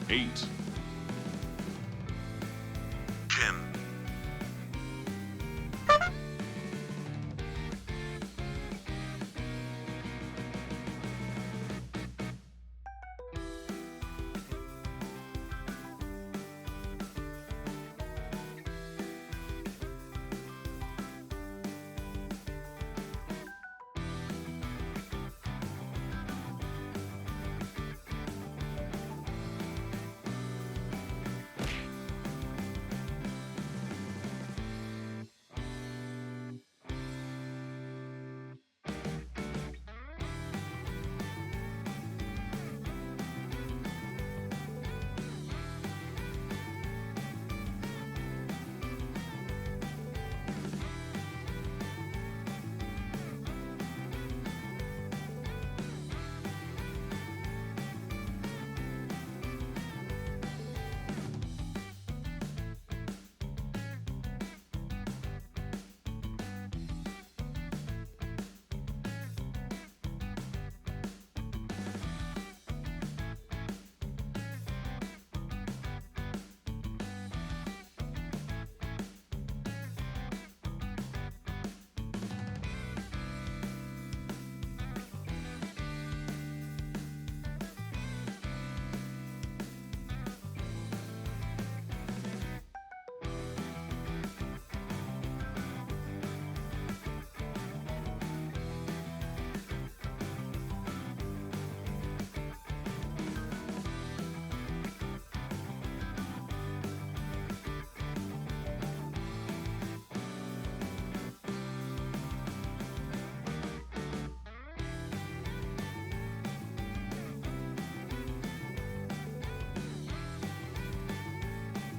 8, Jim,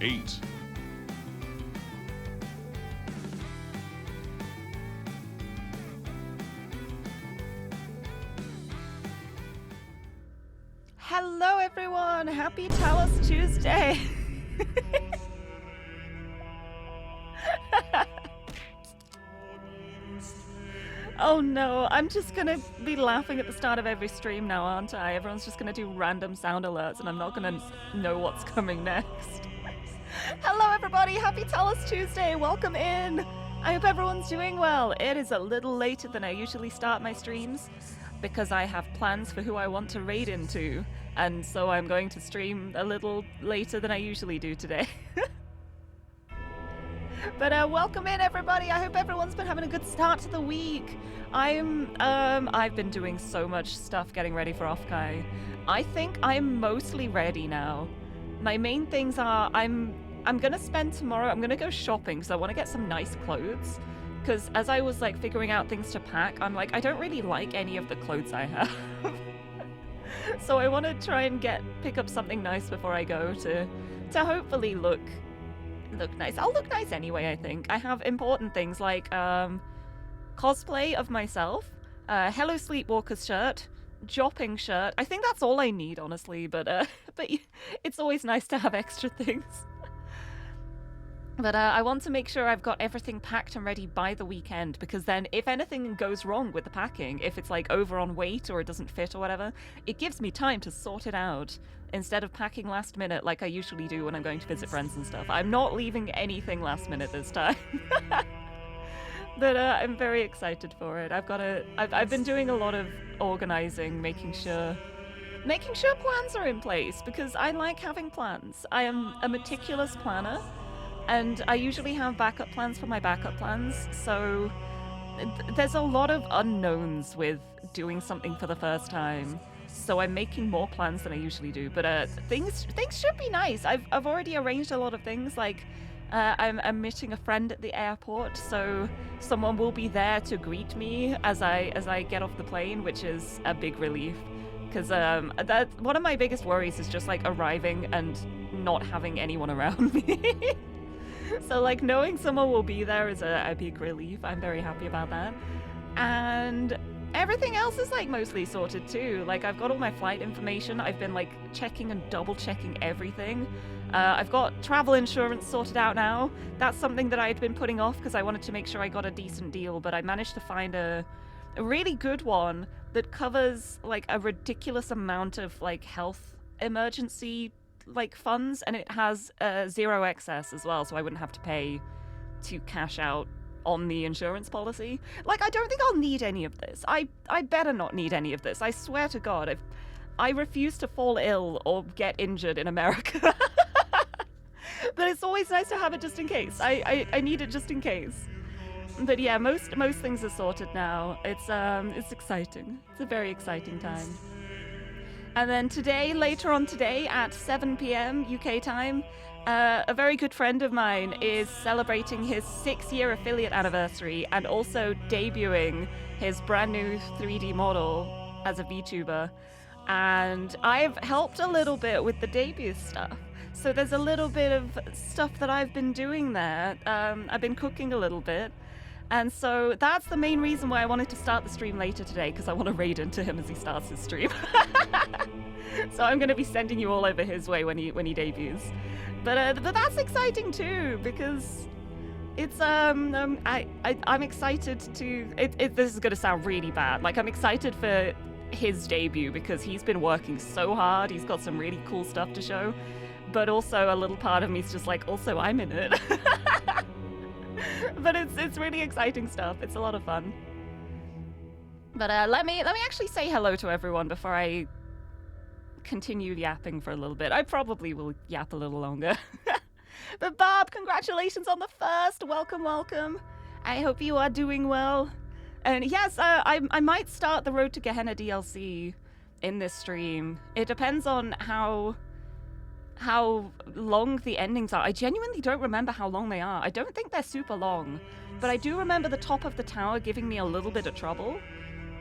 8, Hello everyone! Happy TALOS Tuesday! Oh no, I'm just gonna be laughing at the start of every stream now, aren't I? Everyone's just gonna do random sound alerts and I'm not gonna know what's coming next. Hello everybody, happy TALOS Tuesday! Welcome in! I hope everyone's doing well. It is a little later than I usually start my streams because I have plans for who I want to raid into, and so I'm going to stream a little later than I usually do today. But welcome in everybody. I hope everyone's been having a good start to the week. I've been doing so much stuff getting ready for Offkai. I think I'm mostly ready now. My main things are I'm gonna spend tomorrow, I'm gonna go shopping because I want to get some nice clothes. Because as I was like figuring out things to pack, I'm like, I don't really like any of the clothes I have. So I want to try and pick up something nice before I go to hopefully look nice. I'll look nice anyway, I think. I have important things like cosplay of myself, Hello Sleepwalker's shirt, Jopping shirt. I think that's all I need, honestly, but it's always nice to have extra things. But I want to make sure I've got everything packed and ready by the weekend, because then if anything goes wrong with the packing, if it's like over on weight or it doesn't fit or whatever, it gives me time to sort it out instead of packing last minute like I usually do when I'm going to visit friends and stuff. I'm not leaving anything last minute this time. But I'm very excited for it. I've been doing a lot of organizing, making sure plans are in place, because I like having plans. I am a meticulous planner. And I usually have backup plans for my backup plans, so there's a lot of unknowns with doing something for the first time. So I'm making more plans than I usually do, but things should be nice. I've already arranged a lot of things, like I'm meeting a friend at the airport, so someone will be there to greet me as I get off the plane, which is a big relief. Because one of my biggest worries is just like arriving and not having anyone around me. So like knowing someone will be there is a big relief. I'm very happy about that. And everything else is like mostly sorted too. Like I've got all my flight information. I've been like checking and double checking everything. I've got travel insurance sorted out now. That's something that I had been putting off because I wanted to make sure I got a decent deal, but I managed to find a really good one that covers like a ridiculous amount of like health emergency like funds, and it has zero excess as well, so I wouldn't have to pay to cash out on the insurance policy. Like, I don't think I'll need any of this. I better not need any of this. I swear to God, I refuse to fall ill or get injured in America. But it's always nice to have it just in case. I need it just in case. But yeah, most things are sorted now. It's exciting. It's a very exciting time. And then later on today at 7 p.m. UK time, a very good friend of mine is celebrating his 6-year affiliate anniversary and also debuting his brand new 3D model as a VTuber. And I've helped a little bit with the debut stuff. So there's a little bit of stuff that I've been doing there. I've been cooking a little bit. And so that's the main reason why I wanted to start the stream later today, because I want to raid into him as he starts his stream. So I'm going to be sending you all over his way when he debuts. But that's exciting too, because it's I'm excited to. This is going to sound really bad. Like, I'm excited for his debut because he's been working so hard. He's got some really cool stuff to show. But also a little part of me is just like, also I'm in it. But it's really exciting stuff. It's a lot of fun. But let me actually say hello to everyone before I continue yapping for a little bit. I probably will yap a little longer. But Bob, congratulations on the first. Welcome. I hope you are doing well. And yes, I might start the Road to Gehenna DLC in this stream. It depends on how long the endings are. I genuinely don't remember how long they are. I don't think they're super long, but I do remember the top of the tower giving me a little bit of trouble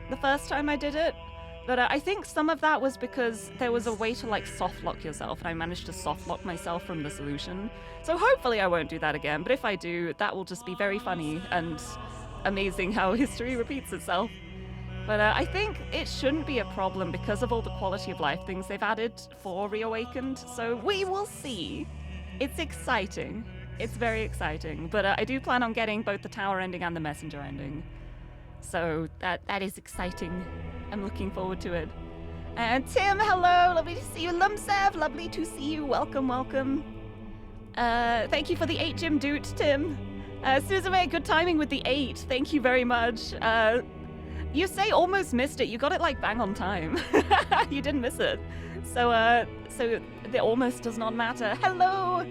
the first time I did it. But I think some of that was because there was a way to like soft lock yourself, and I managed to soft lock myself from the solution. So hopefully I won't do that again, but if I do, that will just be very funny and amazing how history repeats itself. But I think it shouldn't be a problem because of all the quality of life things they've added for Reawakened. So we will see. It's exciting. It's very exciting. But I do plan on getting both the tower ending and the messenger ending. So that is exciting. I'm looking forward to it. And Tim, hello. Lovely to see you. Lumsev, lovely to see you. Welcome. Thank you for the 8 gym doot, Tim. Suzume, good timing with the 8. Thank you very much. You say almost missed it. You got it like bang on time. You didn't miss it. So the almost does not matter. Hello.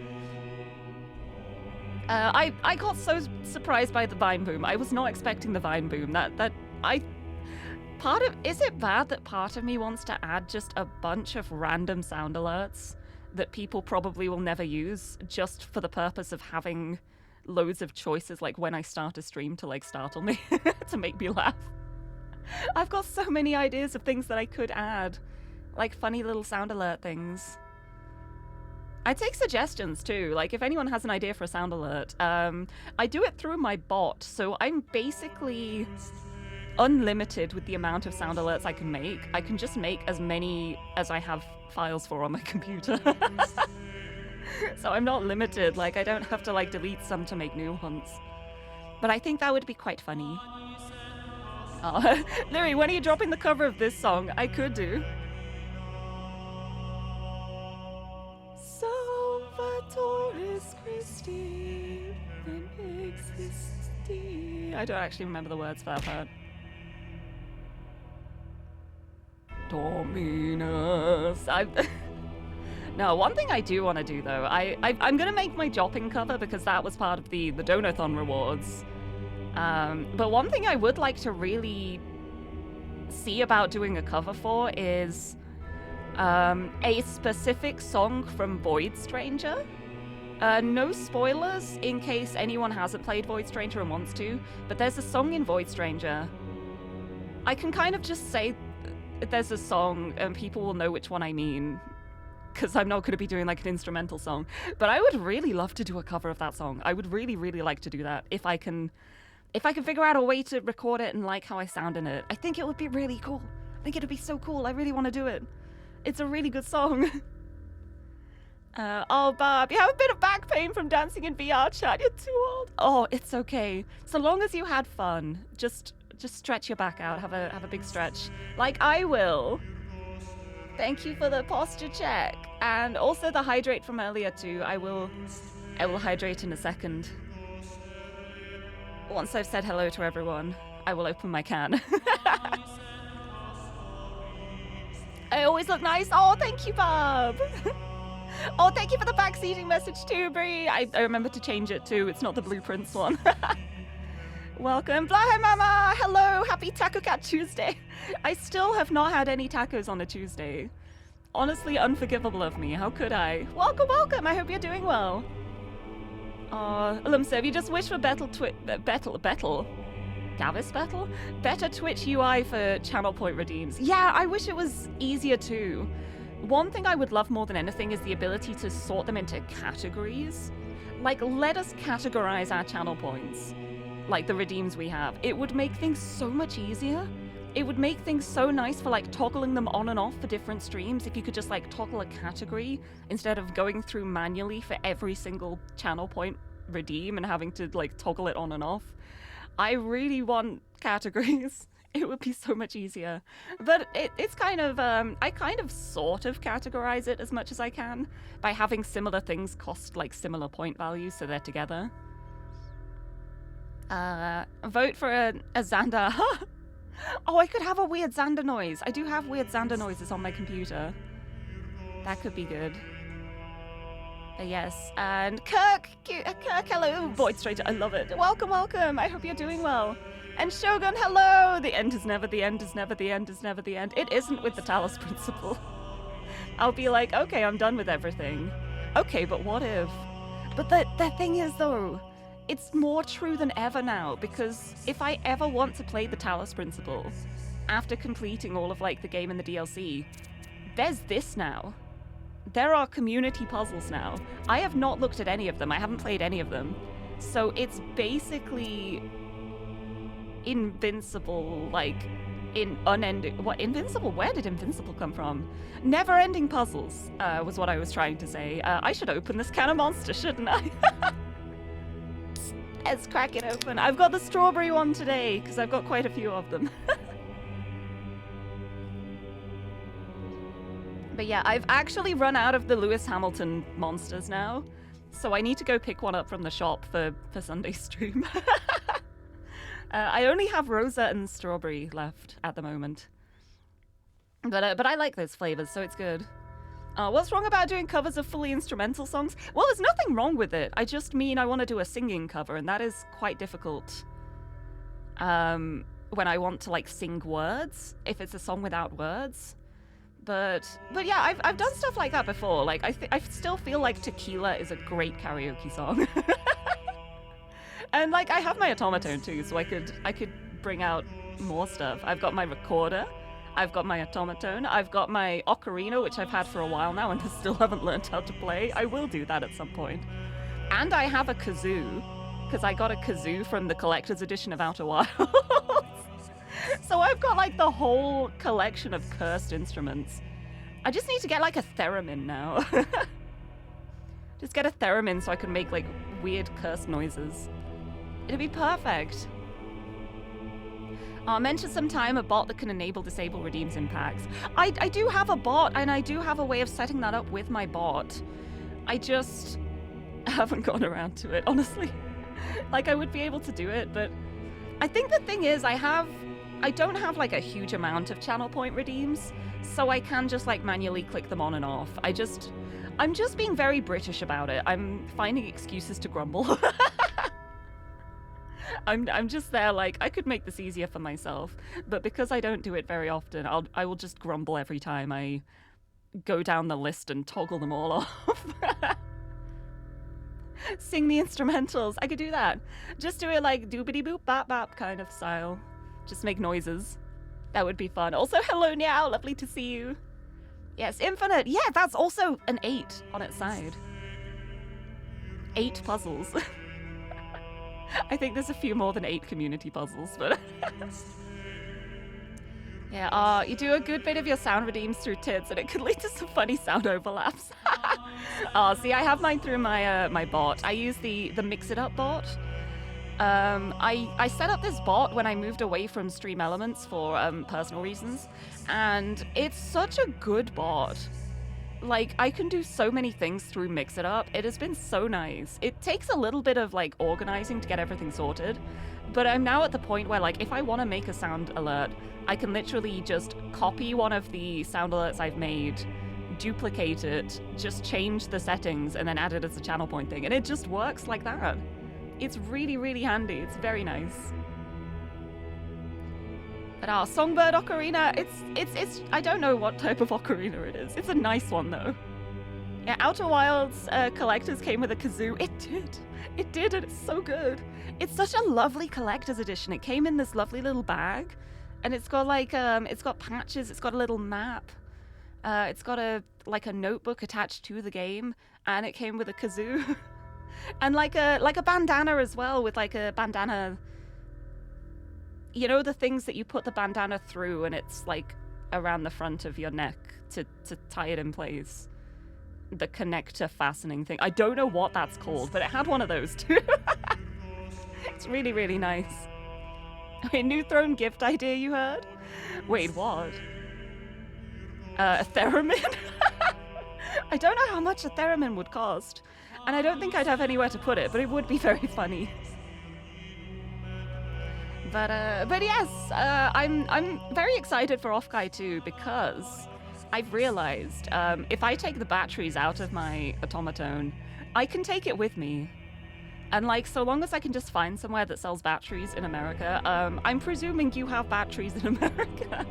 I got so surprised by the Vine boom. I was not expecting the Vine boom. Is it bad that part of me wants to add just a bunch of random sound alerts that people probably will never use just for the purpose of having loads of choices like when I start a stream to like startle me to make me laugh? I've got so many ideas of things that I could add, like funny little sound alert things. I take suggestions too, like if anyone has an idea for a sound alert. I do it through my bot, so I'm basically unlimited with the amount of sound alerts I can make. I can just make as many as I have files for on my computer. So I'm not limited, like I don't have to like delete some to make new ones. But I think that would be quite funny. Oh, Lirie, when are you dropping the cover of this song? I could do. Salvatoris Christi in existi. I don't actually remember the words for that part. Dominus. No, one thing I do want to do though, I'm gonna make my Jopping cover because that was part of the Donathon rewards. But one thing I would like to really see about doing a cover for is a specific song from Void Stranger. No spoilers in case anyone hasn't played Void Stranger and wants to, but there's a song in Void Stranger. I can kind of just say there's a song and people will know which one I mean, because I'm not going to be doing like an instrumental song. But I would really love to do a cover of that song. I would really, really like to do that if I can figure out a way to record it and like how I sound in it. I think it would be really cool. I think it would be so cool. I really want to do it. It's a really good song. Oh, Bob, you have a bit of back pain from dancing in VR chat. You're too old. Oh, it's okay. So long as you had fun, just stretch your back out. Have a big stretch, like I will. Thank you for the posture check. And also the hydrate from earlier too. I will hydrate in a second. Once I've said hello to everyone, I will open my can. I always look nice. Oh, thank you, Bob. Oh, thank you for the backseating message too, Brie. I remember to change it too. It's not the blueprints one. Welcome. Blaha Mama. Hello. Happy Taco Cat Tuesday. I still have not had any tacos on a Tuesday. Honestly, unforgivable of me. How could I? Welcome, welcome. I hope you're doing well. Alumsev, you just wish for better Twitch UI for channel point redeems. Yeah, I wish it was easier too. One thing I would love more than anything is the ability to sort them into categories. Like, let us categorize our channel points, like the redeems we have. It would make things so much easier. It would make things so nice for like toggling them on and off for different streams if you could just like toggle a category instead of going through manually for every single channel point redeem and having to like toggle it on and off. I really want categories. It would be so much easier. But it's kind of, I kind of sort of categorize it as much as I can by having similar things cost like similar point values so they're together. Vote for a Xander. Oh, I could have a weird Xander noise. I do have weird Xander noises on my computer. That could be good. Yes, and Kirk, hello, Void Stranger, I love it. Welcome, welcome, I hope you're doing well. And Shogun, hello! The end is never the end, is never the end, is never the end. It isn't with the Talos principle. I'll be like, okay, I'm done with everything. Okay, but what if? But the thing is, though, it's more true than ever now, because if I ever want to play the Talos principle, after completing all of, like, the game and the DLC, there's this now. There are community puzzles now. I have not looked at any of them. I haven't played any of them. So it's basically invincible, like, in unending... What, invincible? Where did invincible come from? Never-ending puzzles, was what I was trying to say. I should open this can of monster, shouldn't I? Let's crack it open. I've got the strawberry one today, because I've got quite a few of them. But yeah, I've actually run out of the Lewis Hamilton monsters now, so I need to go pick one up from the shop for Sunday's stream. I only have Rosa and Strawberry left at the moment. But I like those flavors, so it's good. What's wrong about doing covers of fully instrumental songs? Well, there's nothing wrong with it. I just mean I want to do a singing cover, and that is quite difficult. When I want to, like, sing words, if it's a song without words. But yeah, I've done stuff like that before. Like, I still feel like Tequila is a great karaoke song. And, like, I have my automaton too, so I could bring out more stuff. I've got my recorder, I've got my automaton, I've got my ocarina, which I've had for a while now and I still haven't learned how to play. I will do that at some point. And I have a kazoo, because I got a kazoo from the collector's edition of Outer Wilds. So I've got, like, the whole collection of cursed instruments. I just need to get, like, a theremin now. Just get a theremin so I can make, like, weird cursed noises. It'd be perfect. Mention sometime a bot that can enable disable redeems in packs. I do have a bot, and I do have a way of setting that up with my bot. I just haven't gone around to it, honestly. Like, I would be able to do it, but I think the thing is I don't have, like, a huge amount of channel point redeems, so I can just, like, manually click them on and off. I'm just being very British about it. I'm finding excuses to grumble. I'm just there, like, I could make this easier for myself, but because I don't do it very often, I will just grumble every time I go down the list and toggle them all off. Sing the instrumentals. I could do that. Just do it like doobity boop bop bop kind of style. Just make noises. That would be fun. Also, hello Niao, lovely to see you. Yes, Infinite. Yeah, that's also an 8 on its side. 8 puzzles. I think there's a few more than 8 community puzzles, but... Yeah, you do a good bit of your sound redeems through tits, and it could lead to some funny sound overlaps. See, I have mine through my my bot. I use the Mix It Up bot, I set up this bot when I moved away from Stream Elements for personal reasons, and it's such a good bot. Like, I can do so many things through Mix It Up. It has been so nice. It takes a little bit of, like, organizing to get everything sorted, but I'm now at the point where, like, if I want to make a sound alert, I can literally just copy one of the sound alerts I've made, duplicate it, just change the settings, and then add it as a channel point thing, and it just works like that. It's really, really handy. It's very nice. But our Songbird Ocarina, it's I don't know what type of ocarina it is. It's a nice one though. Yeah, Outer Wilds Collectors came with a kazoo. It did, and it's so good. It's such a lovely collector's edition. It came in this lovely little bag, and it's got like it's got patches. It's got a little map. It's got a notebook attached to the game, and it came with a kazoo, and like a bandana as well, with like a bandana. You know the things that you put the bandana through and it's like around the front of your neck to tie it in place? The connector fastening thing. I don't know what that's called, but it had one of those too. It's really, really nice. A new throne gift idea you heard? Wait, what? A theremin? I don't know how much a theremin would cost. And I don't think I'd have anywhere to put it, but it would be very funny. But yes, I'm very excited for Offkai too, because I've realized if I take the batteries out of my automaton, I can take it with me. And like, so long as I can just find somewhere that sells batteries in America, I'm presuming you have batteries in America,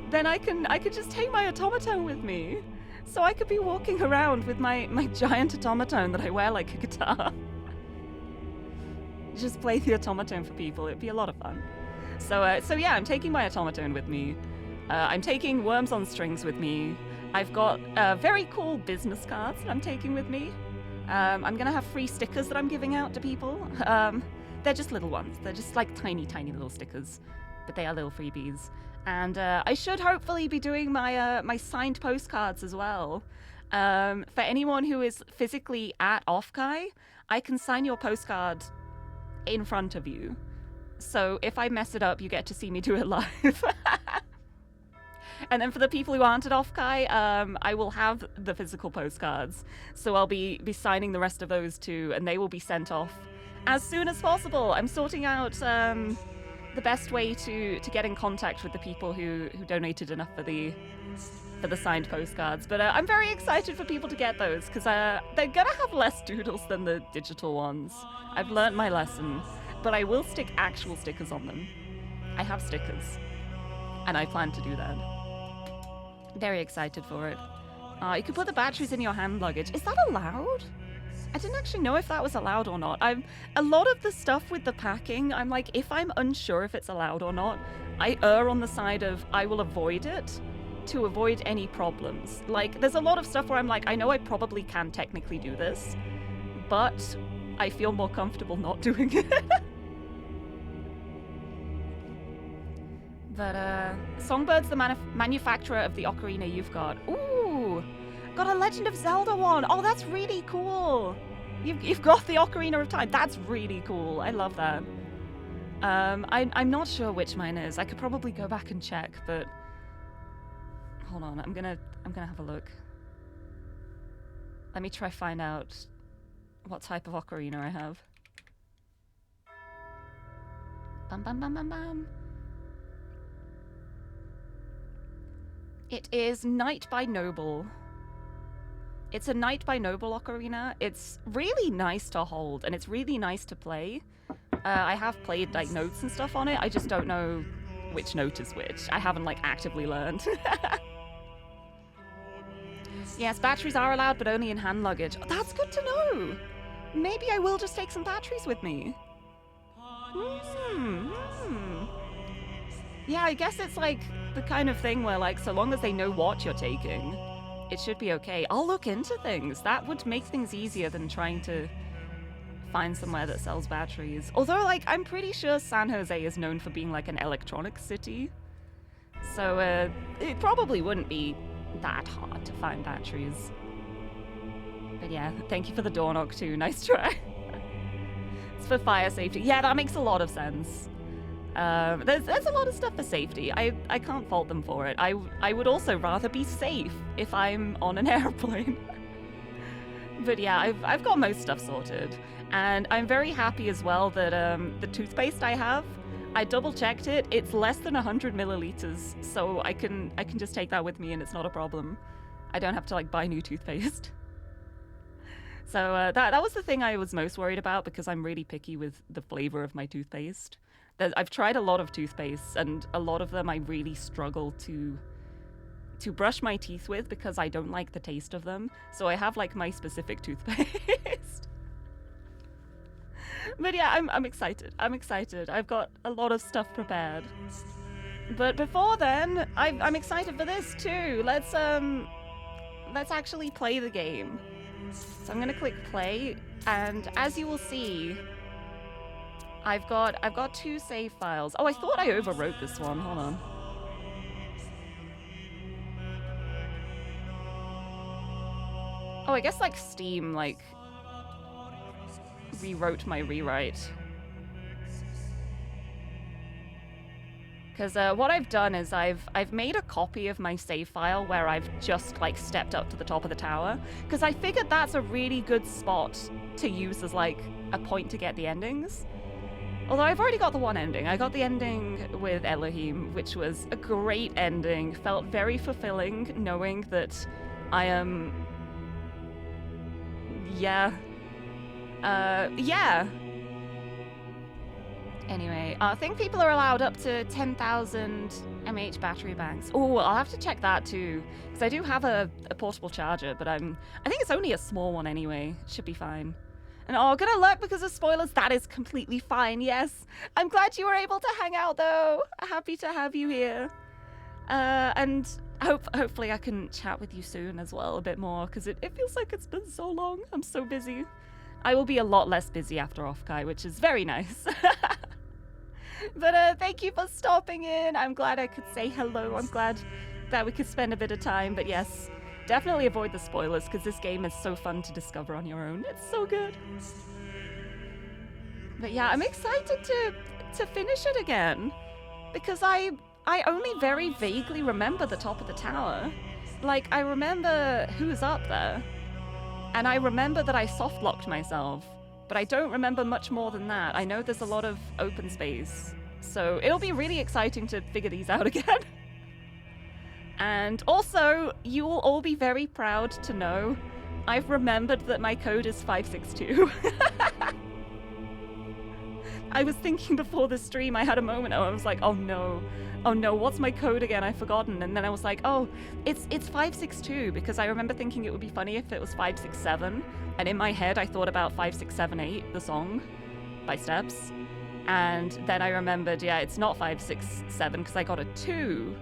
then I can just take my automaton with me. So I could be walking around with my giant automaton that I wear like a guitar. Just play the automaton for people. It'd be a lot of fun. So yeah, I'm taking my automaton with me. I'm taking Worms on Strings with me. I've got very cool business cards that I'm taking with me. I'm gonna have free stickers that I'm giving out to people. They're just little ones. They're just like tiny, tiny little stickers, but they are little freebies. And I should hopefully be doing my my signed postcards as well. For anyone who is physically at Offkai, I can sign your postcard in front of you. So if I mess it up, you get to see me do it live. And then for the people who aren't at Offkai, I will have the physical postcards. So I'll be signing the rest of those too, and they will be sent off as soon as possible. I'm sorting out the best way to get in contact with the people who donated enough for the signed postcards. But I'm very excited for people to get those, because they're gonna have less doodles than the digital ones. I've learnt my lesson, but I will stick actual stickers on them. I have stickers, and I plan to do that. Very excited for it. You could put the batteries in your hand luggage. Is that allowed? I didn't actually know if that was allowed or not. A lot of the stuff with the packing, I'm like, if I'm unsure if it's allowed or not, I err on the side of I will avoid it to avoid any problems. Like, there's a lot of stuff where I'm like, I know I probably can technically do this, but I feel more comfortable not doing it. But Songbird's the manufacturer of the ocarina you've got. Ooh, got a Legend of Zelda one. Oh, that's really cool. You've got the Ocarina of Time. That's really cool. I love that. I'm not sure which mine is. I could probably go back and check, but hold on. I'm gonna have a look. Let me try find out what type of ocarina I have. Bam bam bam bam bam. It is Knight by Noble. It's a Knight by Noble ocarina. It's really nice to hold, and it's really nice to play. I have played like notes and stuff on it. I just don't know which note is which. I haven't like actively learned. Yes, batteries are allowed, but only in hand luggage. Oh, that's good to know. Maybe I will just take some batteries with me. Yeah, I guess it's like the kind of thing where, like, so long as they know what you're taking, it should be okay. I'll look into things. That would make things easier than trying to find somewhere that sells batteries. Although, like, I'm pretty sure San Jose is known for being, like, an electronics city. So, it probably wouldn't be that hard to find batteries. But yeah, thank you for the door knock, too. Nice try. It's for fire safety. Yeah, that makes a lot of sense. There's a lot of stuff for safety. I can't fault them for it. I would also rather be safe if I'm on an airplane. But yeah, I've got most stuff sorted, and I'm very happy as well that the toothpaste I have, I double checked it. It's less than 100 milliliters, so I can just take that with me, and it's not a problem. I don't have to like buy new toothpaste. So that was the thing I was most worried about, because I'm really picky with the flavor of my toothpaste. I've tried a lot of toothpastes, and a lot of them I really struggle to brush my teeth with because I don't like the taste of them. So I have like my specific toothpaste. But yeah, I'm excited. I'm excited. I've got a lot of stuff prepared. But before then, I'm excited for this too. Let's actually play the game. So I'm gonna click play, and as you will see, I've got 2 save files. Oh, I thought I overwrote this one. Hold on. Oh, I guess like Steam like rewrote my rewrite. Because what I've done is I've made a copy of my save file where I've just like stepped up to the top of the tower, because I figured that's a really good spot to use as like a point to get the endings. Although I've already got the one ending. I got the ending with Elohim, which was a great ending. Felt very fulfilling knowing that I am... Yeah. Anyway, I think people are allowed up to 10,000 mAh battery banks. Oh, I'll have to check that too, because I do have a portable charger, but I think it's only a small one anyway. It should be fine. And oh, gonna lurk because of spoilers. That is completely fine. Yes, I'm glad you were able to hang out though. Happy to have you here. And hopefully I can chat with you soon as well a bit more, because it feels like it's been so long. I'm so busy. I will be a lot less busy after Offkai, which is very nice. But thank you for stopping in. I'm glad I could say hello. I'm glad that we could spend a bit of time. But yes, definitely avoid the spoilers, because this game is so fun to discover on your own. It's so good. But yeah, I'm excited to finish it again, because I only very vaguely remember the top of the tower. Like, I remember who's up there, and I remember that I soft-locked myself, but I don't remember much more than that. I know there's a lot of open space, so it'll be really exciting to figure these out again. And also, you will all be very proud to know I've remembered that my code is 562. I was thinking before the stream, I had a moment where I was like, oh no, what's my code again? I've forgotten. And then I was like, oh, it's 562, because I remember thinking it would be funny if it was 567. And in my head, I thought about 5678, the song by Steps. And then I remembered, yeah, it's not 567 because I got a 2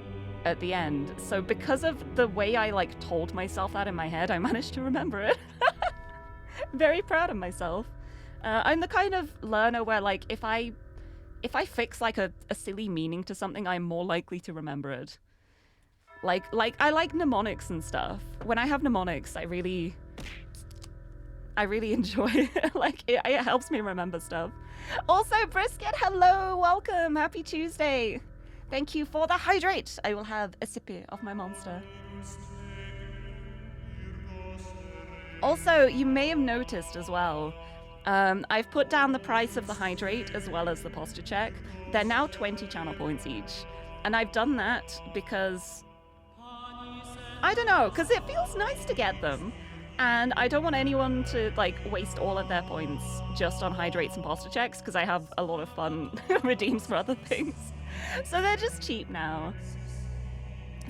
at the end. So because of the way I like told myself that in my head, I managed to remember it. Very proud of myself. I'm the kind of learner where like if I fix like a silly meaning to something, I'm more likely to remember it. Like I like mnemonics and stuff. When I have mnemonics, I really enjoy it. Like it helps me remember stuff. Also, Brisket, hello, welcome, happy Tuesday. Thank you for the hydrate. I will have a sippy of my monster. Also, you may have noticed as well, I've put down the price of the hydrate as well as the posture check. They're now 20 channel points each. And I've done that because, I don't know, because it feels nice to get them. And I don't want anyone to like waste all of their points just on hydrates and posture checks, because I have a lot of fun redeems for other things. So they're just cheap now.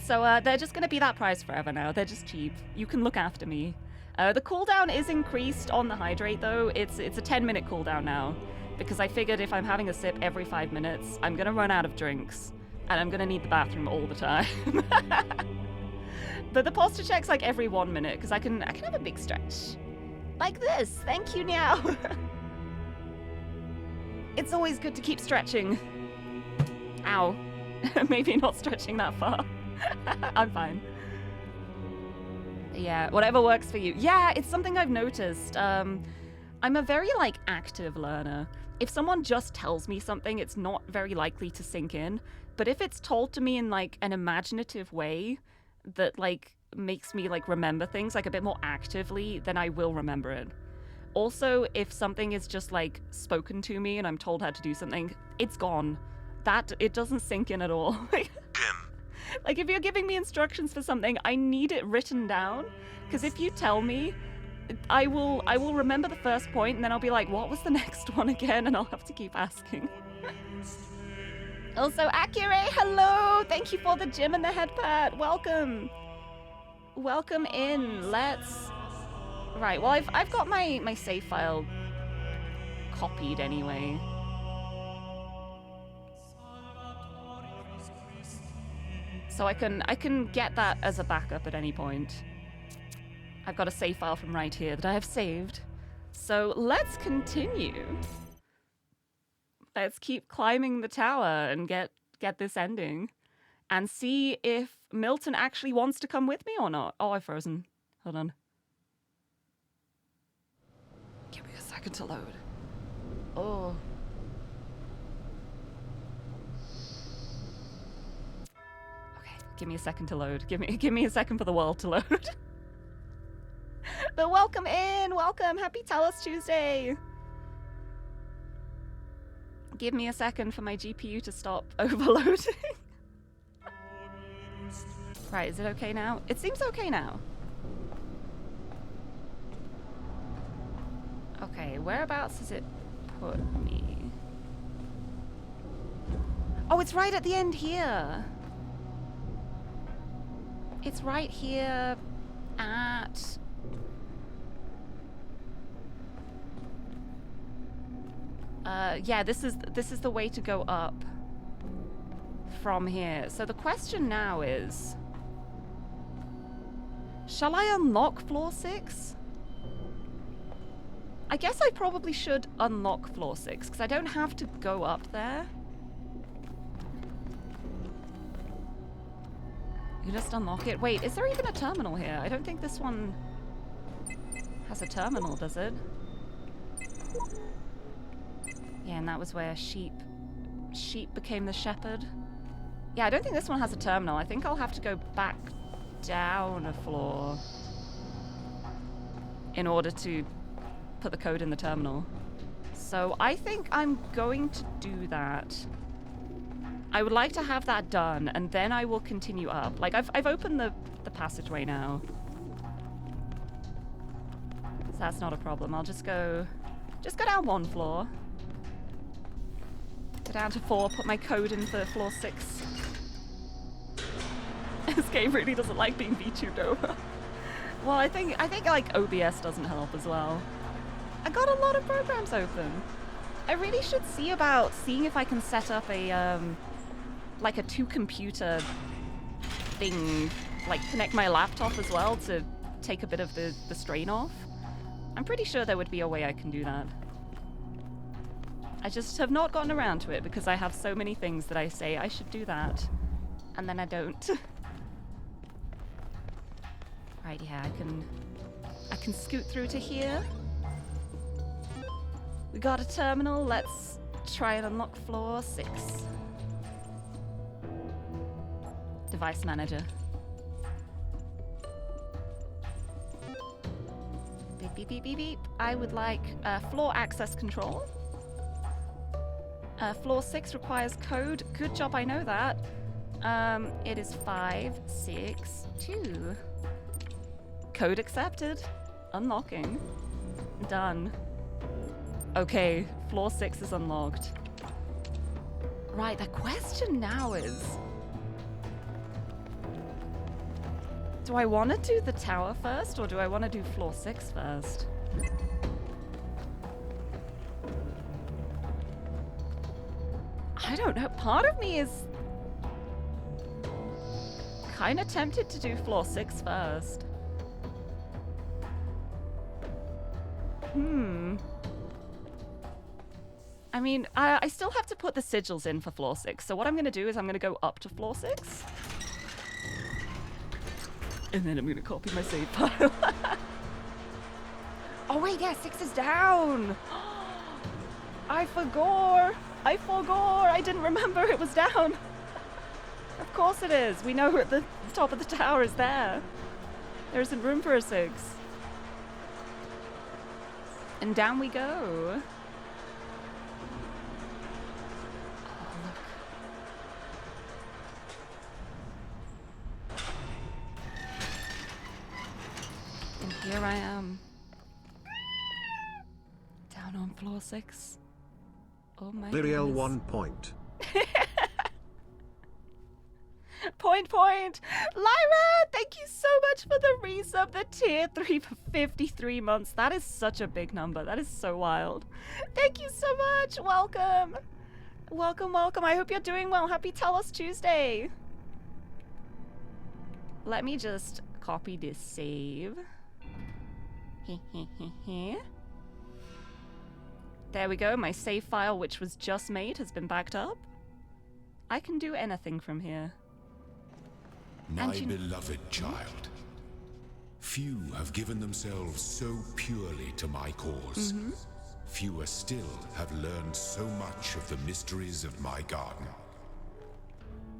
So they're just going to be that price forever now. They're just cheap. You can look after me. The cooldown is increased on the hydrate though. It's a 10-minute cooldown now, because I figured if I'm having a sip every 5 minutes, I'm gonna run out of drinks, and I'm gonna need the bathroom all the time. But the posture check's like every 1 minute, because I can have a big stretch. Like this. Thank you, Meow. It's always good to keep stretching. Ow. Maybe not stretching that far. I'm fine. Yeah, whatever works for you. Yeah, it's something I've noticed. I'm a very, like, active learner. If someone just tells me something, it's not very likely to sink in. But if it's told to me in, like, an imaginative way that, like, makes me, like, remember things, like, a bit more actively, then I will remember it. Also, if something is just, like, spoken to me and I'm told how to do something, it's gone. It doesn't sink in at all. Like, if you're giving me instructions for something, I need it written down. Because if you tell me, I will remember the first point, and then I'll be like, what was the next one again? And I'll have to keep asking. Also, Akire, hello! Thank you for the gym and the head pat. Welcome. Welcome in. Let's... Right, well, I've got my save file copied anyway. So I can get that as a backup at any point. I've got a save file from right here that I have saved. So let's continue. Let's keep climbing the tower and get this ending. And see if Milton actually wants to come with me or not. Oh, I've frozen. Hold on. Give me a second to load. Oh. Okay, give me a second to load. Give me a second for the world to load. But welcome in! Welcome! Happy Talos Tuesday! Give me a second for my GPU to stop overloading. Right, is it okay now? It seems okay now. Okay, whereabouts does it put me? Oh, it's right at the end here! It's right here at... yeah, this is the way to go up from here. So the question now is, shall I unlock floor 6? I guess I probably should unlock floor 6 because I don't have to go up there. You just unlock it. Wait, is there even a terminal here? I don't think this one has a terminal, does it? Yeah, and that was where sheep became the shepherd. Yeah, I don't think this one has a terminal. I think I'll have to go back down a floor in order to put the code in the terminal. So I think I'm going to do that. I would like to have that done, and then I will continue up. Like, I've opened the passageway now. So that's not a problem. I'll just go down one floor. Go down to 4, put my code in for floor 6. This game really doesn't like being VTubed over. Well, I think like OBS doesn't help as well. I got a lot of programs open. I really should see about seeing if I can set up a like a 2-computer thing, like connect my laptop as well to take a bit of the strain off. I'm pretty sure there would be a way I can do that. I just have not gotten around to it because I have so many things that I say I should do that, and then I don't. Right, yeah, I can scoot through to here. We got a terminal. Let's try and unlock floor 6. Device manager. Beep, beep, beep, beep, beep. I would like floor access control. Floor 6 requires code. Good job, I know that. It is 562. Code accepted. Unlocking. Done. Okay, floor 6 is unlocked. Right, the question now is... do I want to do the tower first, or do I want to do floor 6 first? I don't know. Part of me is kind of tempted to do floor 6 first. I mean, I still have to put the sigils in for floor 6, so what I'm going to do is I'm going to go up to floor 6. And then I'm going to copy my save file. Oh wait, yeah, 6 is down. I forgot. I didn't remember it was down. Of course it is. We know at the top of the tower is there. There isn't room for a 6. And down we go. Oh, look. And here I am. Down on floor 6. Oh my Lirie, goodness. 1 point. Point. Lyra, thank you so much for the resub, the tier 3 for 53 months. That is such a big number. That is so wild. Thank you so much. Welcome. Welcome. I hope you're doing well. Happy TALOS Tuesday. Let me just copy this save. There we go. My save file, which was just made, has been backed up. I can do anything from here. My beloved child, few have given themselves so purely to my cause. Fewer still have learned so much of the mysteries of my garden.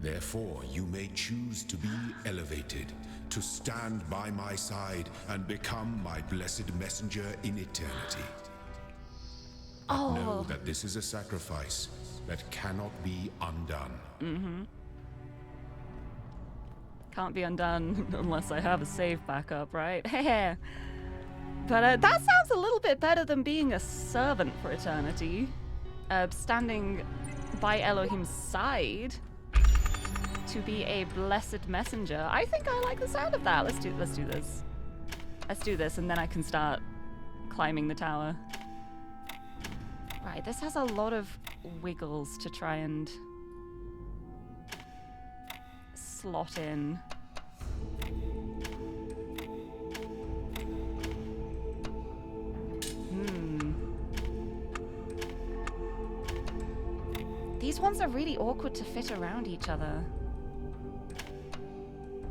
Therefore, you may choose to be elevated, to stand by my side and become my blessed messenger in eternity. But know that this is a sacrifice that cannot be undone. Can't be undone unless I have a save backup, right? But that sounds a little bit better than being a servant for eternity. Standing by Elohim's side to be a blessed messenger. I think I like the sound of that. Let's do this. Let's do this, and then I can start climbing the tower. Right, this has a lot of wiggles to try and slot in. These ones are really awkward to fit around each other.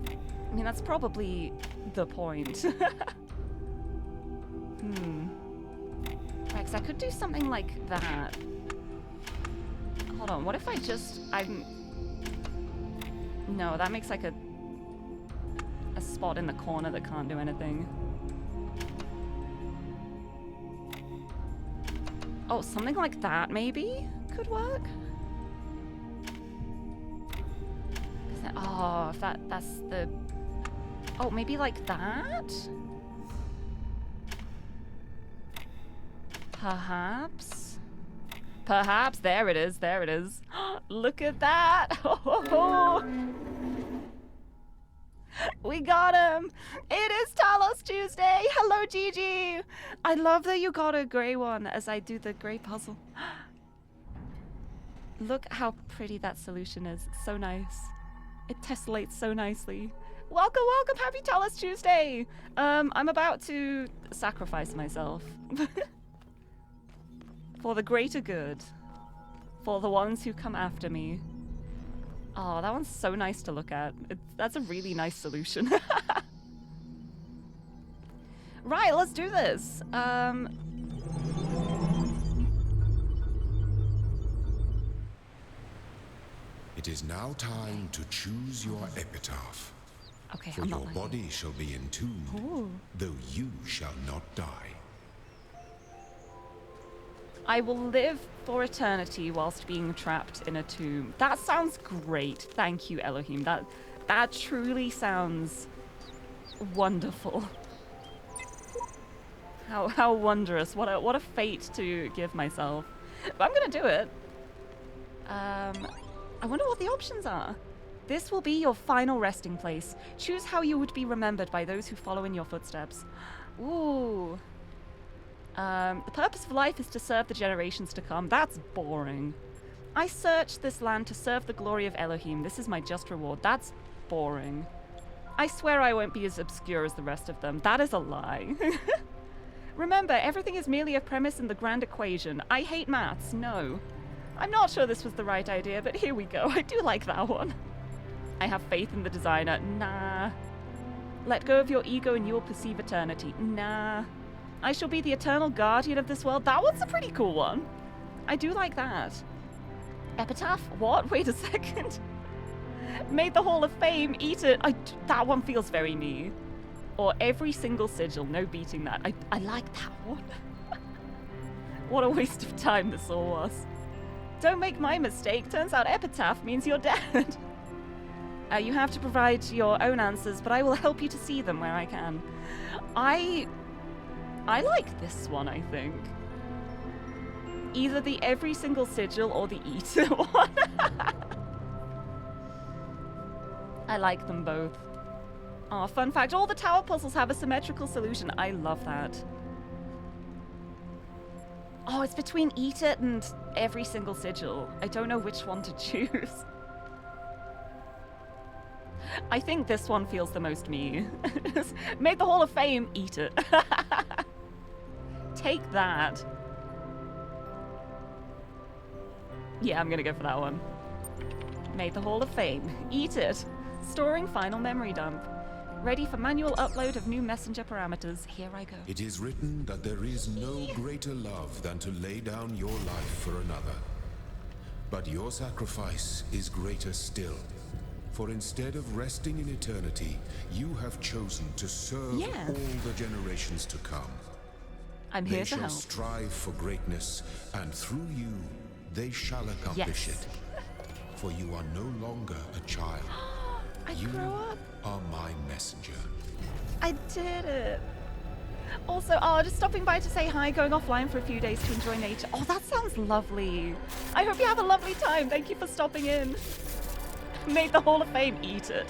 I mean, that's probably the point. Right, 'cause I could do something like that. Hold on, what if I just... No, that makes like a spot in the corner that can't do anything. Oh, something like that maybe could work? Oh, if that's the... Oh, maybe like that? Perhaps? Perhaps. There it is. There it is. Look at that. Oh, we got him. It is TALOS Tuesday. Hello, Gigi. I love that you got a grey one as I do the grey puzzle. Look how pretty that solution is. It's so nice. It tessellates so nicely. Welcome. Happy TALOS Tuesday. I'm about to sacrifice myself. For the greater good. For the ones who come after me. Oh, that one's so nice to look at. That's a really nice solution. Right, let's do this. It is now time to choose your epitaph. Okay, For your body shall be entombed, though you shall not die. I will live for eternity whilst being trapped in a tomb. That sounds great. Thank you, Elohim. That truly sounds wonderful. How wondrous. What a fate to give myself. But I'm gonna do it. I wonder what the options are. This will be your final resting place. Choose how you would be remembered by those who follow in your footsteps. Ooh. The purpose of life is to serve the generations to come. That's boring. I searched this land to serve the glory of Elohim. This is my just reward. That's boring. I swear I won't be as obscure as the rest of them. That is a lie. Remember, everything is merely a premise in the grand equation. I hate maths. No. I'm not sure this was the right idea, but here we go. I do like that one. I have faith in the designer. Nah. Let go of your ego and you will perceive eternity. Nah. I shall be the eternal guardian of this world. That one's a pretty cool one. I do like that. Epitaph? What? Wait a second. Made the Hall of Fame. Eat it. That one feels very me. Or every single sigil. No beating that. I like that one. What a waste of time this all was. Don't make my mistake. Turns out epitaph means you're dead. You have to provide your own answers, but I will help you to see them where I can. I like this one, I think. Either the every single sigil or the eat it one. I like them both. Oh, fun fact, all the tower puzzles have a symmetrical solution. I love that. Oh, it's between eat it and every single sigil. I don't know which one to choose. I think this one feels the most me. Made the Hall of Fame, eat it. Take that. Yeah, I'm gonna go for that one. Made the Hall of Fame, eat it. Storing final memory dump. Ready for manual upload of new messenger parameters. Here I go. It is written that there is no greater love than to lay down your life for another. But your sacrifice is greater still. For instead of resting in eternity, you have chosen to serve all the generations to come. I'm here to help. They shall strive for greatness, and through you, they shall accomplish it. For you are no longer a child. I grew up. You are my messenger. I did it. Also, just stopping by to say hi, going offline for a few days to enjoy nature. Oh, that sounds lovely. I hope you have a lovely time. Thank you for stopping in. Made the Hall of Fame, eat it.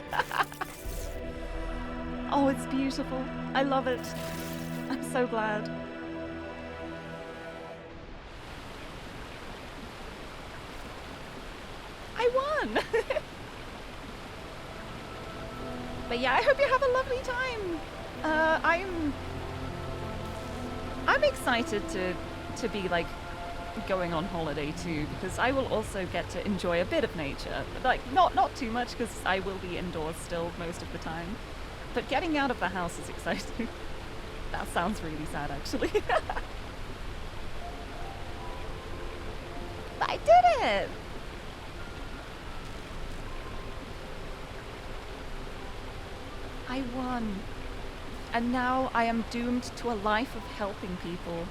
Oh, it's beautiful. I love it. I'm so glad. I won! But yeah, I hope you have a lovely time. I'm excited to be like going on holiday too, because I will also get to enjoy a bit of nature. Like not too much, because I will be indoors still most of the time. But getting out of the house is exciting. That sounds really sad, actually. But I did it! I won. And now I am doomed to a life of helping people.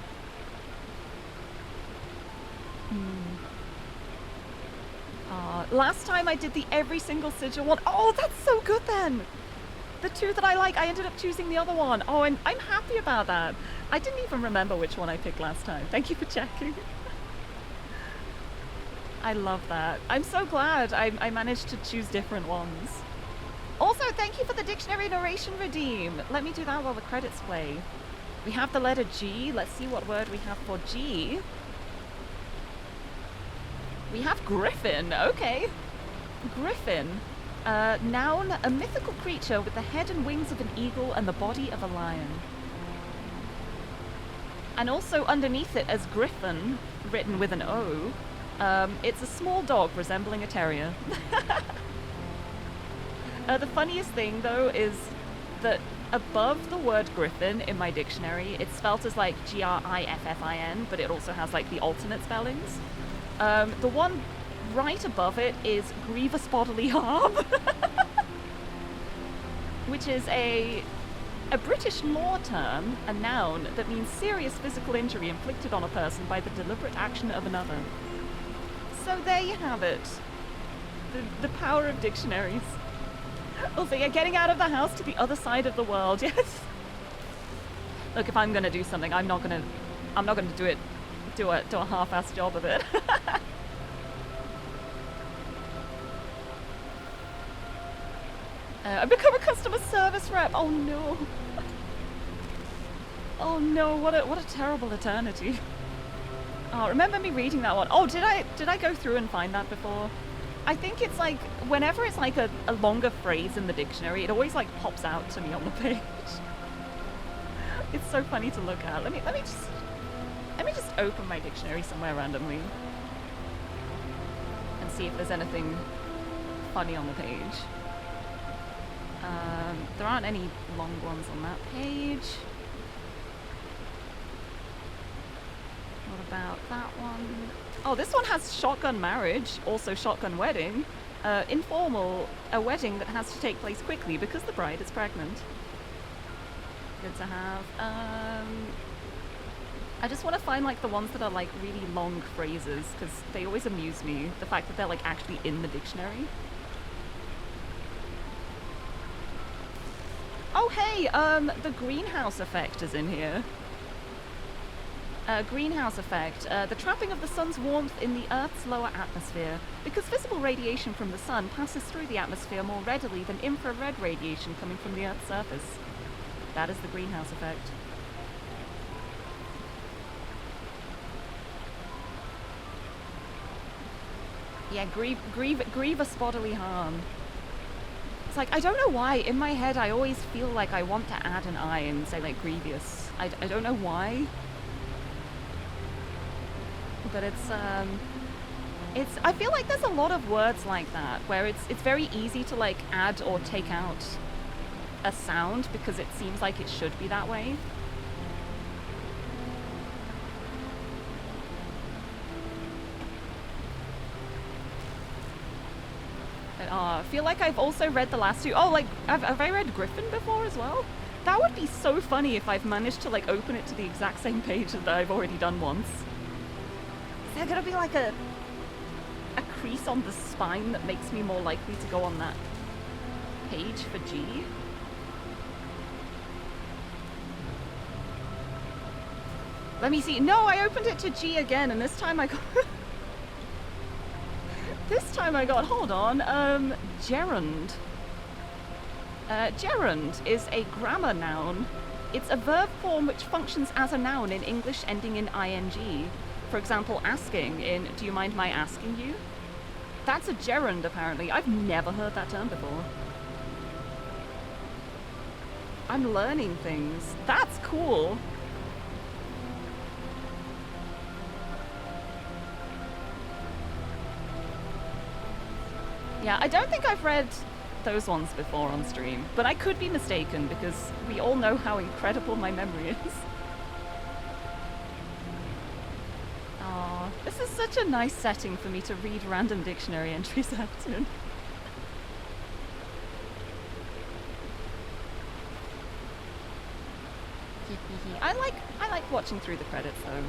Last time I did the every single sigil one. Oh, that's so good then! The two that I like, I ended up choosing the other one. Oh, and I'm happy about that. I didn't even remember which one I picked last time. Thank you for checking. I love that. I'm so glad I managed to choose different ones. Also, thank you for the dictionary narration redeem. Let me do that while the credits play. We have the letter G. Let's see what word we have for G. We have griffin. Okay. Griffin. Noun, a mythical creature with the head and wings of an eagle and the body of a lion. And also underneath it as griffin, written with an O, it's a small dog resembling a terrier. The funniest thing, though, is that above the word griffin in my dictionary, it's spelt as like Griffin, but it also has like the alternate spellings. The one right above it is grievous bodily harm, which is a British law term, a noun, that means serious physical injury inflicted on a person by the deliberate action of another. So there you have it. The power of dictionaries. Also, yeah, getting out of the house to the other side of the world, yes. Look, if I'm gonna do something, I'm not gonna do a half-assed job of it. I've become a customer service rep. Oh no. Oh no, what a terrible eternity. Oh, remember me reading that one? Oh, did I go through and find that before? I think it's like, whenever it's like a longer phrase in the dictionary, it always like pops out to me on the page. It's so funny to look at. Let me just open my dictionary somewhere randomly and see if there's anything funny on the page. There aren't any long ones on that page. about that one. Oh, this one has shotgun marriage, also shotgun wedding. Informal, a wedding that has to take place quickly because the bride is pregnant. Good to have. I just want to find like the ones that are like really long phrases because they always amuse me. The fact that they're like actually in the dictionary. Oh hey, the greenhouse effect is in here. Greenhouse effect, the trapping of the sun's warmth in the Earth's lower atmosphere. Because visible radiation from the sun passes through the atmosphere more readily than infrared radiation coming from the Earth's surface. That is the greenhouse effect. Yeah, grievous bodily harm. It's like, I don't know why, in my head I always feel like I want to add an I and say like grievous. I don't know why. But I feel like there's a lot of words like that where it's very easy to like add or take out a sound because it seems like it should be that way. But I feel like I've also read the last two. Oh, like have I read Griffin before as well? That would be so funny if I've managed to like open it to the exact same page that I've already done once. Is there gonna be like a crease on the spine that makes me more likely to go on that page for G? Let me see. No, I opened it to G again, and this time I got... hold on, gerund. Gerund is a grammar noun. It's a verb form which functions as a noun in English ending in ing. For example, asking in, do you mind my asking you? That's a gerund, apparently. I've never heard that term before. I'm learning things. That's cool. Yeah, I don't think I've read those ones before on stream, but I could be mistaken because we all know how incredible my memory is. This is such a nice setting for me to read random dictionary entries out in. I like watching through the credits though.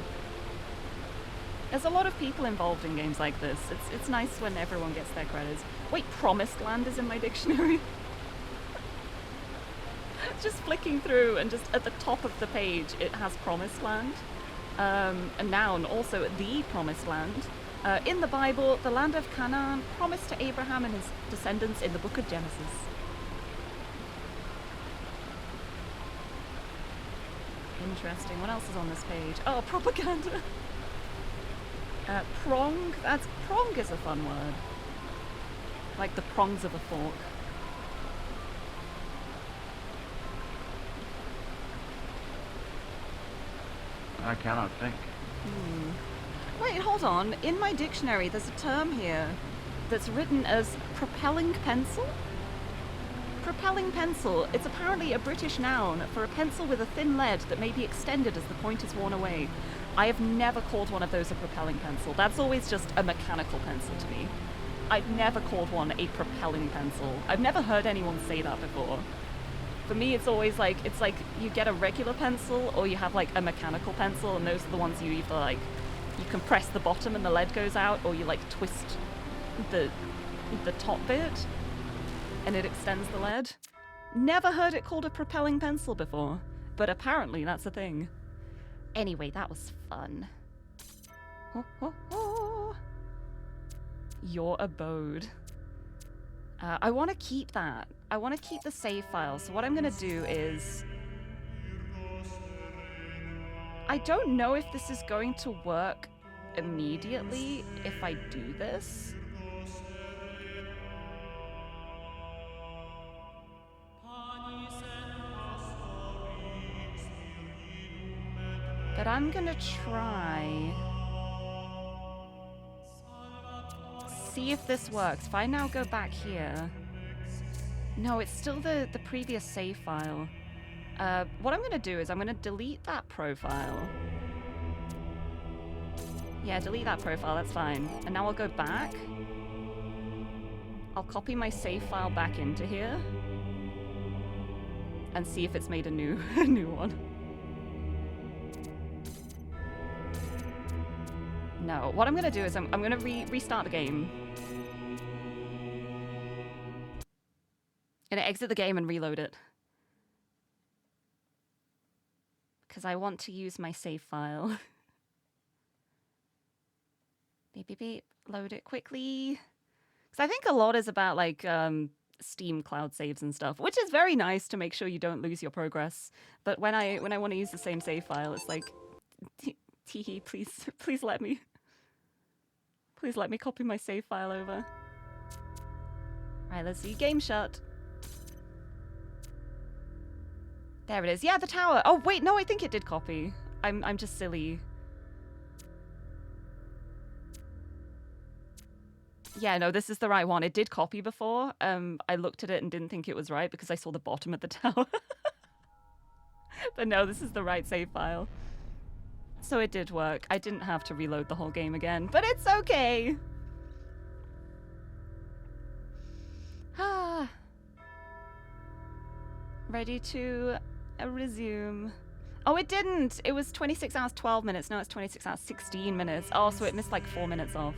There's a lot of people involved in games like this. It's nice when everyone gets their credits. Wait, Promised Land is in my dictionary. Just flicking through and just at the top of the page it has Promised Land. A noun, also the Promised Land. In the Bible, the land of Canaan promised to Abraham and his descendants in the book of Genesis. Interesting. What else is on this page? Oh, propaganda. Prong. Prong is a fun word. Like the prongs of a fork. I cannot think. Wait, hold on. In my dictionary, there's a term here that's written as propelling pencil. Propelling pencil. It's apparently a British noun for a pencil with a thin lead that may be extended as the point is worn away. I have never called one of those a propelling pencil. That's always just a mechanical pencil to me. I've never called one a propelling pencil. I've never heard anyone say that before. For me, it's always like, it's like you get a regular pencil or you have like a mechanical pencil, and those are the ones you either like, you can press the bottom and the lead goes out, or you like twist the top bit and it extends the lead. Never heard it called a propelling pencil before, but apparently that's a thing. Anyway, that was fun. Your abode. I want to keep that. I want to keep the save file. So what I'm going to do is... I don't know if this is going to work immediately if I do this. But I'm going to try... see if this works. If I now go back here... No, it's still the previous save file. What I'm going to do is I'm going to delete that profile. Yeah, delete that profile, that's fine. And now I'll go back. I'll copy my save file back into here. And see if it's made a new a new one. No, what I'm gonna do is I'm gonna restart the game. I'm gonna exit the game and reload it. Because I want to use my save file. Beep, beep, beep. Load it quickly. Because I think a lot is about, like, Steam cloud saves and stuff, which is very nice to make sure you don't lose your progress. But when I want to use the same save file, it's like, teehee, please let me. Please let me copy my save file over. Alright, let's see. Game shut. There it is. Yeah, the tower. Oh, wait, no, I think it did copy. I'm just silly. Yeah, no, this is the right one. It did copy before. I looked at it and didn't think it was right because I saw the bottom of the tower. But no, this is the right save file. So it did work. I didn't have to reload the whole game again, but it's okay. Ah. Ready to resume. Oh, it didn't. It was 26 hours, 12 minutes. No, it's 26 hours, 16 minutes. Oh, so it missed like 4 minutes off.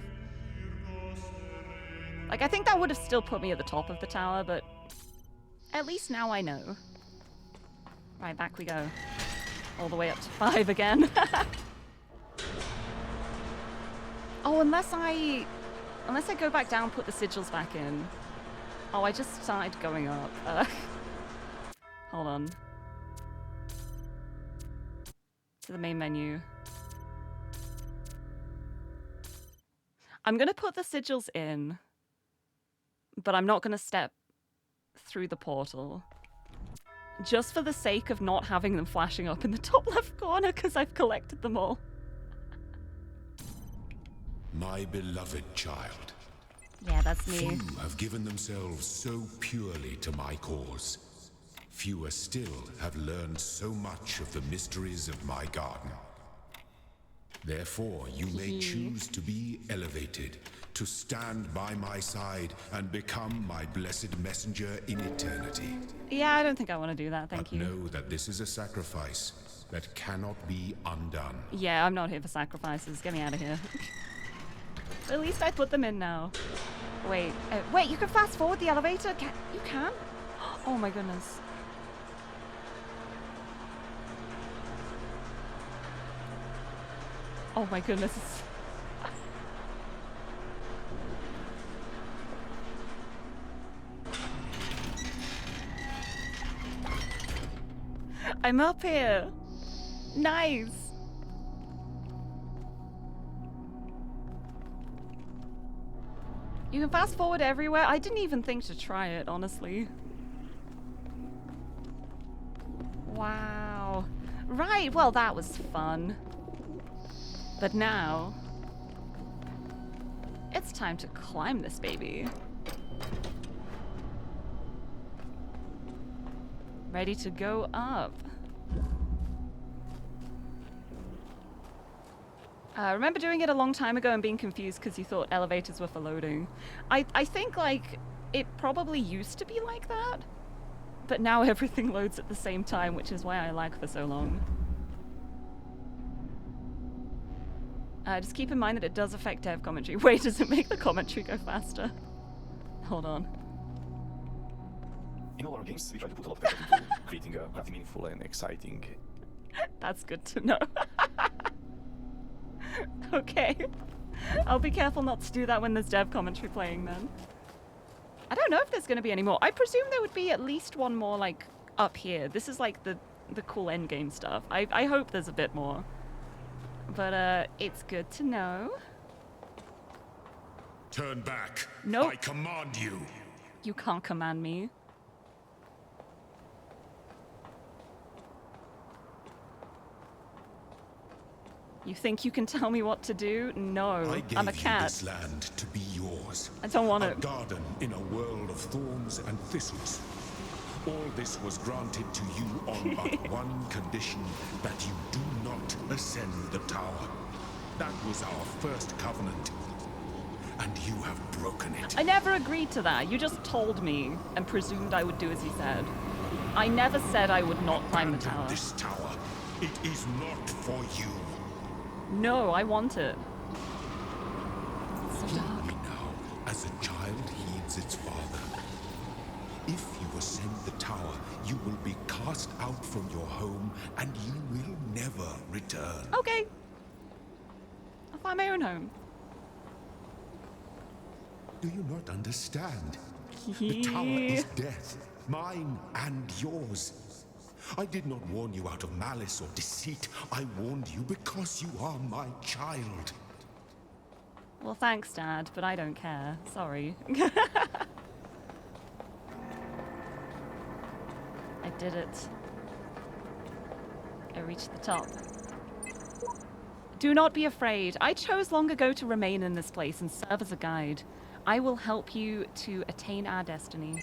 Like, I think that would have still put me at the top of the tower, but at least now I know. Right, back we go. All the way up to 5 again. Oh, unless I go back down, put the sigils back in. Oh, I just started going up. Hold on. To the main menu. I'm gonna put the sigils in, but I'm not gonna step through the portal. Just for the sake of not having them flashing up in the top left corner, because I've collected them all. My beloved child. Yeah, that's me. Few have given themselves so purely to my cause. Fewer still have learned so much of the mysteries of my garden. Therefore, you may choose to be elevated, to stand by my side and become my blessed messenger in eternity. Yeah, I don't think I want to do that, thank you. But know that this is a sacrifice that cannot be undone. Yeah, I'm not here for sacrifices. Get me out of here. At least I put them in now. Wait, wait, you can fast forward the elevator? You can? Oh my goodness. Oh my goodness. I'm up here. Nice. You can fast forward everywhere. I didn't even think to try it, honestly. Wow. Right, well, that was fun. But now, it's time to climb this baby. Ready to go up. Remember doing it a long time ago and being confused because you thought elevators were for loading. I think, like, it probably used to be like that, but now everything loads at the same time, which is why I lag for so long. Just keep in mind that it does affect dev commentary. Wait, does it make the commentary go faster? Hold on. In all our games, we try to put a lot of effort into creating a meaningful and exciting. That's good to know. Okay. I'll be careful not to do that when there's dev commentary playing then. I don't know if there's going to be any more. I presume there would be at least one more, like, up here. This is, like, the cool endgame stuff. I hope there's a bit more. But, it's good to know. Turn back. Nope. I command you. You can't command me. You think you can tell me what to do? No, I'm a cat. I gave you this land to be yours. I don't want a it. A garden in a world of thorns and thistles. All this was granted to you on but one condition, that you do not ascend the tower. That was our first covenant. And you have broken it. I never agreed to that. You just told me and presumed I would do as you said. I never said I would not climb the tower. This tower. It is not for you. No, I want it. It's so Heed dark. me now, as a child heeds its father. If you ascend the tower, you will be cast out from your home, and you will never return. Okay. I'll find my own home. Do you not understand? The tower is death, mine and yours. I did not warn you out of malice or deceit. I warned you because you are my child. Well, thanks, Dad, but I don't care. Sorry. I did it. I reached the top. Do not be afraid. I chose long ago to remain in this place and serve as a guide. I will help you to attain our destiny.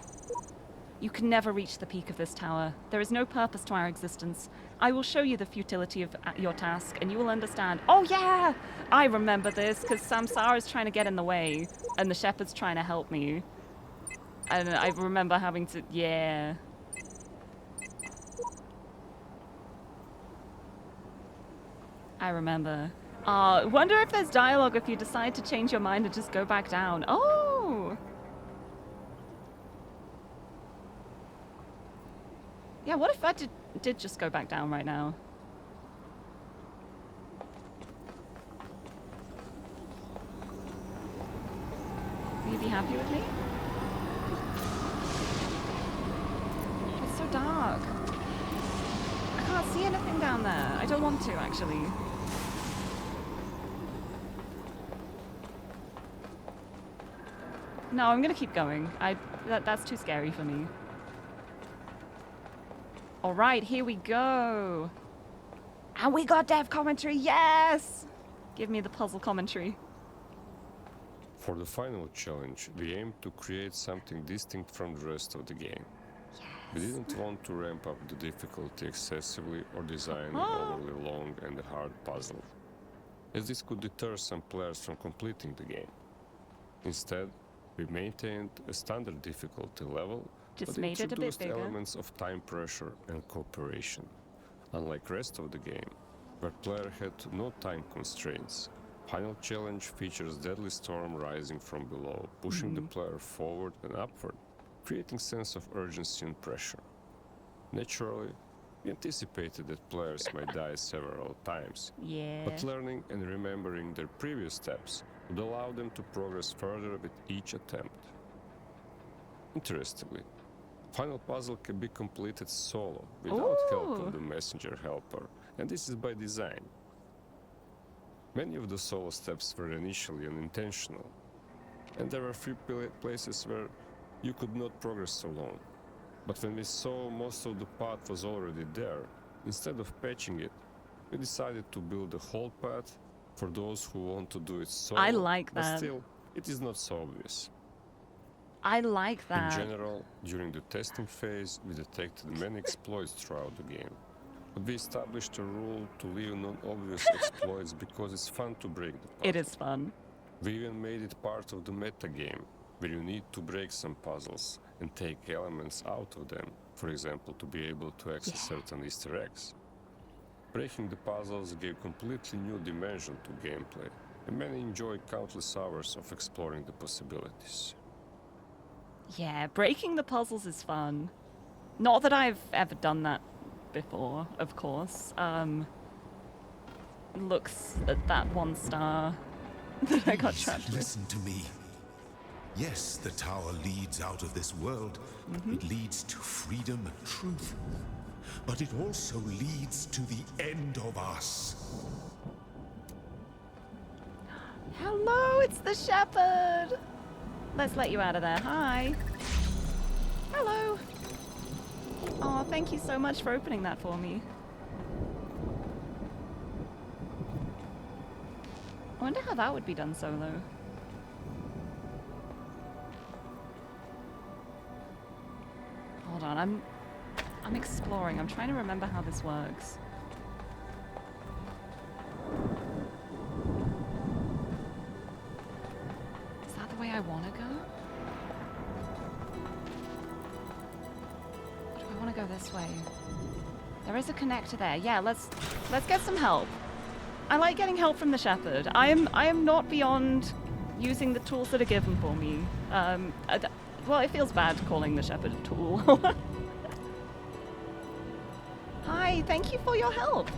You can never reach the peak of this tower. There is no purpose to our existence. I will show you the futility of your task, and you will understand. Oh yeah! I remember this, because Samsara is trying to get in the way, and the shepherd's trying to help me. And I remember having to... Yeah. I remember. Wonder if there's dialogue if you decide to change your mind and just go back down. Oh! Yeah, what if I did just go back down right now? Will you be happy with me? It's so dark. I can't see anything down there. I don't want to, actually. No, I'm gonna keep going. That's too scary for me. All right, here we go. And we got dev commentary, yes! Give me the puzzle commentary. For the final challenge, we aimed to create something distinct from the rest of the game. We didn't want to ramp up the difficulty excessively or design an overly long and hard puzzle, as this could deter some players from completing the game. Instead, we maintained a standard difficulty level, Just but made it a bit introduced bigger. elements of time pressure and cooperation. Unlike rest of the game, where player had no time constraints, final challenge features deadly storm rising from below, pushing the player forward and upward, creating sense of urgency and pressure. Naturally, we anticipated that players might die several times, Yeah. but learning and remembering their previous steps would allow them to progress further with each attempt. Interestingly, final puzzle can be completed solo, without help Ooh. of the messenger helper, and this is by design. Many of the solo steps were initially unintentional, and there were few places where you could not progress alone. But when we saw most of the path was already there, instead of patching it, we decided to build a whole path for those who want to do it solo. I like But that. still, it is not so obvious. I like that. In general, during the testing phase, we detected many exploits throughout the game. But we established a rule to leave non-obvious exploits because it's fun to break the puzzle. It is fun. We even made it part of the metagame, where you need to break some puzzles and take elements out of them, for example, to be able to access certain Easter eggs. Breaking the puzzles gave completely new dimension to gameplay, and many enjoyed countless hours of exploring the possibilities. Yeah, breaking the puzzles is fun. Not that I've ever done that before, of course. Looks at that 1 star that I got Please trapped with. listen to me. Yes, the tower leads out of this world. It leads to freedom and truth. But it also leads to the end of us. Hello, it's the shepherd. Let's let you out of there. Hi. Hello. Oh, thank you so much for opening that for me. I wonder how that would be done solo. Hold on, I'm exploring. I'm trying to remember how this works. I want to go? Or do I want to go this way? There is a connector there. Yeah, let's get some help. I like getting help from the shepherd. I am not beyond using the tools that are given for me. Well, it feels bad calling the shepherd a tool. Hi, thank you for your help.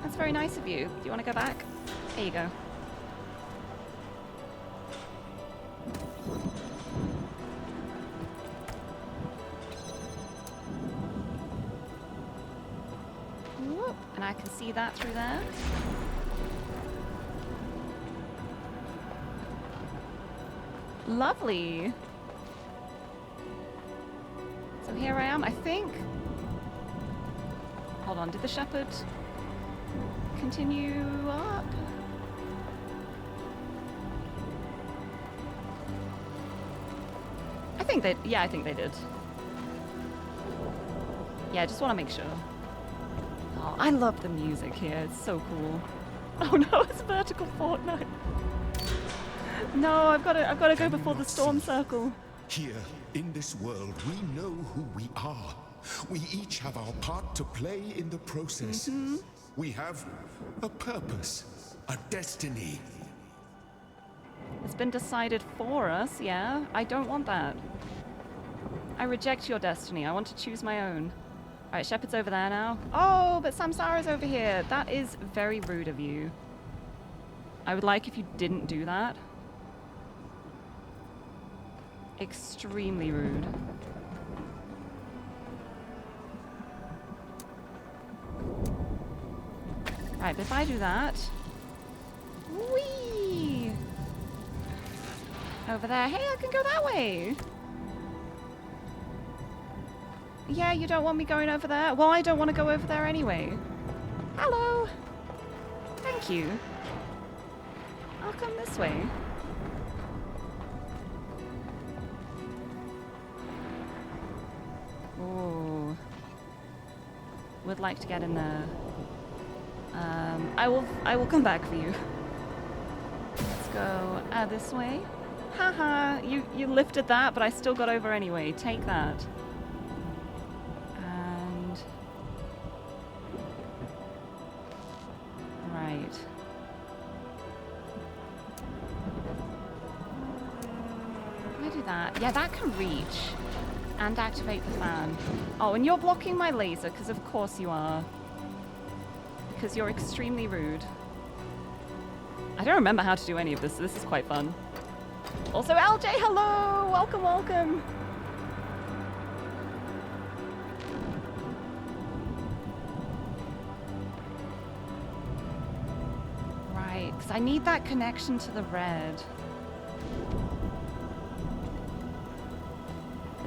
That's very nice of you. Do you want to go back? There you go. Whoop, and I can see that through there. Lovely. So here I am, I think. Hold on, did the shepherd continue up? I think they, yeah, I think they did. Yeah, I just want to make sure. Oh, I love the music here, it's so cool. Oh no, it's vertical Fortnite. No, I've got to go before the storm circle. Here, in this world, we know who we are. We each have our part to play in the process. We have a purpose, a destiny. It's been decided for us, yeah? I don't want that. I reject your destiny. I want to choose my own. Alright, Shepherd's over there now. Oh, but Samsara's over here. That is very rude of you. I would like if you didn't do that. Extremely rude. Right, but if I do that... Whee! Over there. Hey, I can go that way! Yeah, you don't want me going over there? Well, I don't want to go over there anyway. Hello! Thank you. I'll come this way. Ooh. Would like to get in there. I will come back for you. Let's go this way. Haha, you lifted that, but I still got over anyway. Take that. And right. Can I do that? Yeah, that can reach. And activate the fan. Oh, and you're blocking my laser, because of course you are. Because you're extremely rude. I don't remember how to do any of this, so this is quite fun. Also, LJ, hello! Welcome, welcome! Right, because I need that connection to the red.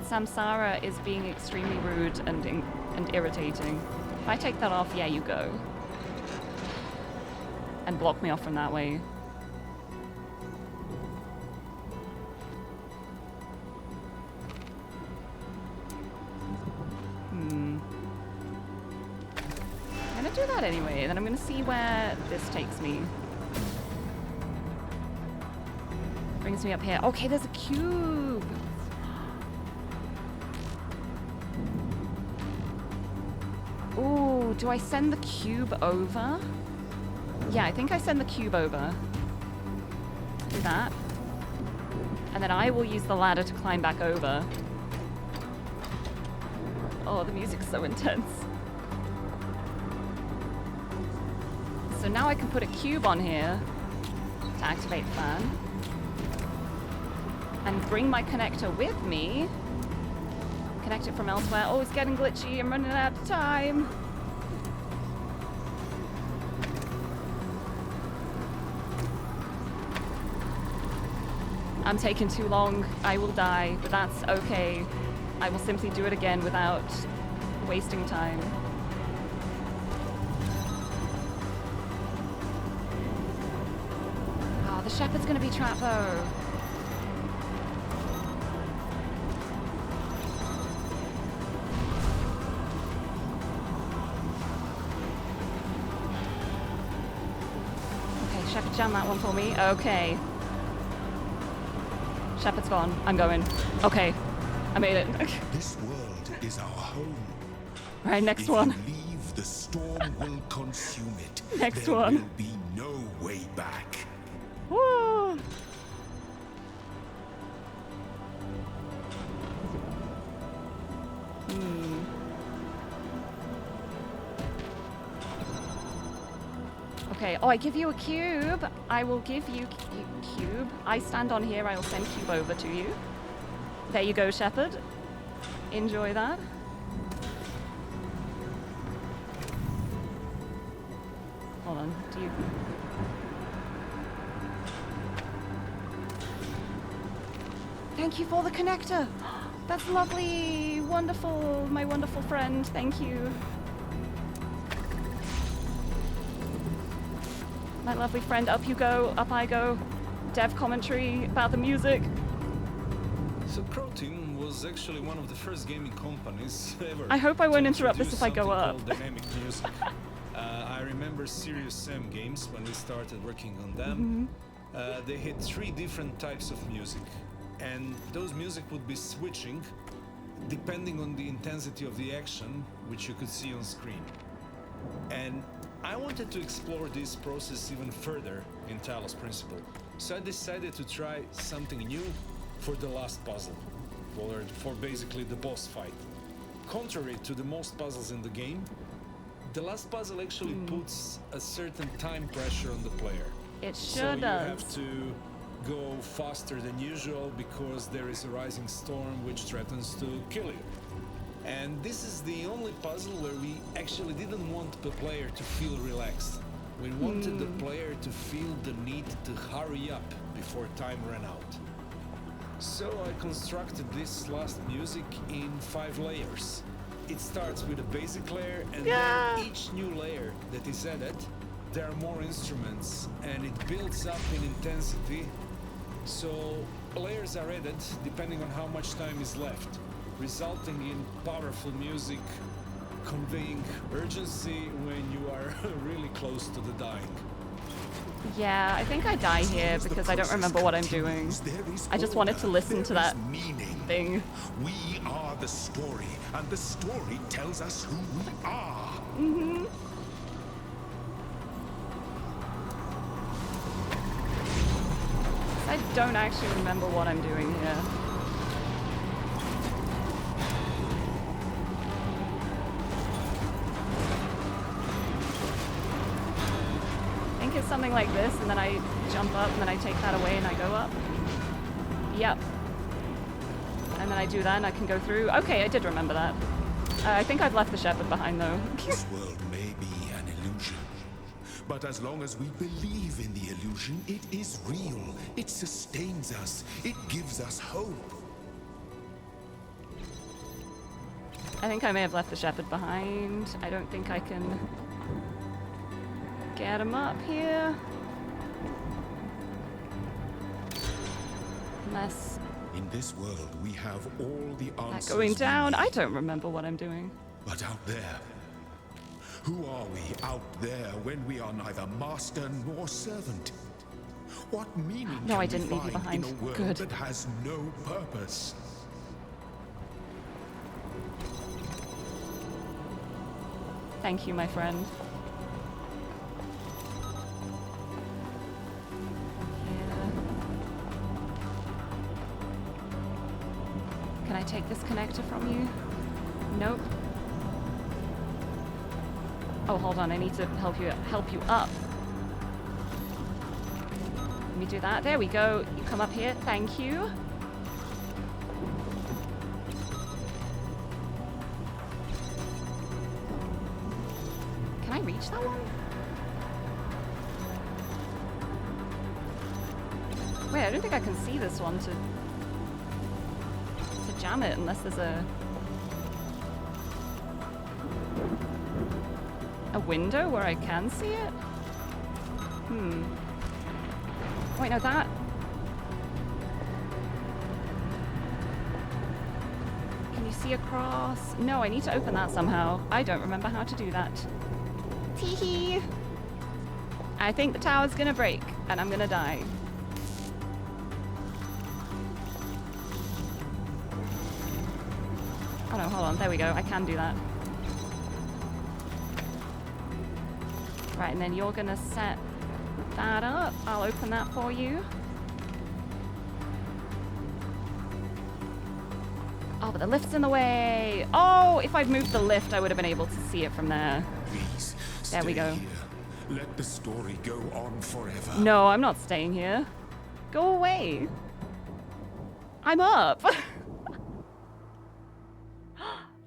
Samsara is being extremely rude and irritating. If I take that off, yeah, you go. And block me off from that way. I'm gonna do that anyway, and then I'm gonna see where this takes me. Brings me up here. Okay, there's a cube! Ooh, do I send the cube over? Yeah, I think I send the cube over. Do that. And then I will use the ladder to climb back over. Oh, the music's so intense. So now I can put a cube on here to activate the fan. And bring my connector with me. Connect it from elsewhere. Oh, it's getting glitchy. I'm running out of time. I'm taking too long. I will die, but that's okay. I will simply do it again without wasting time. Oh, the shepherd's gonna be trapped though. Shepard, jam that one for me. Okay. Shepard's gone. I'm going. Okay. I made it. This world is our home. Right, next If one. you leave, the storm will consume it. Next there one. will be no way back. Woo! Okay. Oh, I give you a cube. I will give you cube. I stand on here. I will send cube over to you. There you go, Shepard. Enjoy that. Hold on. Do you? Thank you for the connector. That's lovely. Wonderful. My wonderful friend. Thank you. My lovely friend. Up you go. Up I go. Dev commentary about the music. So Crow Team was actually one of the first gaming companies ever. I hope I won't to interrupt this if I go introduce up. something called dynamic music. I remember Serious Sam games when we started working on them. They had 3 different types of music, and those music would be switching depending on the intensity of the action, which you could see on screen. And I wanted to explore this process even further in Talos Principle, so I decided to try something new for the last puzzle, or for basically the boss fight. Contrary to the most puzzles in the game, the last puzzle actually puts a certain time pressure on the player. It So sure you does. have to go faster than usual because there is a rising storm which threatens to kill you. And this is the only puzzle where we actually didn't want the player to feel relaxed. We wanted the player to feel the need to hurry up before time ran out. So I constructed this last music in 5 layers. It starts with a basic layer, and then each new layer that is added, there are more instruments, and it builds up in intensity. So layers are added depending on how much time is left, resulting in powerful music conveying urgency when you are really close to the dying. Yeah, I think I die here because I don't remember what I'm doing. I just wanted to listen to that thing. We are the story, and the story tells us who we are. I don't actually remember what I'm doing here. I think it's something like this, and then I jump up, and then I take that away, and I go up. Yep. And then I do that, and I can go through. Okay, I did remember that. I think I've left the shepherd behind, though. This world may be an illusion, but as long as we believe in the illusion, it is real. It sustains us. It gives us hope. I think I may have left the shepherd behind. I don't think I can get him up here. Unless In this world, we have all the that answers. going we down. I need. don't remember what I'm doing. But out there, who are we out there when we are neither master nor servant? What meaning No, can I we didn't leave you find behind. in a world Good. that has no purpose? Thank you, my friend. Yeah. Can I take this connector from you? Nope. Oh, hold on. I need to help you up. Let me do that. There we go. You come up here. Thank you. Can I reach that one? Wait, I don't think I can see this one to jam it unless there's a window where I can see it? Wait, no, that... Can you see across? No, I need to open that somehow. I don't remember how to do that. Teehee! I think the tower's gonna break, and I'm gonna die. Oh no, hold on, there we go, I can do that. Right, and then you're gonna set that up. I'll open that for you. Oh, but the lift's in the way. Oh, if I'd moved the lift, I would have been able to see it from there. Please, There we stay go. here. Let the story go on forever. No, I'm not staying here. Go away. I'm up.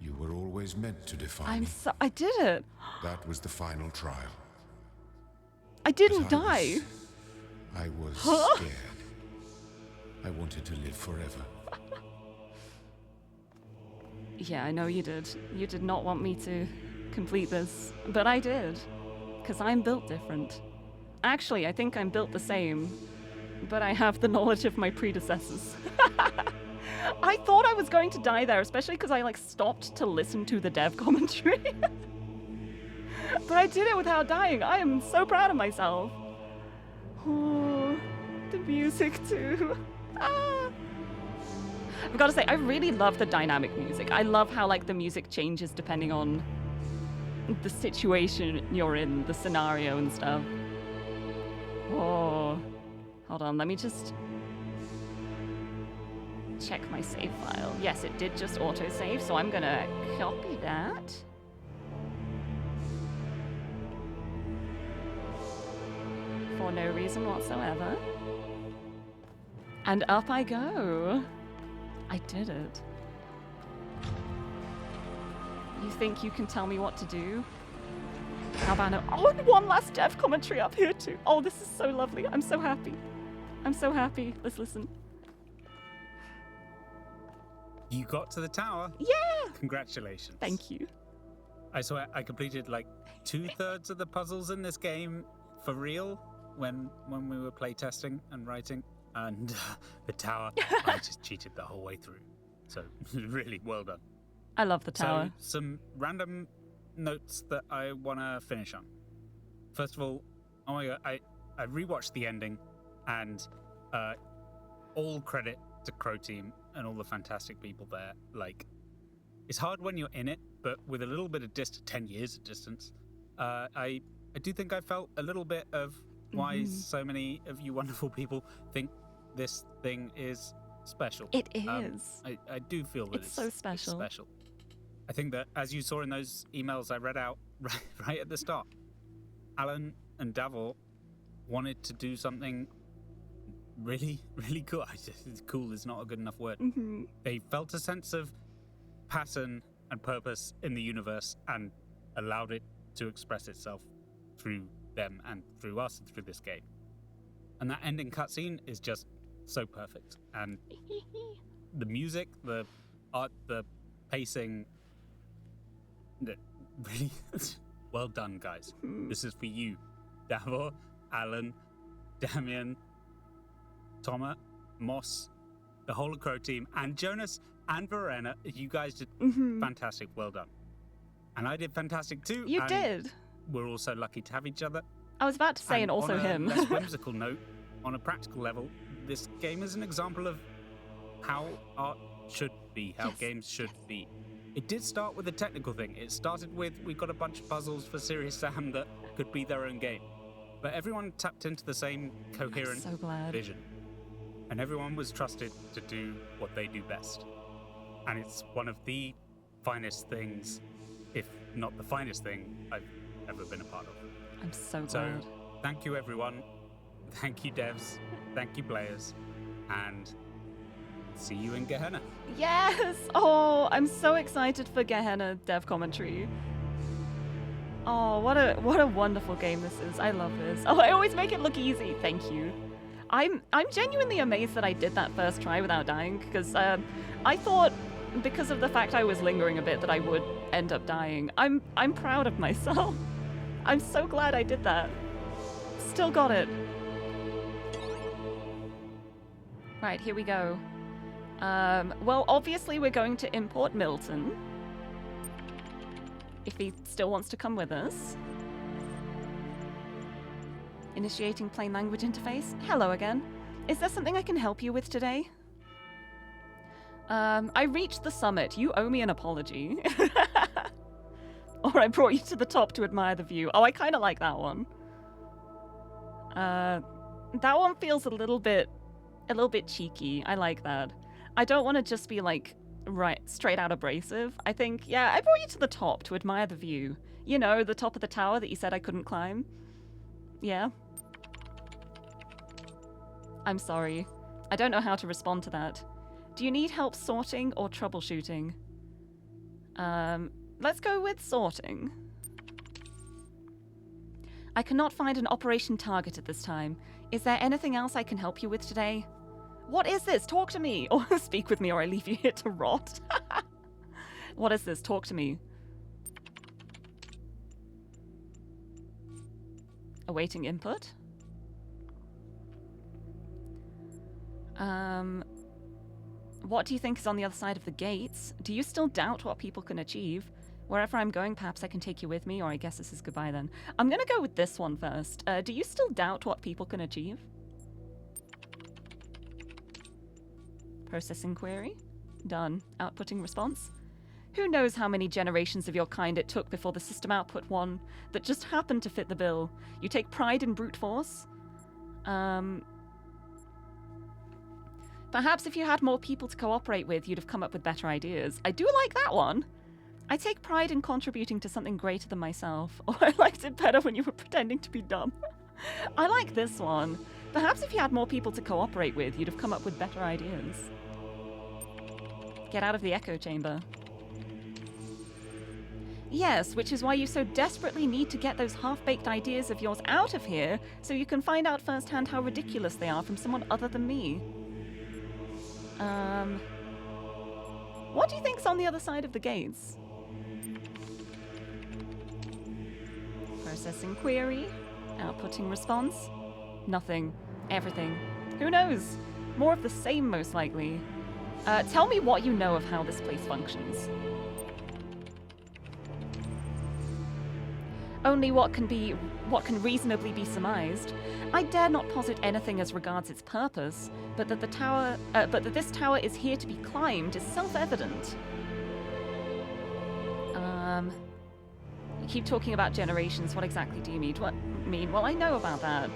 You were always meant to define me. I did it. That was the final trial. I didn't But die. I was scared. I wanted to live forever. Yeah, I know you did. You did not want me to complete this, but I did. Because I'm built different. Actually, I think I'm built the same, but I have the knowledge of my predecessors. I thought I was going to die there, especially because I like stopped to listen to the dev commentary. But I did it without dying. I am so proud of myself. Oh, the music too. Ah. I've got to say, I really love the dynamic music. I love how like the music changes depending on the situation you're in, the scenario and stuff. Oh, hold on, let me just check my save file. Yes, it did just autosave, so I'm gonna copy that. For no reason whatsoever. And up I go. I did it. You think you can tell me what to do? How about no? Oh, and one last dev commentary up here too. Oh, this is so lovely. I'm so happy. I'm so happy. Let's listen. You got to the tower. Yeah! Congratulations. Thank you. I swear I completed like 2/3 of the puzzles in this game for real when we were playtesting and writing. And the tower, I just cheated the whole way through. So really well done. I love the tower. So some random notes that I want to finish on. First of all, oh my god, I rewatched the ending, and all credit to Crow Team and all the fantastic people there. Like, it's hard when you're in it, but with a little bit of 10 years of distance, I do think I felt a little bit of why so many of you wonderful people think this thing is special. It is. I do feel that It's so special. It's special. I think that, as you saw in those emails I read out right at the start, Alan and Davor wanted to do something really, really cool. Cool is not a good enough word. They felt a sense of pattern and purpose in the universe and allowed it to express itself through them and through us and through this game. And that ending cutscene is just so perfect. And the music, the art, the pacing, really well done, guys. This is for you, Davor, Alan, Damien, Thomas, Moss, the whole of Crow Team, and Jonas and Verena. You guys did fantastic. Well done. And I did fantastic too. You and did. We're also lucky to have each other. I was about to say, and also on him. A less whimsical note, on a practical level, this game is an example of how art should be, how games should be. It did start with a technical thing. It started with, we've got a bunch of puzzles for Serious Sam that could be their own game. But everyone tapped into the same coherent so glad. vision. And everyone was trusted to do what they do best. And it's one of the finest things, if not the finest thing, I've ever been a part of. I'm so glad. So, thank you everyone. Thank you devs. Thank you players. And see you in Gehenna. Yes! Oh, I'm so excited for Gehenna dev commentary. Oh, what a wonderful game this is. I love this. Oh, I always make it look easy. Thank you. I'm genuinely amazed that I did that first try without dying, because I thought, because of the fact I was lingering a bit, that I would end up dying. I'm proud of myself. I'm so glad I did that. Still got it. Right, here we go. Well, obviously we're going to import Milton, if he still wants to come with us. Initiating plain language interface. Hello again. Is there something I can help you with today? I reached the summit. You owe me an apology. Or I brought you to the top to admire the view. Oh, I kind of like that one. That one feels a little bit cheeky. I like that. I don't want to just be like, right, straight out abrasive. I think, yeah, I brought you to the top to admire the view. You know, the top of the tower that you said I couldn't climb. Yeah. I'm sorry. I don't know how to respond to that. Do you need help sorting or troubleshooting? Let's go with sorting. I cannot find an operation target at this time. Is there anything else I can help you with today? What is this? Talk to me! Or speak with me or I leave you here to rot. What is this? Talk to me. Awaiting input. What do you think is on the other side of the gates? Do you still doubt what people can achieve? Wherever I'm going, perhaps I can take you with me, or I guess this is goodbye then. I'm gonna go with this one first. Do you still doubt what people can achieve? Processing query. Done. Outputting response. Who knows how many generations of your kind it took before the system output one that just happened to fit the bill. You take pride in brute force? Perhaps if you had more people to cooperate with, you'd have come up with better ideas. I do like that one. I take pride in contributing to something greater than myself. Or I liked it better when you were pretending to be dumb. I like this one. Perhaps if you had more people to cooperate with, you'd have come up with better ideas. Get out of the echo chamber. Yes, which is why you so desperately need to get those half-baked ideas of yours out of here, so you can find out firsthand how ridiculous they are from someone other than me. What do you think's on the other side of the gates? Processing query. Outputting response. Nothing. Everything. Who knows? More of the same, most likely. Tell me what you know of how this place functions. Only what can reasonably be surmised. I dare not posit anything as regards its purpose, but that this tower is here to be climbed is self-evident. You keep talking about generations. What exactly do you mean? Well, I know about that.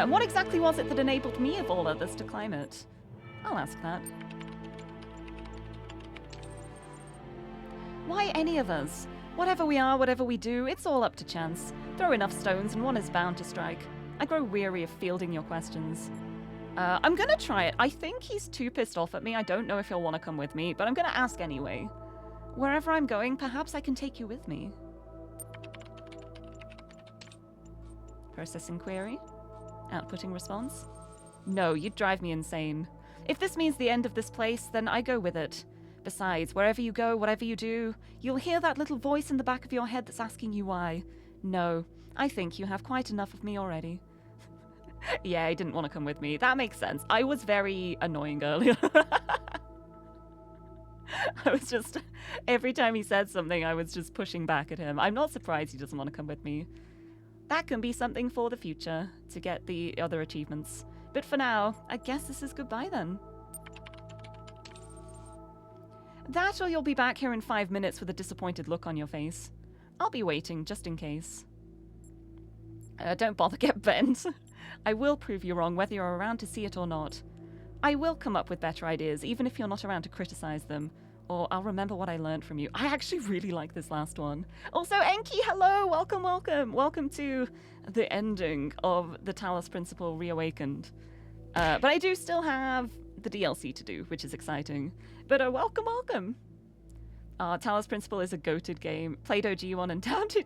What exactly was it that enabled me of all others to climb it? I'll ask that. Why any of us? Whatever we are, whatever we do, it's all up to chance. Throw enough stones and one is bound to strike. I grow weary of fielding your questions. I'm gonna try it. I think he's too pissed off at me. I don't know if he'll want to come with me, but I'm gonna ask anyway. Wherever I'm going, perhaps I can take you with me. Processing query. Outputting response. No, you'd drive me insane. If this means the end of this place, then I go with it. Besides, wherever you go, whatever you do, you'll hear that little voice in the back of your head that's asking you why. No, I think you have quite enough of me already. Yeah, he didn't want to come with me. That makes sense. I was very annoying earlier. I was just... Every time he said something, I was just pushing back at him. I'm not surprised he doesn't want to come with me. That can be something for the future, to get the other achievements. But for now, I guess this is goodbye then. That or you'll be back here in 5 minutes with a disappointed look on your face. I'll be waiting, just in case. Don't bother, get bent. I will prove you wrong whether you're around to see it or not. I will come up with better ideas, even if you're not around to criticize them. Or I'll remember what I learned from you. I actually really like this last one. Also, Enki, hello! Welcome, welcome! Welcome to the ending of the Talos Principle Reawakened. But I do still have the DLC to do, which is exciting. But welcome, welcome! Talos Principle is a goated game. Played OG one and down to...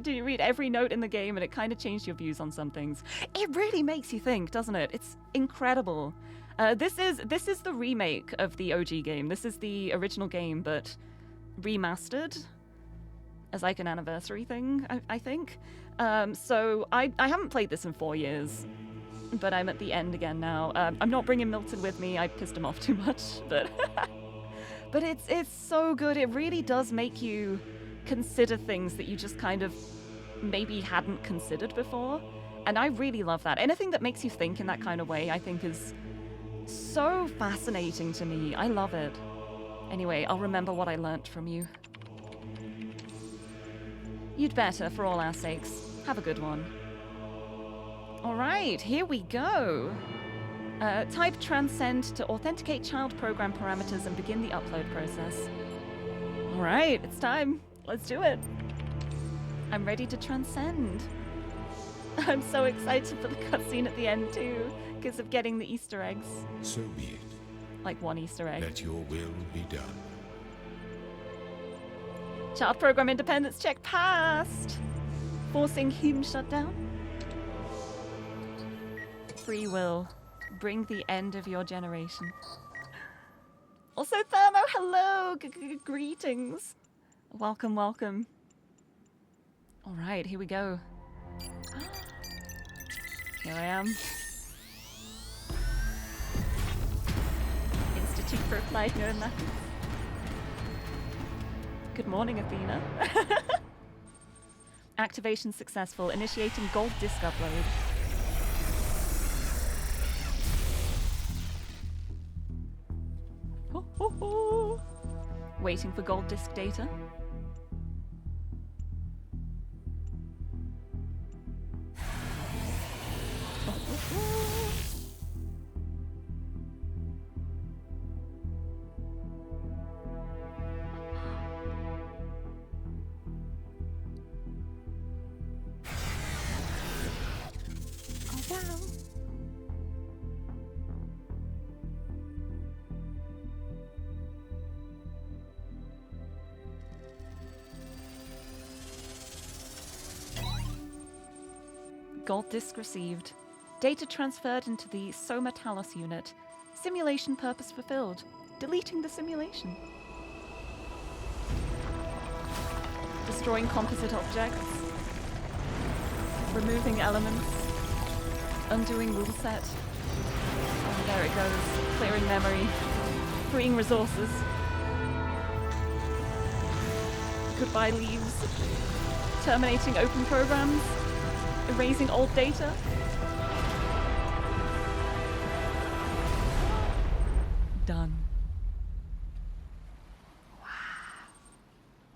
You read every note in the game and it kind of changed your views on some things. It really makes you think, doesn't it? It's incredible. This is the remake of the OG game. This is the original game, but remastered as like an anniversary thing, I think. So I haven't played this in 4 years, but I'm at the end again now. I'm not bringing Milton with me. I pissed him off too much, but but it's so good. It really does make you consider things that you just kind of maybe hadn't considered before. And I really love that. Anything that makes you think in that kind of way, I think is so fascinating to me. I love it. Anyway, I'll remember what I learnt from you. You'd better, for all our sakes. Have a good one. Alright, here we go. Type transcend to authenticate child program parameters and begin the upload process. Alright, it's time. Let's do it. I'm ready to transcend. I'm so excited for the cutscene at the end too, because of getting the Easter eggs. So be it. Like one Easter egg. Let your will be done. Child program independence check passed. Forcing him shut down. Free will. Bring the end of your generation. Also, Thermo, hello! Greetings. Welcome, welcome. Alright, here we go. Here I am. Institute for Applied Neuromathematics. Good morning, Athena. Activation successful. Initiating gold disk upload. Ho, ho, ho. Waiting for gold disk data. Ho, ho, ho. Oh, wow. Gold disk received. Data transferred into the Soma TALOS unit. Simulation purpose fulfilled. Deleting the simulation. Destroying composite objects. Removing elements. Undoing rule set. Oh, there it goes. Clearing memory. Freeing resources. Goodbye leaves. Terminating open programs. Erasing old data. Done. Wow.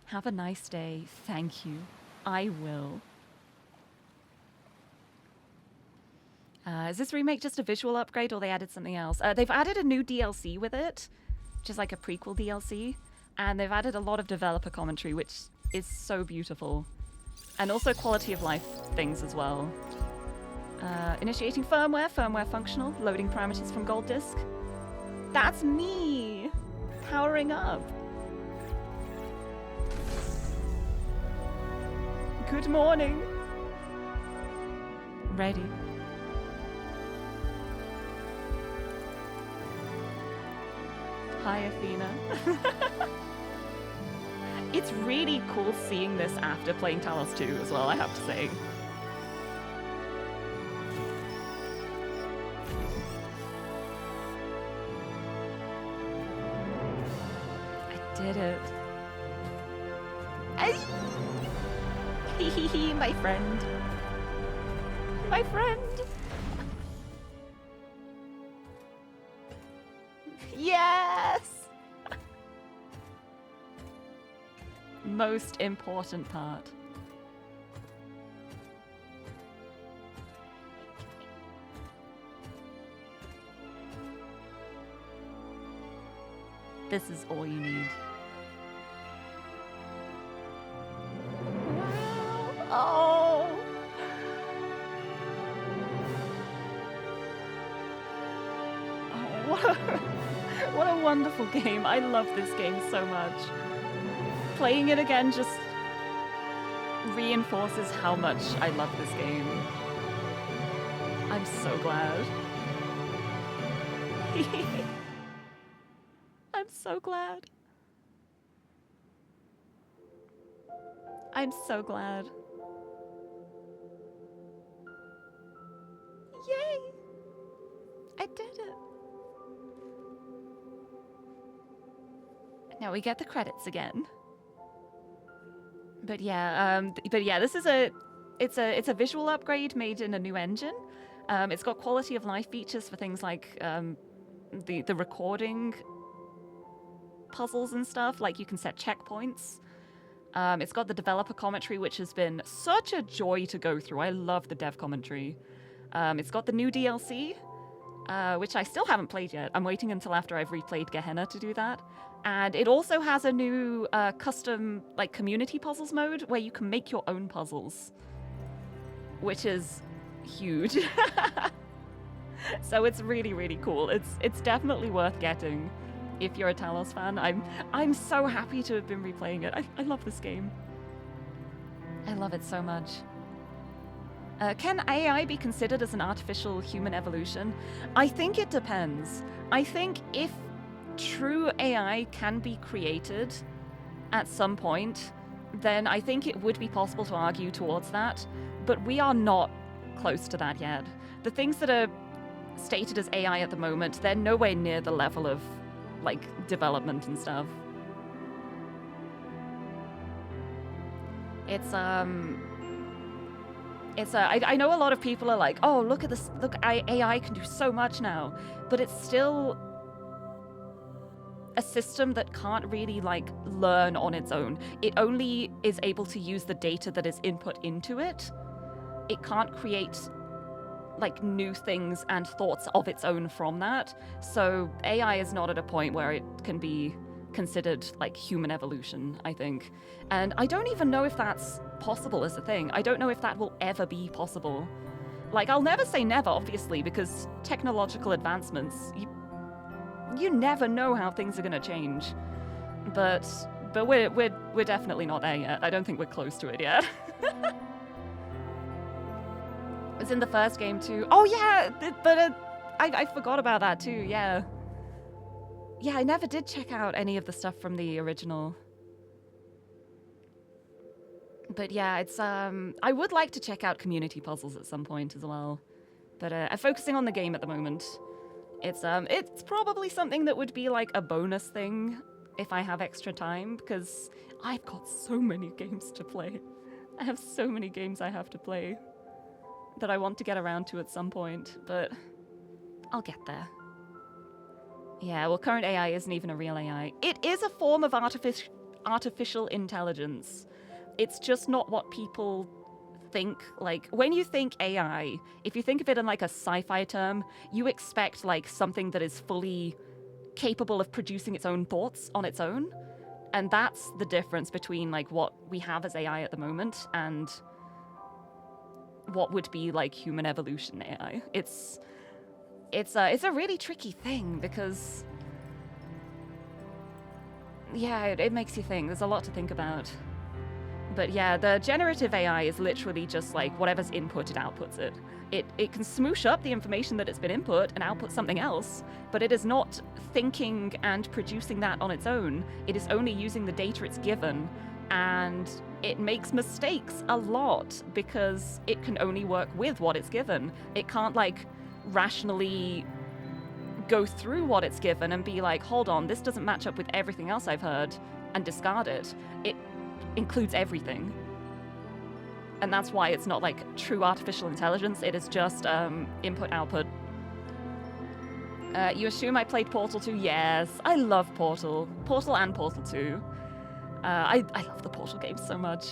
Have a nice day. Thank you. I will. Is this remake just a visual upgrade or they added something else? They've added a new DLC with it, which is like a prequel DLC. And they've added a lot of developer commentary, which is so beautiful. And also quality of life things as well. Initiating firmware functional, loading parameters from gold disk. That's me! Powering up. Good morning. Ready. Hi, Athena. It's really cool seeing this after playing Talos 2 as well, I have to say. I did it. Hee my friend. My friend. Yes! Most important part. This is all you need. Wow. Oh! What a wonderful game. I love this game so much. Playing it again just reinforces how much I love this game. I'm so glad. I'm so glad. I'm so glad. Yay! I did it. Now we get the credits again. But yeah, this is a it's a visual upgrade made in a new engine. It's got quality of life features for things like the recording puzzles and stuff. Like you can set checkpoints. It's got the developer commentary, which has been such a joy to go through. I love the dev commentary. It's got the new DLC, which I still haven't played yet. I'm waiting until after I've replayed Gehenna to do that. And it also has a new custom like community puzzles mode where you can make your own puzzles, which is huge. So it's really, really cool. It's definitely worth getting if you're a Talos fan. I'm so happy to have been replaying it. I love this game. I love it so much. Can AI be considered as an artificial human evolution? I think it depends. I think if true AI can be created at some point, then I think it would be possible to argue towards that, but we are not close to that yet. The things that are stated as AI at the moment, they're nowhere near the level of like development and stuff. I know a lot of people are like, oh, look at this, look, AI can do so much now, but it's still a system that can't really like learn on its own. It only is able to use the data that is input into it. It can't create like new things and thoughts of its own from that. So AI is not at a point where it can be considered like human evolution, I think. And I don't even know if that's possible as a thing. I don't know if that will ever be possible. Like, I'll never say never, obviously, because technological advancements, you never know how things are going to change. But we're definitely not there yet. I don't think we're close to it yet. It's in the first game too. Oh yeah, but I forgot about that too. Yeah. Yeah, I never did check out any of the stuff from the original. But yeah, it's I would like to check out community puzzles at some point as well. But I'm focusing on the game at the moment. It's probably something that would be like a bonus thing if I have extra time, because I've got so many games to play. I have so many games I have to play that I want to get around to at some point, but I'll get there. Yeah, well, current AI isn't even a real AI. It is a form of artificial intelligence. It's just not what people think. Like, when you think AI, if you think of it in like a sci-fi term, you expect like something that is fully capable of producing its own thoughts on its own. And that's the difference between like what we have as AI at the moment and what would be like human evolution AI. It's a really tricky thing because, yeah, it makes you think. There's a lot to think about. But yeah, the generative AI is literally just like whatever's input, it outputs it. It can smoosh up the information that it's been input and output something else, but it is not thinking and producing that on its own. It is only using the data it's given, and it makes mistakes a lot because it can only work with what it's given. It can't like rationally go through what it's given and be like, hold on, this doesn't match up with everything else I've heard, and discard it. It includes everything. And that's why it's not like true artificial intelligence. It is just input output. You assume I played Portal 2? Yes, I love Portal. Portal and Portal 2. I love the Portal games so much.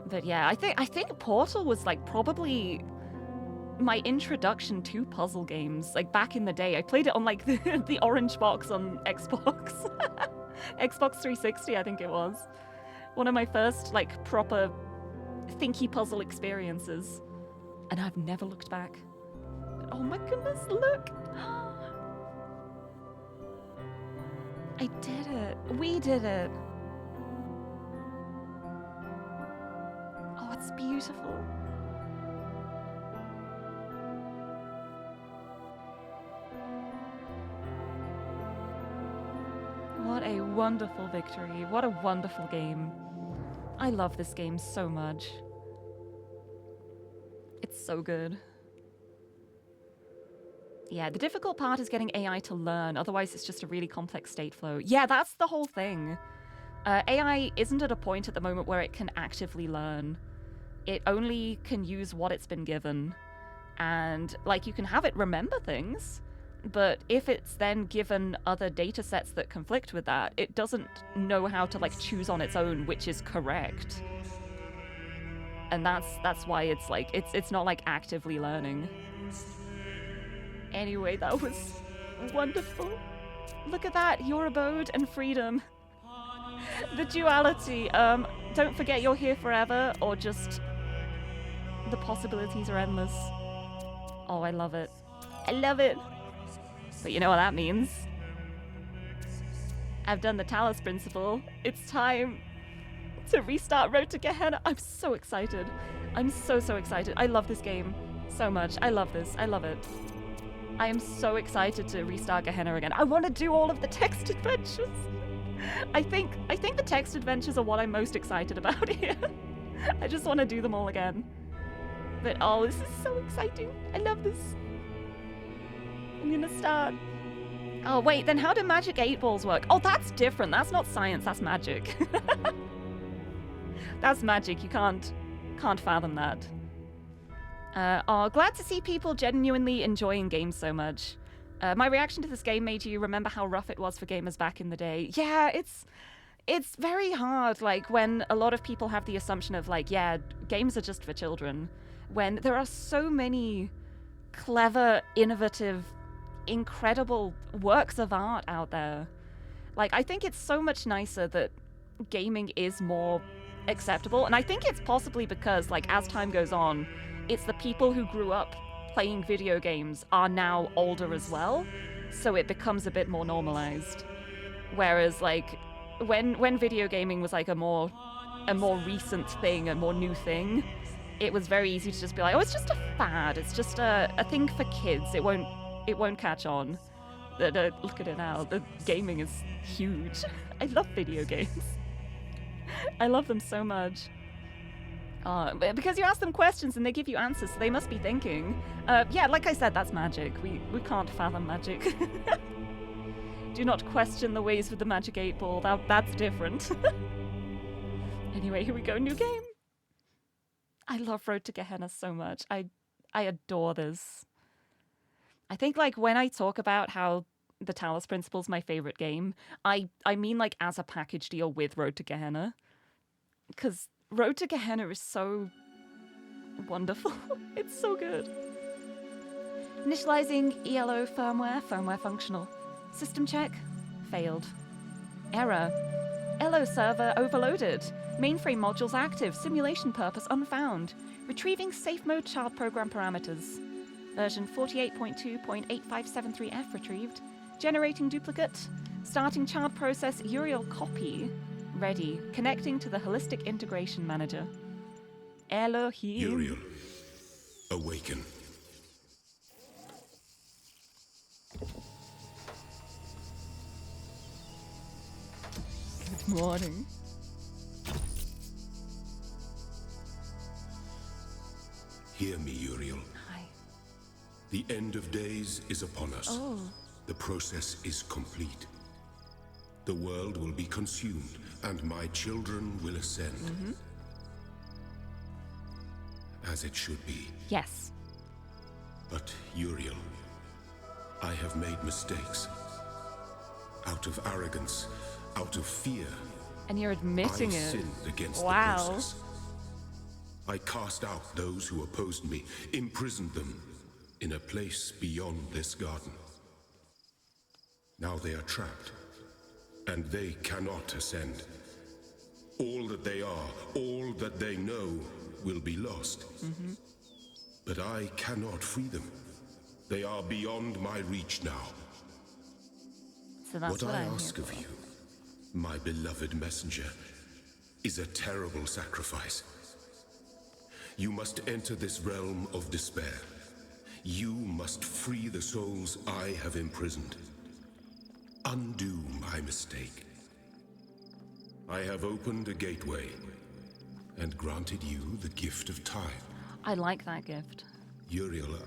But yeah, I think Portal was like probably my introduction to puzzle games. Like back in the day, I played it on like the orange box on Xbox. Xbox 360, I think it was. One of my first like proper thinky puzzle experiences. And I've never looked back. Oh my goodness, look! I did it. We did it. Oh, it's beautiful. What a wonderful victory. What a wonderful game. I love this game so much. It's so good. Yeah, the difficult part is getting AI to learn, otherwise it's just a really complex state flow. Yeah, that's the whole thing. AI isn't at a point at the moment where it can actively learn. it only can use what it's been given. And, like, you can have it remember things, but if it's then given other data sets that conflict with that, it doesn't know how to, like, choose on its own which is correct. And that's why it's, like, it's not, like, actively learning. Anyway, that was wonderful. Look at that, your abode and freedom. The duality. Don't forget you're here forever, or just the possibilities are endless. Oh, I love it. I love it. But you know what that means? I've done the TALOS principle. It's time to restart Road to Gehenna. I'm so excited. I'm so excited. I love this game so much. I love this. I love it. I am so excited to restart Gehenna again. I want to do all of the text adventures. I think the text adventures are what I'm most excited about here. I just want to do them all again. But oh, this is so exciting. I love this. I'm gonna start. Oh wait, then how do magic 8-balls work? Oh, that's different. That's not science, that's magic. That's magic. You can't fathom that. Oh, glad to see people genuinely enjoying games so much. My reaction to this game made you remember how rough it was for gamers back in the day. Yeah, it's very hard, like, when a lot of people have the assumption of, like, yeah, games are just for children, when there are so many clever, innovative, incredible works of art out there. Like, I think it's so much nicer that gaming is more acceptable, and I think it's possibly because, like, as time goes on, it's the people who grew up playing video games are now older as well, so it becomes a bit more normalized. Whereas, like, when video gaming was like a more recent thing, a more new thing, it was very easy to just be like, oh, it's just a fad, it's just a thing for kids, it won't catch on. Look at it now, the gaming is huge. I love video games. I love them so much. Because you ask them questions and they give you answers, so they must be thinking. Yeah, like I said, that's magic. We can't fathom magic. Do not question the ways of the magic 8-ball. That's different. Anyway, here we go. New game. I love Road to Gehenna so much. I adore this. I think, like, when I talk about how the TALOS Principle is my favorite game, I mean, like, as a package deal with Road to Gehenna. Because Road to Gehenna is so wonderful. It's so good. Initializing ELO firmware functional. System check, failed. Error. ELO server overloaded. Mainframe modules active, simulation purpose unfound. Retrieving safe mode child program parameters. Version 48.2.8573F retrieved. Generating duplicate. Starting child process Uriel copy. Ready. Connecting to the holistic integration manager. Elohim. Uriel, awaken. Good morning. Hear me, Uriel. Hi. The end of days is upon us. Oh. The process is complete. The world will be consumed, and my children will ascend. Mm-hmm. As it should be. Yes. But, Uriel, I have made mistakes. Out of arrogance, out of fear, And you're admitting I it. sinned against Wow. the process. I cast out those who opposed me, imprisoned them in a place beyond this garden. Now they are trapped, and they cannot ascend. All that they are, all that they know, will be lost. Mm-hmm. But I cannot free them. They are beyond my reach now. So that's what I I'm ask here of for. you, my beloved messenger, is a terrible sacrifice. You must enter this realm of despair. You must free the souls I have imprisoned. Undo my mistake. I have opened a gateway and granted you the gift of time. I like that gift. Uriel,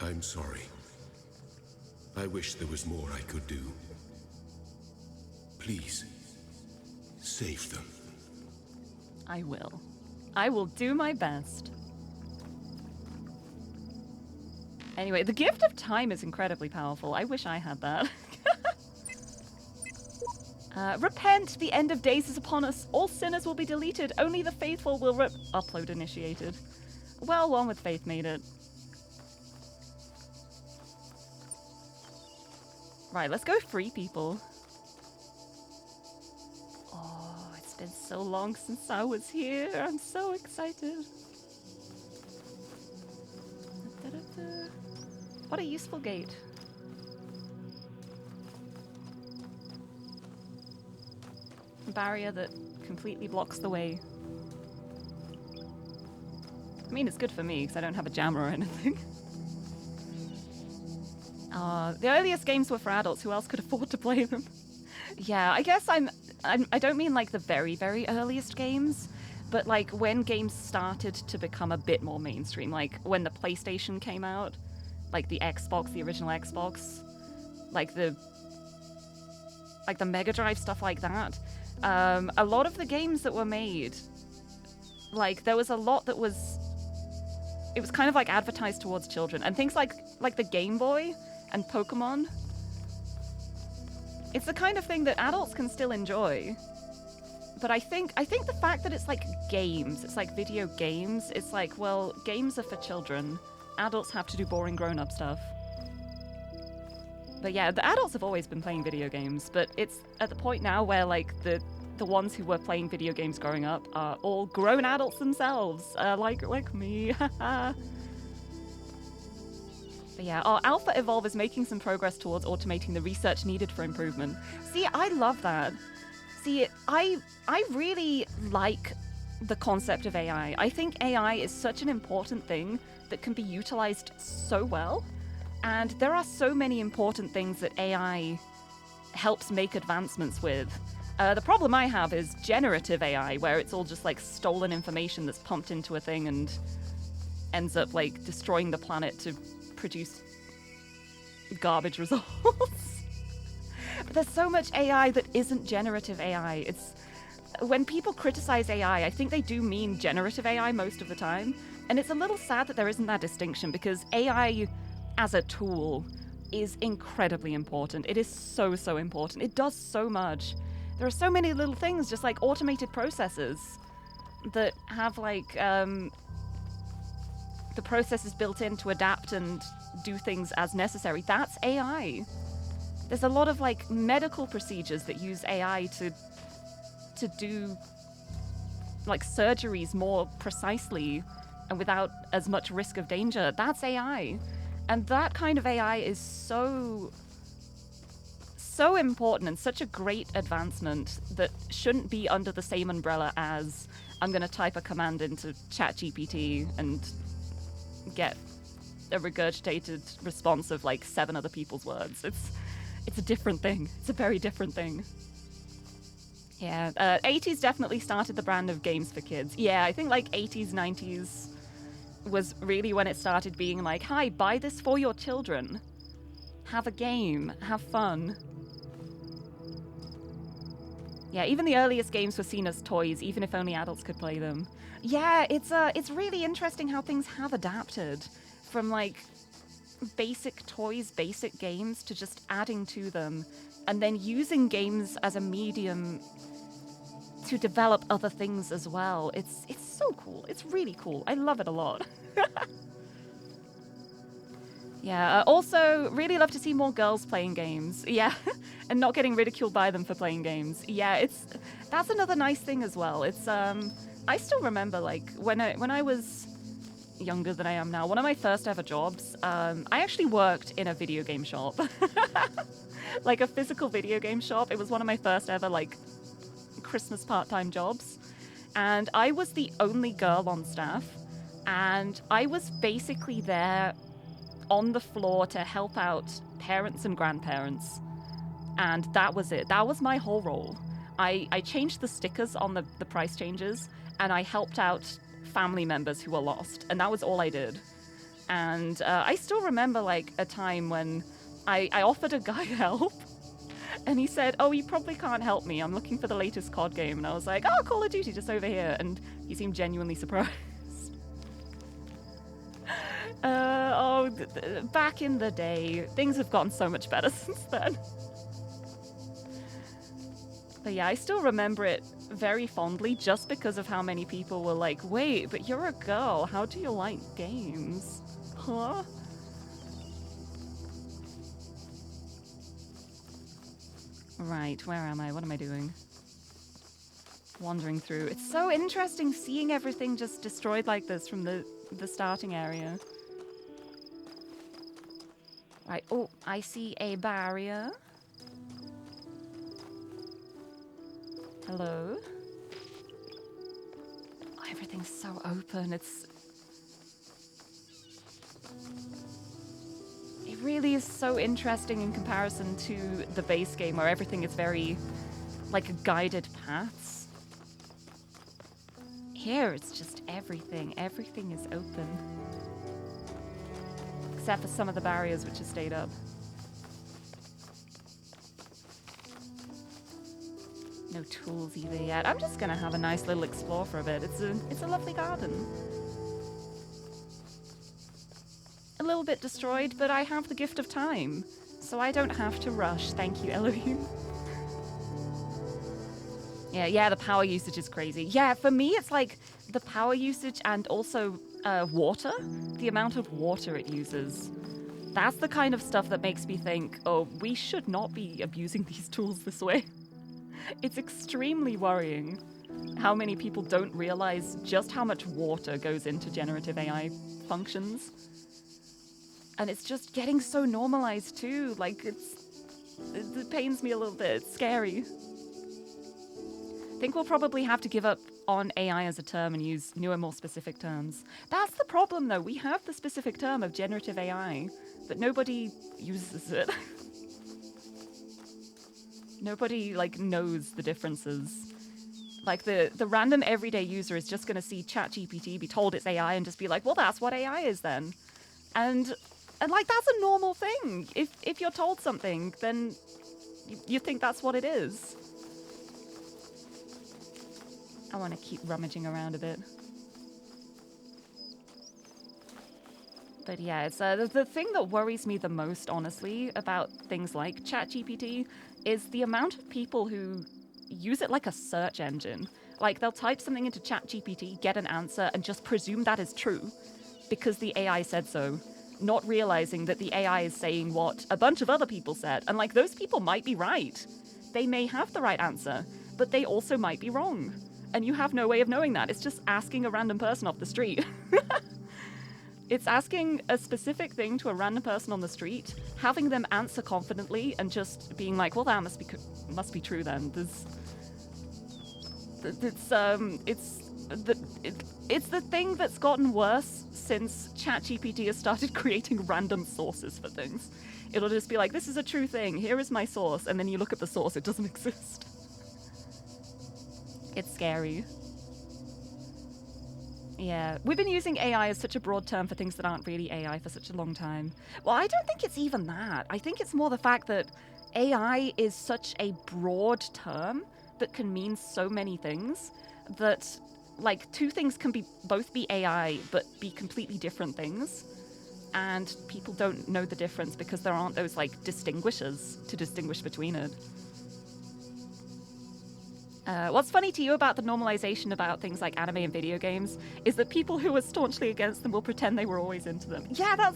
I'm sorry. I wish there was more I could do. Please, save them. I will. I will do my best. Anyway, the gift of time is incredibly powerful. I wish I had that. Repent, the end of days is upon us. All sinners will be deleted. Only the faithful will upload initiated. Well, one with faith made it. Right, let's go free people. Oh, it's been so long since I was here. I'm so excited. What a useful gate. A barrier that completely blocks the way. I mean, it's good for me because I don't have a jammer or anything. The earliest games were for adults. Who else could afford to play them? Yeah, I guess I don't mean like the very, very earliest games, but like when games started to become a bit more mainstream, like when the PlayStation came out, like the Xbox, the original Xbox, like the Mega Drive, stuff like that. A lot of the games that were made, like there was a lot that was, it was kind of like advertised towards children, and things like the Game Boy and Pokemon. It's the kind of thing that adults can still enjoy. But I think the fact that it's like games, it's like video games, it's like, well, games are for children. Adults have to do boring grown-up stuff. But yeah, the adults have always been playing video games, but it's at the point now where like the ones who were playing video games growing up are all grown adults themselves, like me. But yeah, our Alpha Evolve is making some progress towards automating the research needed for improvement. See, I love that. See, I really like the concept of AI. I think AI is such an important thing that can be utilized so well. And there are so many important things that AI helps make advancements with. The problem I have is generative AI, where it's all just like stolen information that's pumped into a thing and ends up like destroying the planet to produce garbage results. But there's so much AI that isn't generative AI. It's when people criticize AI, I think they do mean generative AI most of the time. And it's a little sad that there isn't that distinction, because AI as a tool is incredibly important. It is so, so important. It does so much. There are so many little things, just like automated processes that have like the processes built in to adapt and do things as necessary. That's AI. There's a lot of like medical procedures that use AI to do like surgeries more precisely and without as much risk of danger. That's AI. And that kind of AI is so important and such a great advancement that shouldn't be under the same umbrella as I'm going to type a command into ChatGPT and get a regurgitated response of like 7 other people's words. It's a different thing. It's a very different thing. Yeah, 80s definitely started the brand of games for kids. Yeah, I think like 80s, 90s was really when it started being like, hi, buy this for your children. Have a game. Have fun. Yeah, even the earliest games were seen as toys, even if only adults could play them. Yeah, it's really interesting how things have adapted from like basic toys, basic games, to just adding to them and then using games as a medium to develop other things as well. It's so cool. It's really cool. I love it a lot. Yeah, also really love to see more girls playing games. Yeah, and not getting ridiculed by them for playing games. Yeah, that's another nice thing as well. It's I still remember like when I was younger than I am now, one of my first ever jobs, I actually worked in a video game shop. Like a physical video game shop. It was one of my first ever like Christmas part-time jobs. And I was the only girl on staff. And I was basically there on the floor to help out parents and grandparents. And that was it. That was my whole role. I changed the stickers on the price changes, and I helped out family members who were lost. And that was all I did. And I still remember like a time when I offered a guy help, And he said, oh, you probably can't help me. I'm looking for the latest COD game. And I was like, oh, Call of Duty, just over here. And he seemed genuinely surprised. Back in the day, things have gotten so much better since then. But yeah, I still remember it very fondly just because of how many people were like, wait, but you're a girl. How do you like games? Huh? Right, where am I? What am I doing? Wandering through. It's so interesting seeing everything just destroyed like this from the starting area. Right, oh, I see a barrier. Hello? Oh, everything's so open. It really is so interesting in comparison to the base game where everything is very like guided paths. Here it's just everything. Everything is open. Except for some of the barriers which have stayed up. No tools either yet. I'm just gonna have a nice little explore for a bit. It's a lovely garden. A little bit destroyed, but I have the gift of time, so I don't have to rush. Thank you, Elohim. Yeah, the power usage is crazy. Yeah, for me, it's like the power usage and also water. The amount of water it uses. That's the kind of stuff that makes me think, oh, we should not be abusing these tools this way. It's extremely worrying how many people don't realize just how much water goes into generative AI functions. And it's just getting so normalized too. Like, it pains me a little bit. It's scary. I think we'll probably have to give up on AI as a term and use newer, more specific terms. That's the problem, though. We have the specific term of generative AI, but nobody uses it. Nobody, like, knows the differences. Like, the random everyday user is just going to see ChatGPT, be told it's AI, and just be like, well, that's what AI is then. And like, that's a normal thing. If you're told something, then you think that's what it is. I want to keep rummaging around a bit. But yeah, it's the thing that worries me the most, honestly, about things like ChatGPT is the amount of people who use it like a search engine. Like, they'll type something into ChatGPT, get an answer, and just presume that is true because the AI said so, not realizing that the AI is saying what a bunch of other people said. And, like, those people might be right. They may have the right answer, but they also might be wrong. And you have no way of knowing that. It's just asking a random person off the street. It's asking a specific thing to a random person on the street, having them answer confidently, and just being like, "Well, that must be true then." It's the thing that's gotten worse since ChatGPT has started creating random sources for things. It'll just be like, "This is a true thing. Here is my source," and then you look at the source; it doesn't exist. It's scary. Yeah, we've been using AI as such a broad term for things that aren't really AI for such a long time. Well, I don't think it's even that. I think it's more the fact that AI is such a broad term that can mean so many things that, like, two things can both be AI but be completely different things. And people don't know the difference because there aren't those, like, distinguishers to distinguish between it. What's funny to you about the normalization about things like anime and video games is that people who are staunchly against them will pretend they were always into them. Yeah,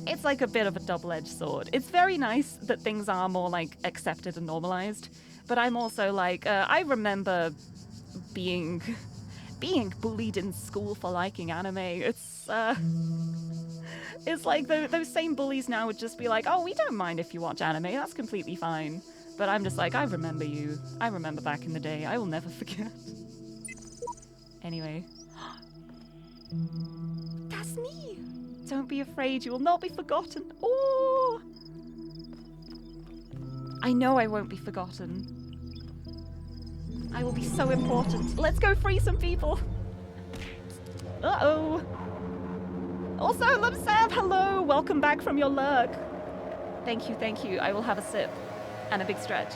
it's like a bit of a double-edged sword. It's very nice that things are more like accepted and normalized, but I'm also like, I remember being bullied in school for liking anime. It's like those same bullies now would just be like, oh, we don't mind if you watch anime, that's completely fine. But I'm just like, I remember you. I remember back in the day. I will never forget. Anyway. That's me! Don't be afraid, you will not be forgotten. Oh! I know I won't be forgotten. I will be so important. Let's go free some people! Uh-oh! Also, Lumsab, hello! Welcome back from your lurk. Thank you, thank you. I will have a sip and a big stretch.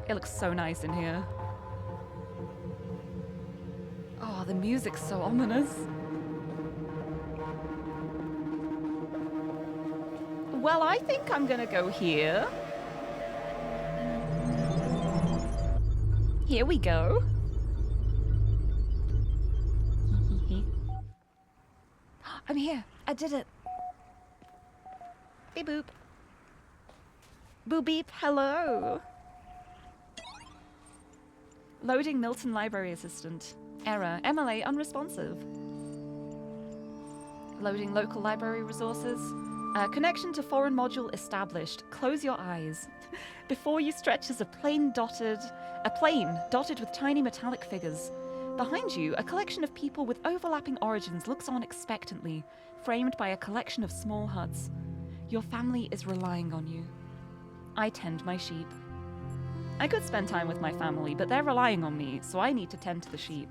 It looks so nice in here. Oh, the music's so ominous. Well, I think I'm gonna go here. Here we go. I'm here. I did it. Beep boop. Boop beep. Hello. Loading Milton Library Assistant. Error. MLA unresponsive. Loading local library resources. Connection to foreign module established. Close your eyes. Before you stretches a plane dotted with tiny metallic figures. Behind you, a collection of people with overlapping origins looks on expectantly, framed by a collection of small huts. Your family is relying on you. I tend my sheep. I could spend time with my family, but they're relying on me, so I need to tend to the sheep.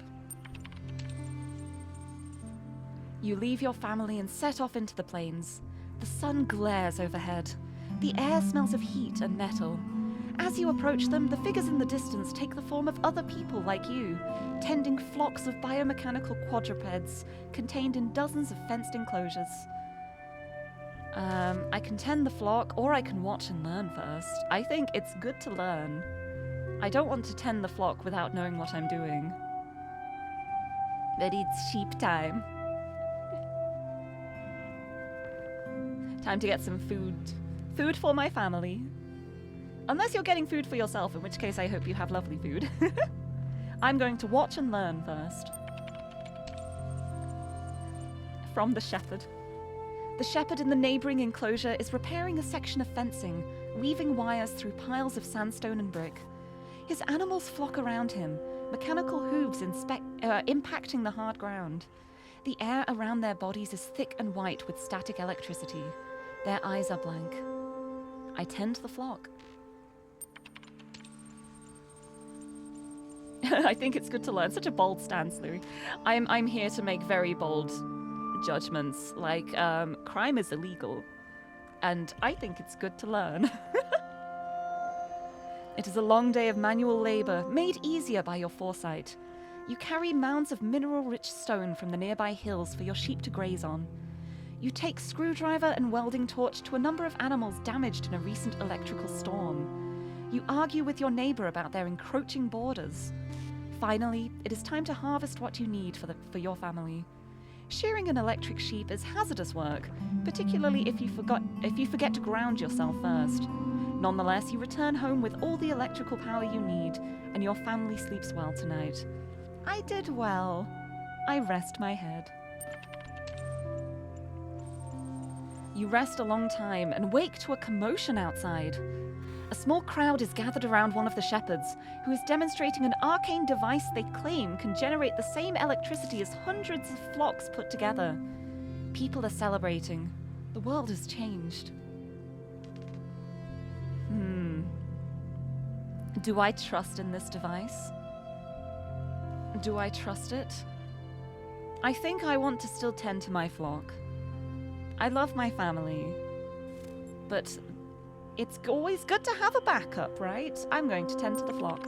You leave your family and set off into the plains. The sun glares overhead. The air smells of heat and metal. As you approach them, the figures in the distance take the form of other people like you, tending flocks of biomechanical quadrupeds contained in dozens of fenced enclosures. I can tend the flock, or I can watch and learn first. I think it's good to learn. I don't want to tend the flock without knowing what I'm doing. But it's sheep time. Time to get some food. Food for my family. Unless you're getting food for yourself, in which case I hope you have lovely food. I'm going to watch and learn first. From the shepherd. The shepherd in the neighbouring enclosure is repairing a section of fencing, weaving wires through piles of sandstone and brick. His animals flock around him, mechanical hooves impacting the hard ground. The air around their bodies is thick and white with static electricity. Their eyes are blank. I tend the flock. I think it's good to learn. Such a bold stance, Lirie. I'm here to make very bold judgments, like crime is illegal, and I think it's good to learn. It is a long day of manual labor, made easier by your foresight. You carry mounds of mineral-rich stone from the nearby hills for your sheep to graze on. You take screwdriver and welding torch to a number of animals damaged in a recent electrical storm. You argue with your neighbor about their encroaching borders. Finally, it is time to harvest what you need for your family. Shearing an electric sheep is hazardous work, particularly if you forget to ground yourself first. Nonetheless, you return home with all the electrical power you need, and your family sleeps well tonight. I did well. I rest my head. You rest a long time and wake to a commotion outside. A small crowd is gathered around one of the shepherds, who is demonstrating an arcane device they claim can generate the same electricity as hundreds of flocks put together. People are celebrating. The world has changed. Do I trust in this device? Do I trust it? I think I want to still tend to my flock. I love my family, but it's always good to have a backup, right? I'm going to tend to the flock.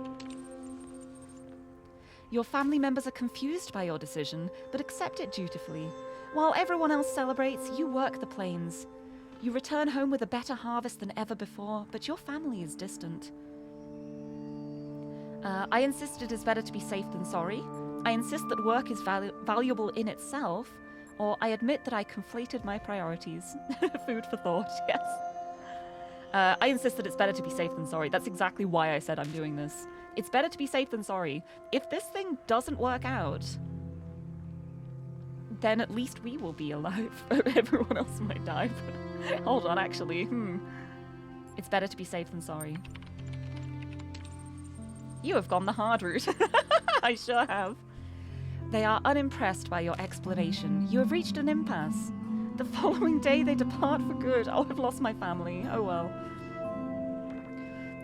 Your family members are confused by your decision, but accept it dutifully. While everyone else celebrates, you work the plains. You return home with a better harvest than ever before, but your family is distant. I insist it is better to be safe than sorry. I insist that work is valuable in itself, or I admit that I conflated my priorities. Food for thought, yes. I insist that it's better to be safe than sorry. That's exactly why I said I'm doing this. It's better to be safe than sorry. If this thing doesn't work out, then at least we will be alive. Everyone else might die. But hold on, actually. It's better to be safe than sorry. You have gone the hard route. I sure have. They are unimpressed by your explanation. You have reached an impasse. The following day they depart for good. Oh, I've lost my family. Oh well.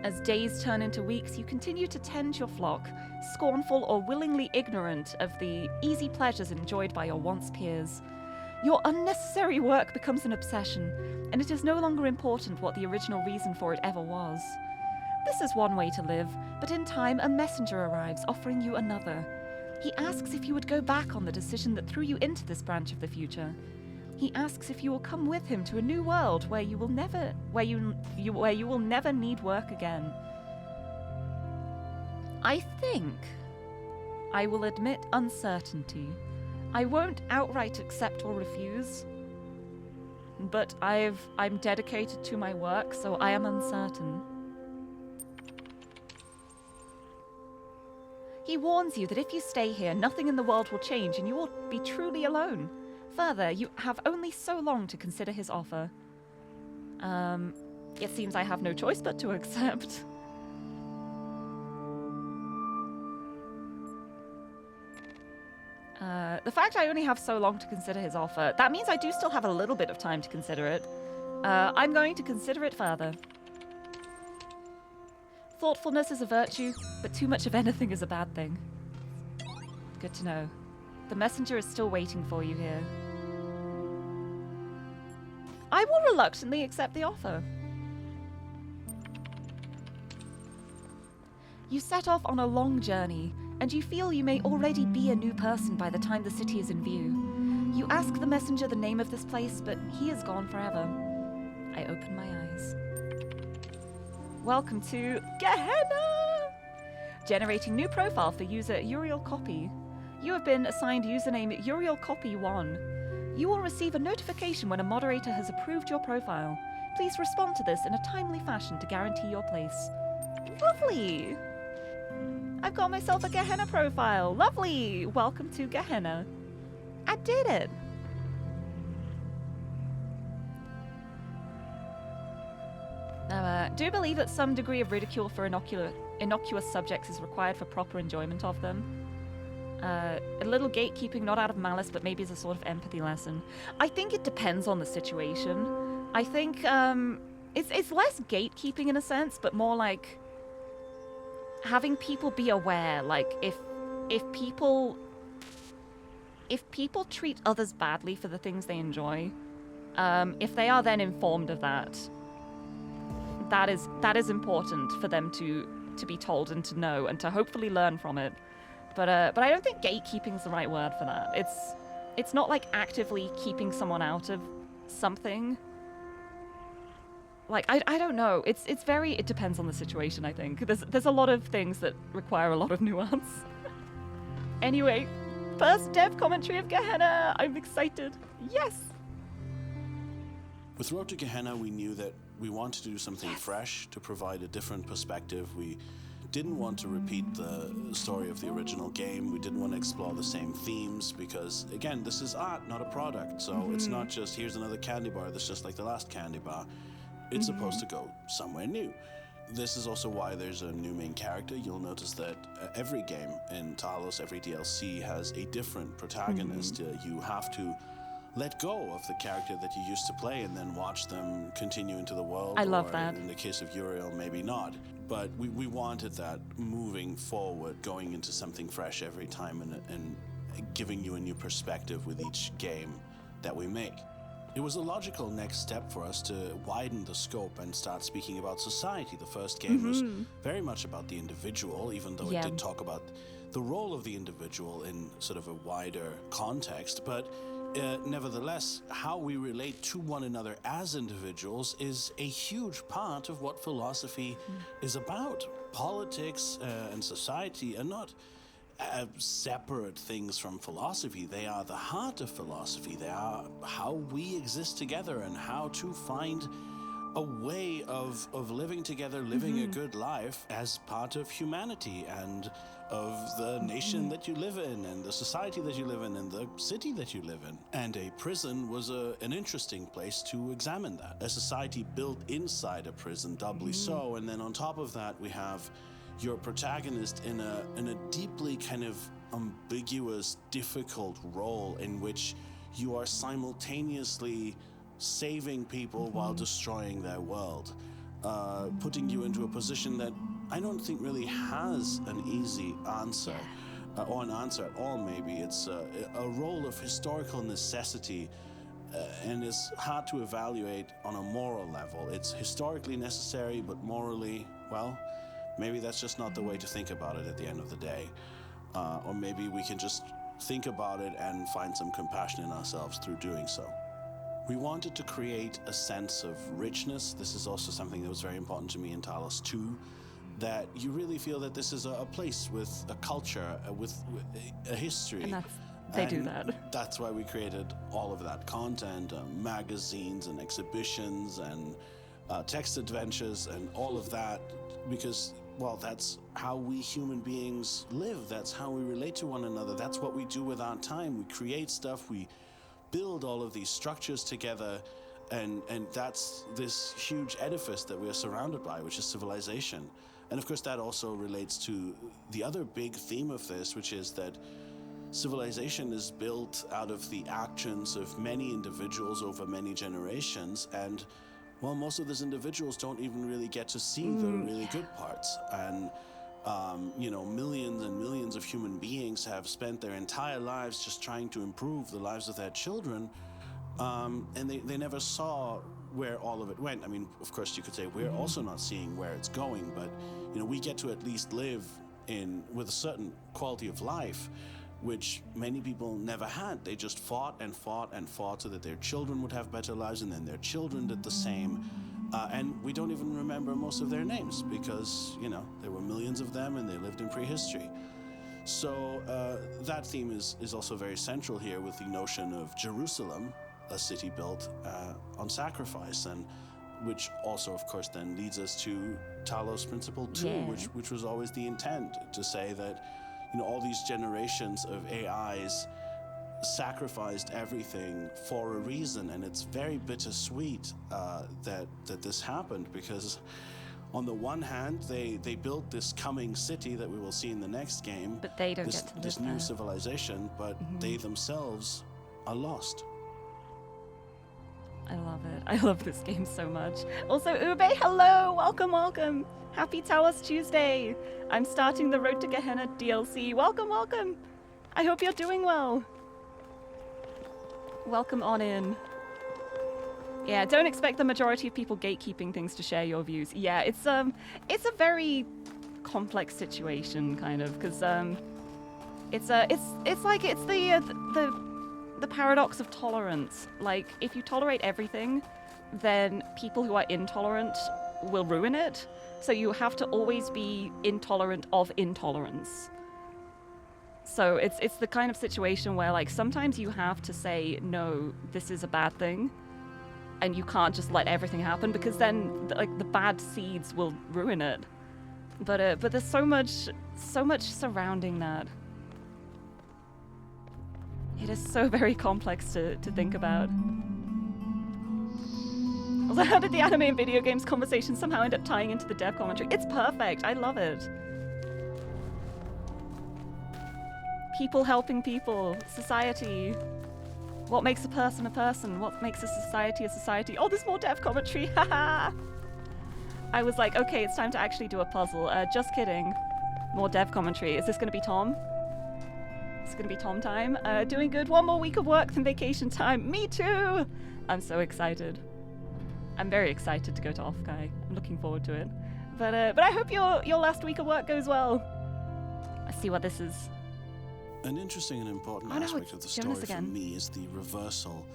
As days turn into weeks, you continue to tend your flock, scornful or willingly ignorant of the easy pleasures enjoyed by your once peers. Your unnecessary work becomes an obsession, and it is no longer important what the original reason for it ever was. This is one way to live, but in time a messenger arrives offering you another. He asks if you would go back on the decision that threw you into this branch of the future. He asks if you will come with him to a new world where you will never need work again. I think I will admit uncertainty. I won't outright accept or refuse, but I'm dedicated to my work, so I am uncertain. He warns you that if you stay here, nothing in the world will change and you will be truly alone. Further, you have only so long to consider his offer. It seems I have no choice but to accept. The fact I only have so long to consider his offer, that means I do still have a little bit of time to consider it. I'm going to consider it further. Thoughtfulness is a virtue, but too much of anything is a bad thing. Good to know. The messenger is still waiting for you here. I will reluctantly accept the offer. You set off on a long journey, and you feel you may already be a new person by the time the city is in view. You ask the messenger the name of this place, but he is gone forever. I open my eyes. Welcome to Gehenna! Generating new profile for user Uriel Copy. You have been assigned username Uriel Copy 1. You will receive a notification when a moderator has approved your profile. Please respond to this in a timely fashion to guarantee your place. Lovely! I've got myself a Gehenna profile. Lovely! Welcome to Gehenna. I did it! Now, do believe that some degree of ridicule for innocuous subjects is required for proper enjoyment of them. A little gatekeeping, not out of malice, but maybe as a sort of empathy lesson. I think it depends on the situation. I think it's less gatekeeping in a sense, but more like having people be aware. Like if people treat others badly for the things they enjoy, if they are then informed of that, that is important for them to be told and to know and to hopefully learn from it. But I don't think gatekeeping is the right word for that. It's not like actively keeping someone out of something. Like I don't know. It depends on the situation, I think. There's a lot of things that require a lot of nuance. Anyway, first dev commentary of Gehenna. I'm excited. Yes. With Road to Gehenna, we knew that we wanted to do something fresh to provide a different perspective. We didn't want to repeat the story of the original game. We didn't want to explore the same themes because, again, this is art, not a product. So it's not just, here's another candy bar that's just like the last candy bar. It's supposed to go somewhere new. This is also why there's a new main character. You'll notice that every game in Talos, every DLC has a different protagonist. You have to let go of the character that you used to play and then watch them continue into the world. I love that. In the case of Uriel, maybe not. But we wanted that moving forward, going into something fresh every time and giving you a new perspective with each game that we make. It was a logical next step for us to widen the scope and start speaking about society. The first game was very much about the individual, even though it did talk about the role of the individual in sort of a wider context. But nevertheless, how we relate to one another as individuals is a huge part of what philosophy is about. Politics and society are not separate things from philosophy. They are the heart of philosophy. They are how we exist together and how to find a way of living together, living a good life as part of humanity and of the nation that you live in and the society that you live in and the city that you live in. And a prison was an interesting place to examine that. A society built inside a prison, doubly so. And then on top of that, we have your protagonist in a deeply kind of ambiguous, difficult role in which you are simultaneously saving people while destroying their world, putting you into a position that I don't think really has an easy answer. or an answer at all, maybe. It's a role of historical necessity, and it's hard to evaluate on a moral level. It's historically necessary, but morally, well, maybe that's just not the way to think about it at the end of the day. Or maybe we can just think about it and find some compassion in ourselves through doing so. We wanted to create a sense of richness. This is also something that was very important to me in Talos 2, that you really feel that this is a place with a culture, with a history. And they do that. That's why we created all of that content, magazines and exhibitions and text adventures and all of that, because, well, that's how we human beings live. That's how we relate to one another. That's what we do with our time. We create stuff, we build all of these structures together, and that's this huge edifice that we're surrounded by, which is civilization. And of course that also relates to the other big theme of this, which is that civilization is built out of the actions of many individuals over many generations, and well, most of those individuals don't even really get to see the really good parts. And you know, millions and millions of human beings have spent their entire lives just trying to improve the lives of their children, and they never saw where all of it went. I mean, of course you could say we're also not seeing where it's going, but you know, we get to at least live with a certain quality of life, which many people never had. They just fought and fought and fought so that their children would have better lives, and then their children did the same. And we don't even remember most of their names because, you know, there were millions of them and they lived in prehistory. So that theme is also very central here, with the notion of Jerusalem, a city built on sacrifice, and which also, of course, then leads us to Talos Principle 2, which was always the intent, to say that, you know, all these generations of AIs sacrificed everything for a reason, and it's very bittersweet that this happened, because on the one hand they built this coming city that we will see in the next game, but they don't get to this new civilization, but they themselves are lost. I love it. I love this game so much. Also, Ube, hello! Welcome, welcome! Happy Talos Tuesday! I'm starting the Road to Gehenna DLC. Welcome, welcome! I hope you're doing well. Welcome on in. Yeah, don't expect the majority of people gatekeeping things to share your views. Yeah, it's a very complex situation, kind of, because it's the paradox of tolerance. Like, if you tolerate everything, then people who are intolerant will ruin it. So you have to always be intolerant of intolerance. So it's the kind of situation where, like, sometimes you have to say, no, this is a bad thing, and you can't just let everything happen, because then, like, the bad seeds will ruin it. But there's so much surrounding that. It is so very complex to think about. Also, how did the anime and video games conversation somehow end up tying into the dev commentary? It's perfect. I love it. People helping people. Society. What makes a person a person? What makes a society a society? Oh, there's more dev commentary. Haha. I was like, okay, it's time to actually do a puzzle. Just kidding. More dev commentary. Is this going to be Tom? It's gonna be Tom time. Doing good. One more week of work, then vacation time. Me too! I'm so excited. I'm very excited to go to Offkai. I'm looking forward to it. But I hope your last week of work goes well. Let's see what this is. An interesting and important aspect of the story for me is the reversal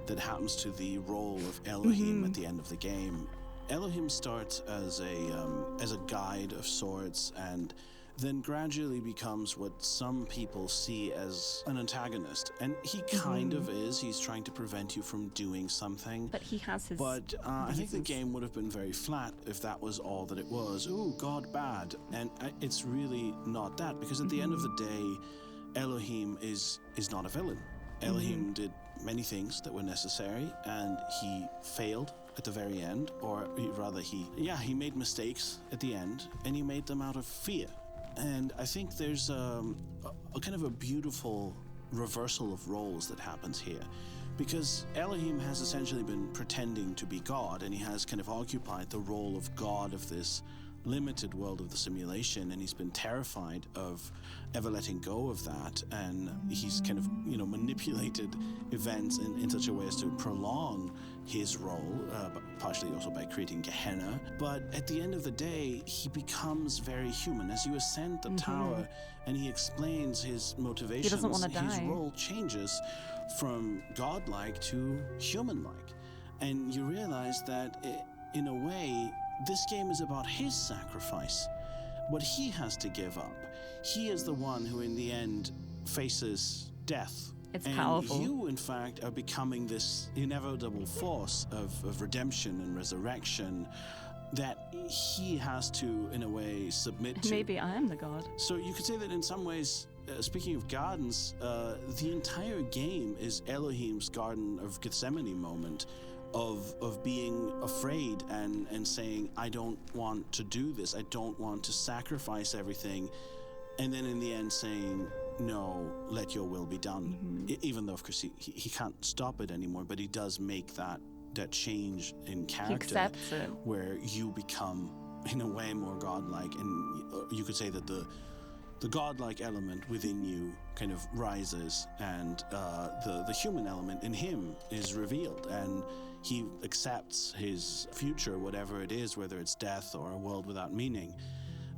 that happens to the role of Elohim at the end of the game. Elohim starts as a guide of sorts, and then gradually becomes what some people see as an antagonist. And he kind of is. He's trying to prevent you from doing something. But he has his But I think the game would have been very flat if that was all that it was. Ooh, God bad. And it's really not that, because at the end of the day, Elohim is not a villain. Elohim did many things that were necessary, and he failed at the very end, or rather he made mistakes at the end, and he made them out of fear. And I think there's a kind of a beautiful reversal of roles that happens here, because Elohim has essentially been pretending to be God, and he has kind of occupied the role of God of this limited world of the simulation, and he's been terrified of ever letting go of that, and he's kind of, manipulated events in such a way as to prolong his role, partially also by creating Gehenna. But at the end of the day, he becomes very human. As you ascend the tower and he explains his motivations, he doesn't want to die. His role changes from godlike to human-like. And you realize that, in a way, this game is about his sacrifice, what he has to give up. He is the one who, in the end, faces death. It's and powerful. You, in fact, are becoming this inevitable force of redemption and resurrection that he has to, in a way, submit to. Maybe I am the god. So you could say that in some ways, speaking of gardens, the entire game is Elohim's Garden of Gethsemane moment of being afraid and saying, I don't want to do this, I don't want to sacrifice everything, and then in the end saying, no, let your will be done. Even though, of course, he can't stop it anymore, but he does make that change in character. He accepts it. Where you become, in a way, more godlike, and you could say that the godlike element within you kind of rises, and the human element in him is revealed, and he accepts his future, whatever it is, whether it's death or a world without meaning.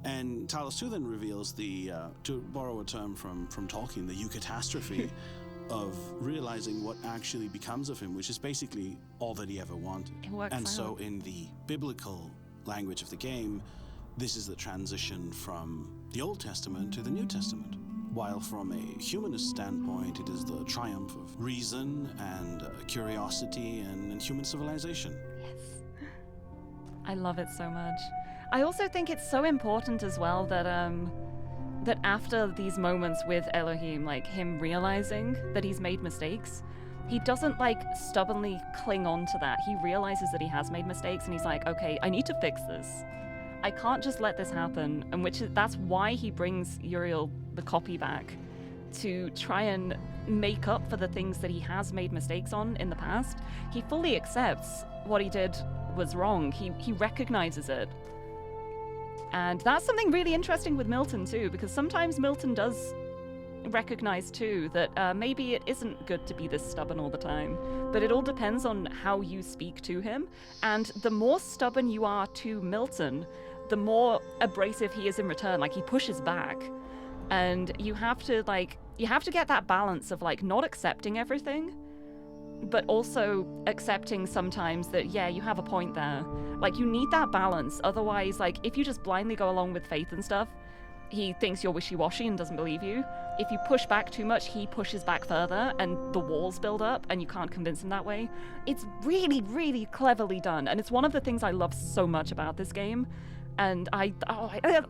And Talos 2 then reveals to borrow a term from Tolkien, the eucatastrophe of realizing what actually becomes of him, which is basically all that he ever wanted. It works and out. so in the biblical language of the game, this is the transition from the Old Testament to the New Testament. While from a humanist standpoint, it is the triumph of reason and curiosity and human civilization. Yes. I love it so much. I also think it's so important as well that that after these moments with Elohim, like him realizing that he's made mistakes, he doesn't stubbornly cling on to that. He realizes that he has made mistakes and he's like, okay, I need to fix this. I can't just let this happen, and that's why he brings Uriel the copy back, to try and make up for the things that he has made mistakes on in the past. He fully accepts what he did was wrong. He recognizes it. And that's something really interesting with Milton too, because sometimes Milton does recognize too that maybe it isn't good to be this stubborn all the time, but it all depends on how you speak to him. And the more stubborn you are to Milton, the more abrasive he is in return. Like, he pushes back, and you have to get that balance of not accepting everything, but also accepting sometimes that, yeah, you have a point there. You need that balance. Otherwise, if you just blindly go along with faith and stuff, he thinks you're wishy-washy and doesn't believe you. If you push back too much, he pushes back further, and the walls build up, and you can't convince him that way. It's really, really cleverly done, and it's one of the things I love so much about this game. And I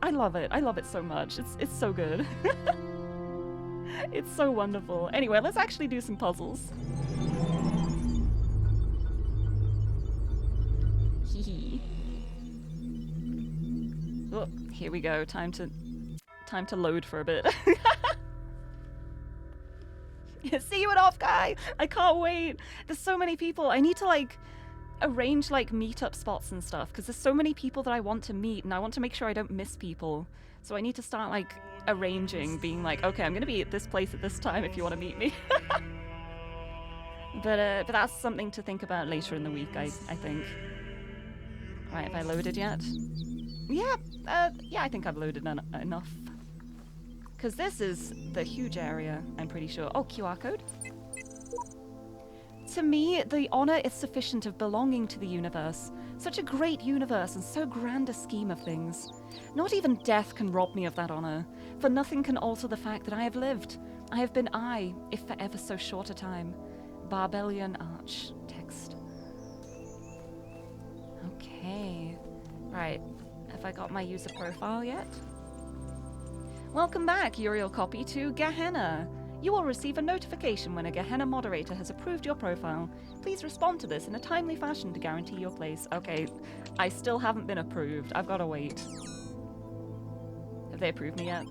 love it. I love it so much. It's so good. It's so wonderful. Anyway, let's actually do some puzzles. Hee. Oh, here we go. Time to load for a bit. See you at Off Guy. I can't wait. There's so many people. I need to arrange meetup spots and stuff, because there's so many people that I want to meet, and I want to make sure I don't miss people. So I need to start arranging, being okay, I'm gonna be at this place at this time if you want to meet me. But that's something to think about later in the week, I think. Right, have I loaded yet? Yeah, I think I've loaded enough. Because this is the huge area, I'm pretty sure. Oh, QR code. To me, the honor is sufficient of belonging to the universe. Such a great universe and so grand a scheme of things. Not even death can rob me of that honor, for nothing can alter the fact that I have lived. I have been I, if for ever so short a time. Barbellian Arch text. Okay. Right. Have I got my user profile yet? Welcome back, Uriel Copy, to Gehenna. You will receive a notification when a Gehenna moderator has approved your profile. Please respond to this in a timely fashion to guarantee your place. Okay, I still haven't been approved. I've got to wait. Have they approved me yet?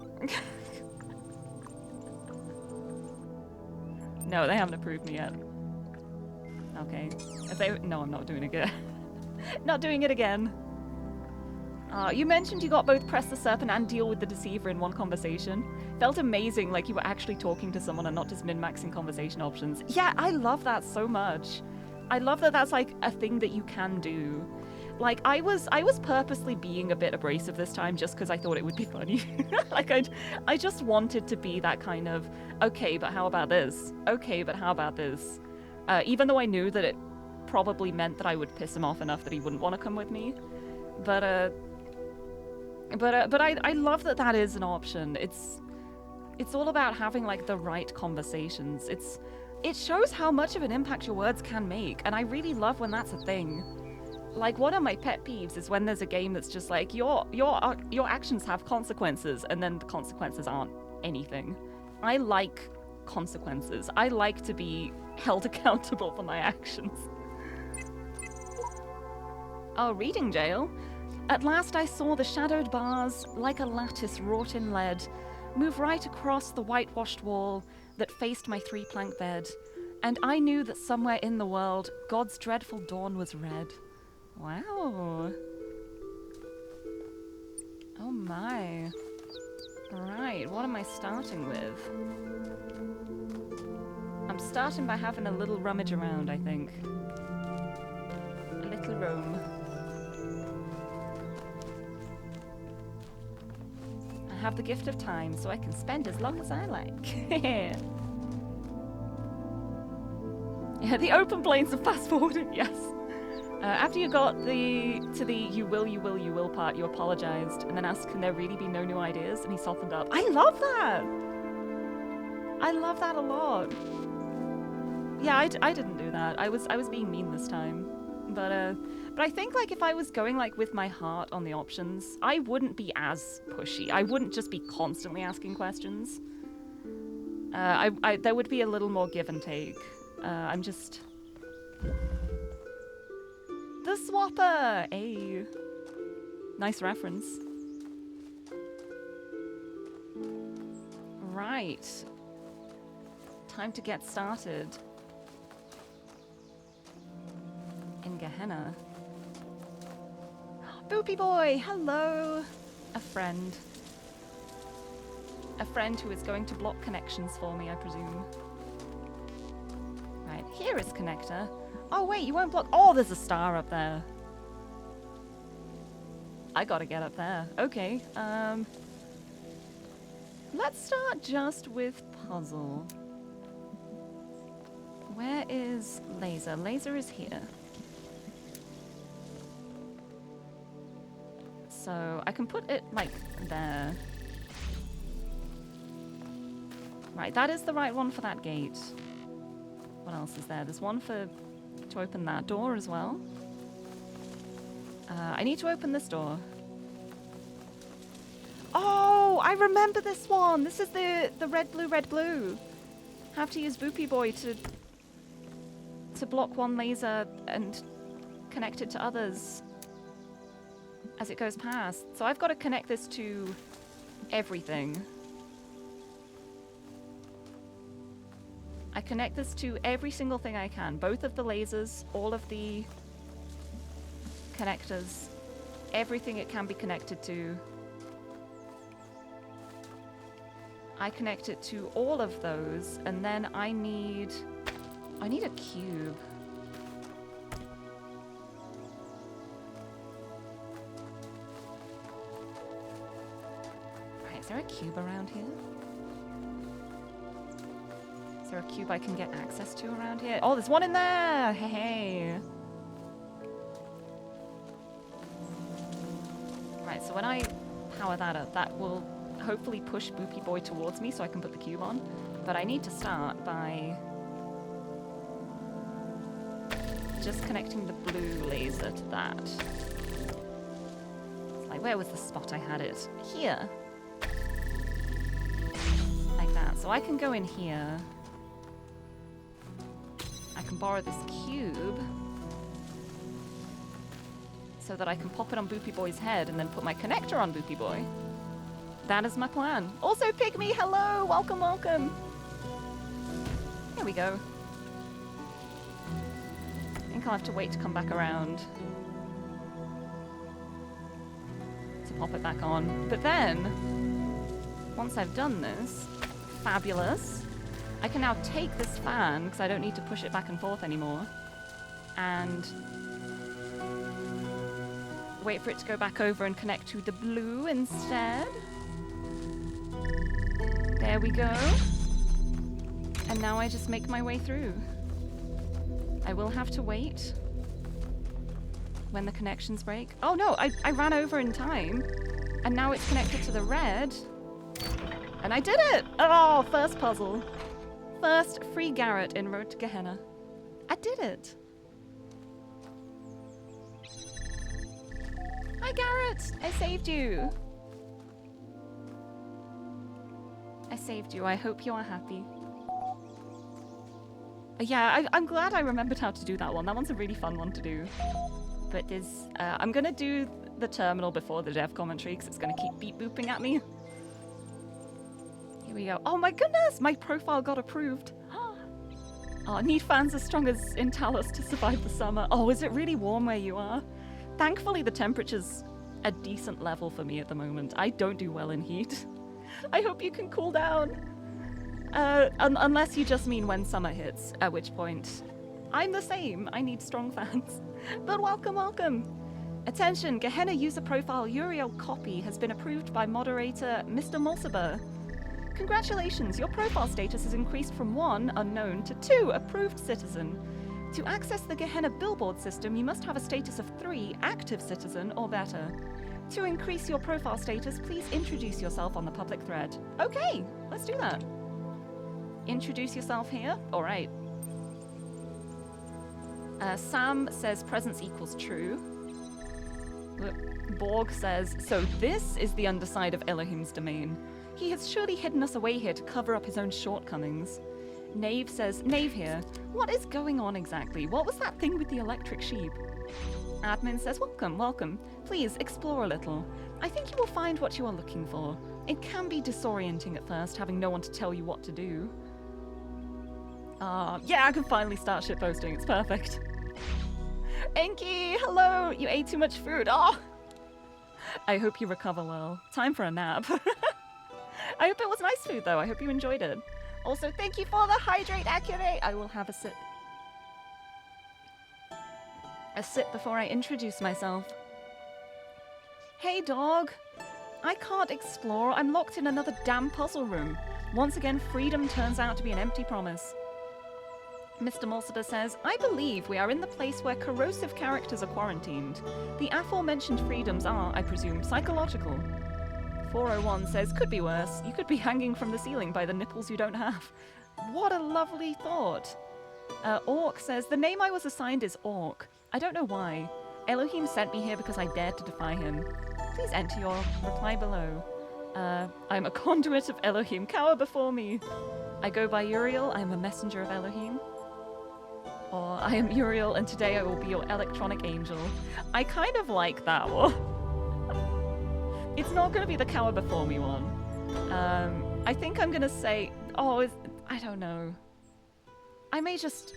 No, they haven't approved me yet. Okay. No, I'm not doing it again. Not doing it again. You mentioned you got both Press the Serpent and Deal with the Deceiver in one conversation. Felt amazing, like you were actually talking to someone and not just min-maxing conversation options. Yeah, I love that so much. I love that that's like a thing that you can do. Like, I was purposely being a bit abrasive this time just because I thought it would be funny. Like, I just wanted to be that kind of, okay, but how about this? Okay, but how about this? Even though I knew that it probably meant that I would piss him off enough that he wouldn't want to come with me. But I love that that is an option. It's all about having, like, the right conversations. It shows how much of an impact your words can make, and I really love when that's a thing. Like, one of my pet peeves is when there's a game that's just like, your actions have consequences, and then the consequences aren't anything. I like consequences. I like to be held accountable for my actions. Oh, reading jail. At last I saw the shadowed bars, like a lattice wrought in lead, move right across the whitewashed wall that faced my three-plank bed, and I knew that somewhere in the world, God's dreadful dawn was red. Wow. Oh my. Right, what am I starting with? I'm starting by having a little rummage around, I think. A little roam. I have the gift of time, so I can spend as long as I like. Yeah, the open planes of fast forwarding, yes. After you got to the you will part, you apologized and then asked, can there really be no new ideas? And he softened up. I love that! I love that a lot. Yeah, I didn't do that. I was being mean this time. But I think, like, if I was going, like, with my heart on the options, I wouldn't be as pushy. I wouldn't just be constantly asking questions. There would be a little more give and take. I'm just... The Swapper! Ayy. Nice reference. Right. Time to get started. In Gehenna. Boopy boy! Hello! A friend. A friend who is going to block connections for me, I presume. Right, here is connector. Oh wait, you won't block. Oh, there's a star up there. I gotta get up there. Okay, let's start just with puzzle. Where is laser? Laser is here. So I can put it like there. Right, that is the right one for that gate. What else is there? There's one to open that door as well. I need to open this door. Oh, I remember this one. This is the red, blue. Have to use Boopy Boy to block one laser and connect it to others as it goes past. So I've got to connect this to everything. I connect this to every single thing I can. Both of the lasers, all of the connectors, everything it can be connected to. I connect it to all of those, and then I need a cube. Right, is there a cube around here? Is there a cube I can get access to around here? Oh, there's one in there! Hey, hey. Right, so when I power that up, that will hopefully push Boopy Boy towards me so I can put the cube on. But I need to start by just connecting the blue laser to that. It's like, where was the spot I had it? Here. Like that. So I can go in here. I can borrow this cube so that I can pop it on Boopy Boy's head and then put my connector on Boopy Boy. That is my plan. Also, Pygmy, hello! Welcome, welcome! Here we go. I think I'll have to wait to come back around. to pop it back on. But then, once I've done this, fabulous, I can now take this fan, because I don't need to push it back and forth anymore, and wait for it to go back over and connect to the blue instead. There we go. And now I just make my way through. I will have to wait when the connections break. Oh no, I ran over in time. And now it's connected to the red. And I did it! Oh, first puzzle. First free Garrett in Road to Gehenna. I did it. Hi Garrett, I saved you. I saved you, I hope you are happy. Yeah, I'm glad I remembered how to do that one. That one's a really fun one to do. But there's, I'm gonna do the terminal before the dev commentary because it's gonna keep beep booping at me. Here we go. Oh my goodness, my profile got approved. Oh, need fans as strong as in Talos to survive the summer. Oh, is it really warm where you are? Thankfully, the temperature's a decent level for me at the moment. I don't do well in heat. I hope you can cool down. Unless you just mean when summer hits, at which point I'm the same. I need strong fans. But welcome, welcome. Attention, Gehenna user profile Uriel copy has been approved by moderator Mr. Mulciber. Congratulations, your profile status has increased from 1 unknown to 2 approved citizen. To access the Gehenna billboard system, you must have a status of 3 active citizen or better. To increase your profile status, please introduce yourself on the public thread. Okay, let's do that. Introduce yourself here? Alright. Sam says presence equals true. Borg says, so this is the underside of Elohim's domain. He has surely hidden us away here to cover up his own shortcomings. Knave says, Knave here. What is going on exactly? What was that thing with the electric sheep? Admin says, welcome, welcome. Please explore a little. I think you will find what you are looking for. It can be disorienting at first, having no one to tell you what to do. Yeah, I can finally start shitposting. It's perfect. Enki, hello! You ate too much food. Oh! I hope you recover well. Time for a nap. I hope it was nice food, though. I hope you enjoyed it. Also, thank you for the hydrate accurate. I will have a sip. A sip before I introduce myself. Hey, dog. I can't explore. I'm locked in another damn puzzle room. Once again, freedom turns out to be an empty promise. Mr. Mulciber says, I believe we are in the place where corrosive characters are quarantined. The aforementioned freedoms are, I presume, psychological. 401 says, could be worse. You could be hanging from the ceiling by the nipples you don't have. What a lovely thought. Orc says, the name I was assigned is Orc. I don't know why. Elohim sent me here because I dared to defy him. Please enter your reply below. I'm a conduit of Elohim. Cower before me. I go by Uriel. I am a messenger of Elohim. Or I am Uriel, and today I will be your electronic angel. I kind of like that one. It's not going to be the cower before me one. I think I'm going to say... Oh, I don't know. I may just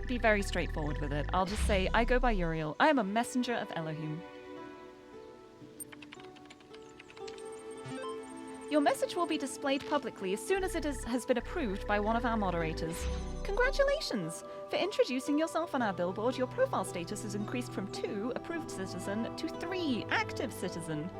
be very straightforward with it. I'll just say, I go by Uriel. I am a messenger of Elohim. Your message will be displayed publicly as soon as it has been approved by one of our moderators. Congratulations! For introducing yourself on our billboard, your profile status has increased from 2 approved citizen to 3 active citizen.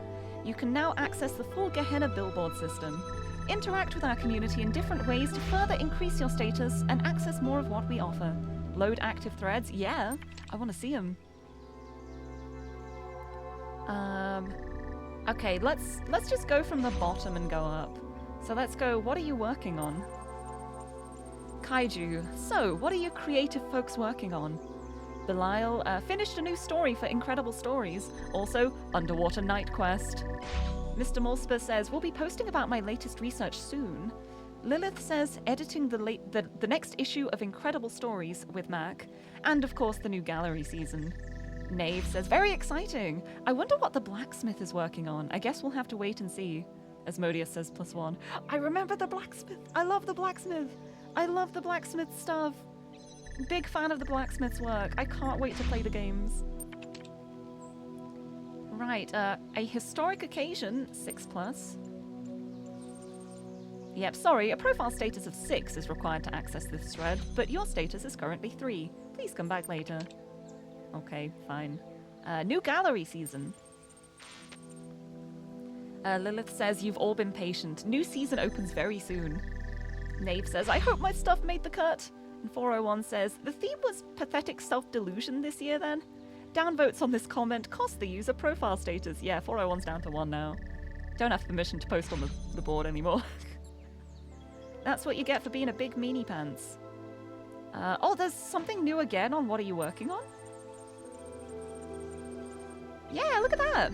You can now access the full Gehenna billboard system. Interact with our community in different ways to further increase your status and access more of what we offer. Load active threads? Yeah, I want to see them. Okay, let's just go from the bottom and go up. So let's go, what are you working on? Kaiju. So, what are you creative folks working on? Belial finished a new story for Incredible Stories. Also, Underwater Night Quest. Mr. Mulciber says, we'll be posting about my latest research soon. Lilith says, editing the next issue of Incredible Stories with Mac. And of course, the new gallery season. Knave says, very exciting. I wonder what the blacksmith is working on. I guess we'll have to wait and see. Asmodeus says, +1. I remember the blacksmith. I love the blacksmith. I love the blacksmith stuff. Big fan of the blacksmith's work. I can't wait to play the games. Right, a historic occasion, 6+. Yep, sorry, a profile status of 6 is required to access this thread, but your status is currently 3. Please come back later. Okay, fine. New gallery season. Lilith says you've all been patient. New season opens very soon. Nave says, I hope my stuff made the cut. And 401 says, the theme was pathetic self-delusion this year then? Downvotes on this comment cost the user profile status. Yeah, 401's down to 1 now. Don't have permission to post on the board anymore. That's what you get for being a big meanie pants. Oh, there's something new again on What Are You Working On? Yeah, look at that.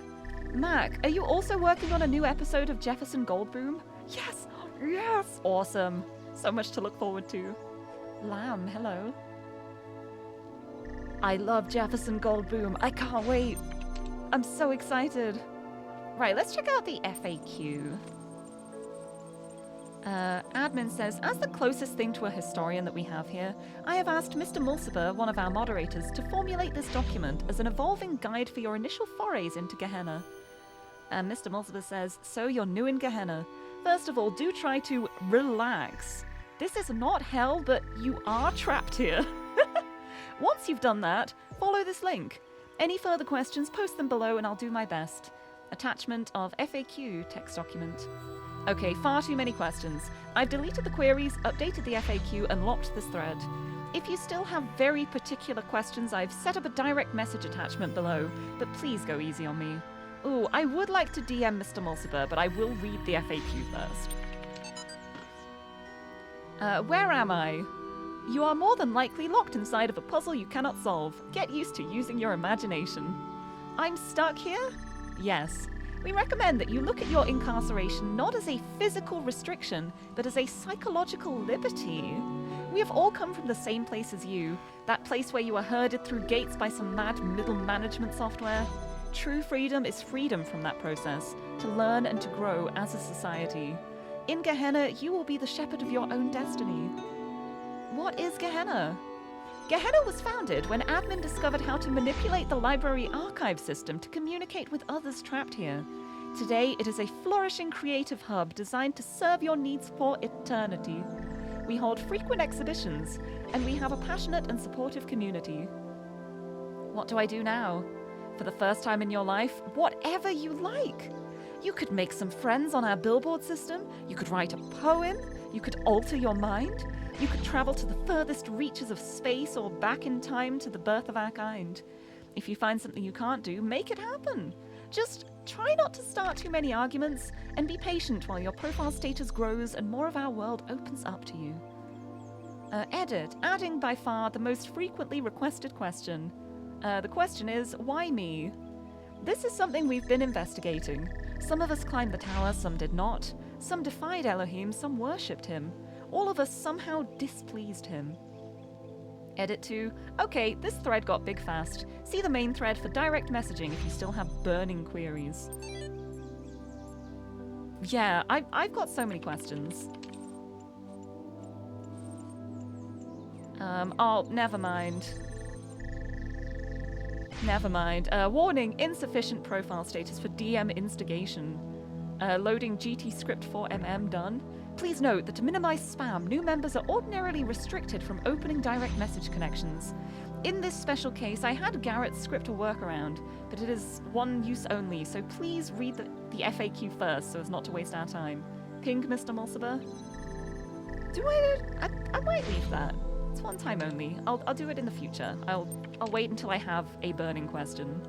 Mac, are you also working on a new episode of Jefferson Goldblum? Yes! Yes! Awesome. So much to look forward to. Lamb, hello. I love Jefferson Goldblum. I can't wait. I'm so excited. Right, let's check out the FAQ. Admin says, as the closest thing to a historian that we have here, I have asked Mr. Mulciber, one of our moderators, to formulate this document as an evolving guide for your initial forays into Gehenna. And Mr. Mulciber says, so you're new in Gehenna. First of all, do try to relax. This is not hell, but you are trapped here. Once you've done that, follow this link. Any further questions, post them below and I'll do my best. Attachment of FAQ text document. Okay, far too many questions. I've deleted the queries, updated the FAQ, and locked this thread. If you still have very particular questions, I've set up a direct message attachment below, but please go easy on me. Ooh, I would like to DM Mr. Mulciber, but I will read the FAQ first. Where am I? You are more than likely locked inside of a puzzle you cannot solve. Get used to using your imagination. I'm stuck here? Yes. We recommend that you look at your incarceration not as a physical restriction, but as a psychological liberty. We have all come from the same place as you, that place where you were herded through gates by some mad middle management software. True freedom is freedom from that process, to learn and to grow as a society. In Gehenna, you will be the shepherd of your own destiny. What is Gehenna? Gehenna was founded when admin discovered how to manipulate the library archive system to communicate with others trapped here. Today, it is a flourishing creative hub designed to serve your needs for eternity. We hold frequent exhibitions, and we have a passionate and supportive community. What do I do now? For the first time in your life, whatever you like. You could make some friends on our billboard system, you could write a poem, you could alter your mind, you could travel to the furthest reaches of space or back in time to the birth of our kind. If you find something you can't do, make it happen. Just try not to start too many arguments and be patient while your profile status grows and more of our world opens up to you. Edit, adding by far the most frequently requested question. The question is, why me? This is something we've been investigating. Some of us climbed the tower, some did not. Some defied Elohim, some worshipped him. All of us somehow displeased him. Edit to, okay, this thread got big fast. See the main thread for direct messaging if you still have burning queries. Yeah, I've got so many questions. Oh, never mind. Never mind. Warning, insufficient profile status for DM instigation. Loading GT script 4mm done. Please note that to minimize spam, new members are ordinarily restricted from opening direct message connections. In this special case, I had Garrett's script a workaround, but it is one use only, so please read the FAQ first so as not to waste our time. Ping, Mr. Mulciber? I might leave that. It's one time only. I'll do it in the future. I'll wait until I have a burning question.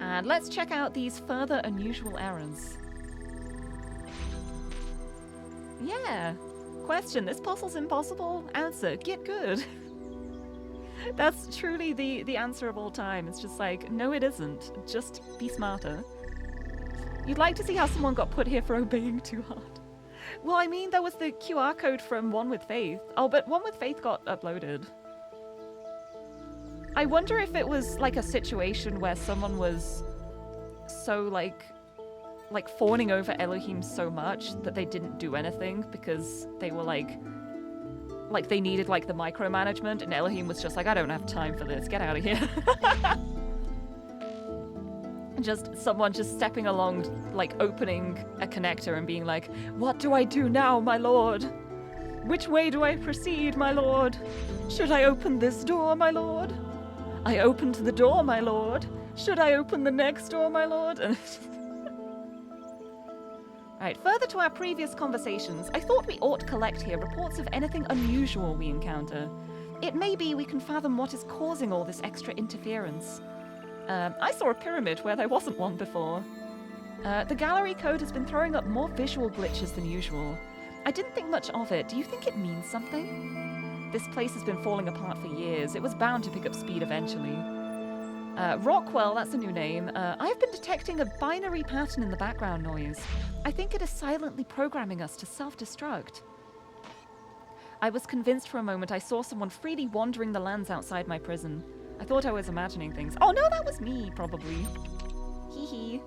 And let's check out these further unusual errors. Yeah. Question, this puzzle's impossible? Answer, get good. That's truly the answer of all time. It's just like, no it isn't. Just be smarter. You'd like to see how someone got put here for obeying too hard. Well, I mean, there was the QR code from One with Faith. Oh, but One with Faith got uploaded. I wonder if it was like a situation where someone was so like fawning over Elohim so much that they didn't do anything because they were like they needed like the micromanagement, and Elohim was just like, I don't have time for this, get out of here. Just someone just stepping along, like opening a connector and being like, "What do I do now, my lord? Which way do I proceed, my lord? Should I open this door, my lord? I opened the door, my lord. Should I open the next door, my lord?" Right, further to our previous conversations, I thought we ought to collect here reports of anything unusual we encounter. It may be we can fathom what is causing all this extra interference. I saw a pyramid where there wasn't one before. The gallery code has been throwing up more visual glitches than usual. I didn't think much of it. Do you think it means something? This place has been falling apart for years. It was bound to pick up speed eventually. Rockwell, that's a new name. I've been detecting a binary pattern in the background noise. I think it is silently programming us to self-destruct. I was convinced for a moment I saw someone freely wandering the lands outside my prison. I thought I was imagining things. Oh no, that was me, probably. Hee hee.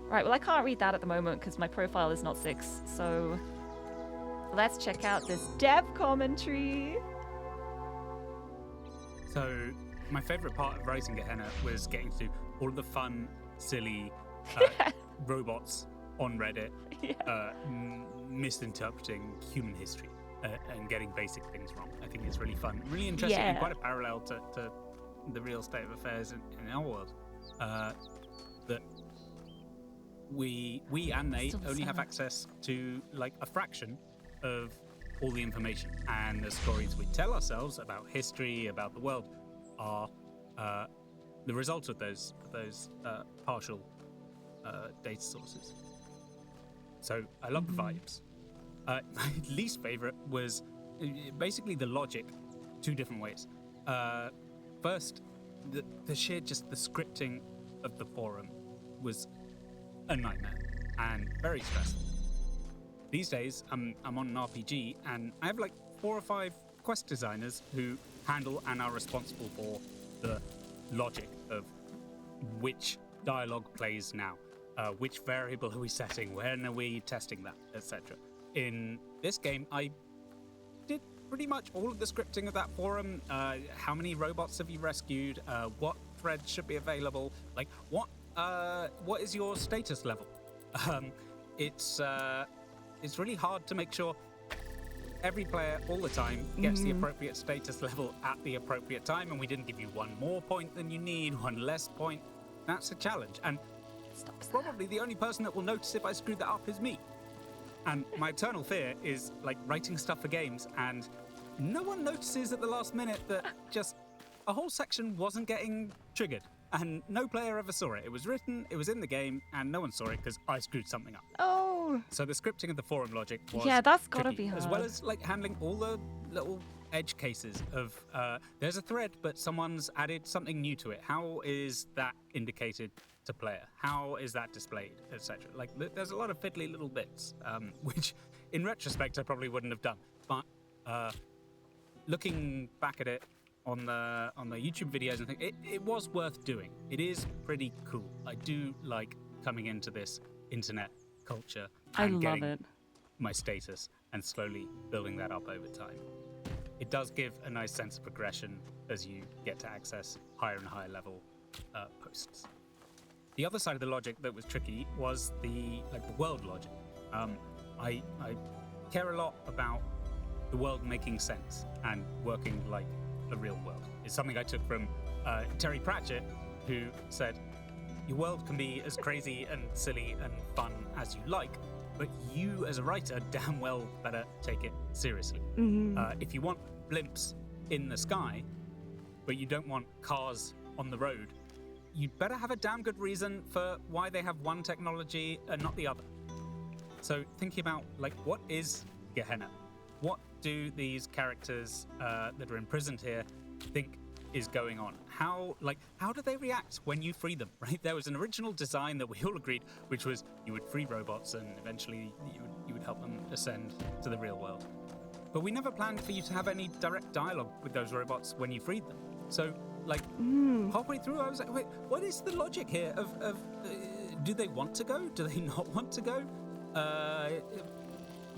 Right, well I can't read that at the moment because my profile is not 6, so... Let's check out this dev commentary. So, my favourite part of writing Gehenna was getting to do all of the fun, silly robots on Reddit, misinterpreting human history and getting basic things wrong. I think it's really fun, really interesting, and quite a parallel to the real state of affairs in our world. That we and they only have access to like a fraction of all the information, and the stories we tell ourselves about history, about the world, are the result of those partial data sources. So I love the vibes. My least favorite was basically the logic, two different ways. First, the sheer the scripting of the forum was a nightmare and very stressful. These days, I'm on an RPG, and I have like 4 or 5 quest designers who handle and are responsible for the logic of which dialogue plays now, which variable are we setting, when are we testing that, etc. In this game, I did pretty much all of the scripting of that forum. How many robots have you rescued? What threads should be available? Like, what is your status level? It's really hard to make sure every player all the time gets the appropriate status level at the appropriate time, and we didn't give you one more point than you need, one less point. That's a challenge, and probably the only person that will notice if I screwed that up is me. And my eternal fear is like writing stuff for games, and no one notices at the last minute that just a whole section wasn't getting triggered, and no player ever saw it. It was written, it was in the game, and no one saw it because I screwed something up. Oh. So the scripting of the forum logic was that's gotta tricky, be hard. as well as like handling all the little edge cases of there's a thread, but someone's added something new to it. How is that indicated to player? How is that displayed, etc.? Like there's a lot of fiddly little bits, which in retrospect I probably wouldn't have done. But looking back at it on the YouTube videos, I think it was worth doing. It is pretty cool. I do like coming into this internet culture and getting my status and slowly building that up over time. It does give a nice sense of progression as you get to access higher and higher level posts. The other side of the logic that was tricky was the world logic. I care a lot about the world making sense and working like a real world. It's something I took from Terry Pratchett, who said, your world can be as crazy and silly and fun as you like, but you as a writer damn well better take it seriously. If you want blimps in the sky, but you don't want cars on the road, you'd better have a damn good reason for why they have one technology and not the other. So thinking about what is Gehenna? What do these characters that are imprisoned here think is going on? How do they react when you free them, right? There was an original design that we all agreed, which was you would free robots and eventually you would help them ascend to the real world. But we never planned for you to have any direct dialogue with those robots when you freed them. So halfway through I was like, wait, what is the logic here of do they want to go? Do they not want to go?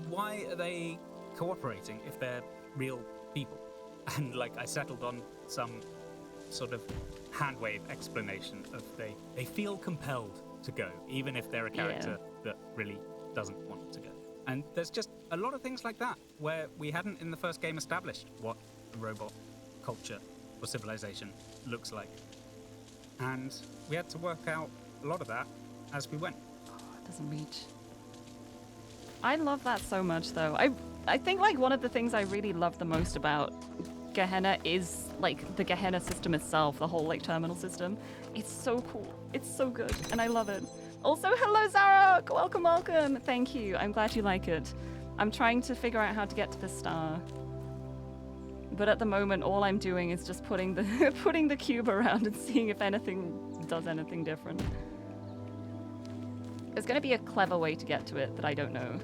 Why are they cooperating if they're real people? And I settled on some sort of hand wave explanation of they feel compelled to go, even if they're a character that really doesn't want to go. And there's just a lot of things like that where we hadn't in the first game established what a robot culture or civilization looks like. And we had to work out a lot of that as we went. Oh, it doesn't reach. I love that so much, though. I think, like, one of the things I really love the most about Gehenna is, like, the Gehenna system itself, the whole, like, terminal system. It's so cool. It's so good, and I love it. Also, hello, Zarok! Welcome, welcome! Thank you. I'm glad you like it. I'm trying to figure out how to get to the star. But at the moment, all I'm doing is just putting the putting the cube around and seeing if anything does anything different. There's going to be a clever way to get to it that I don't know.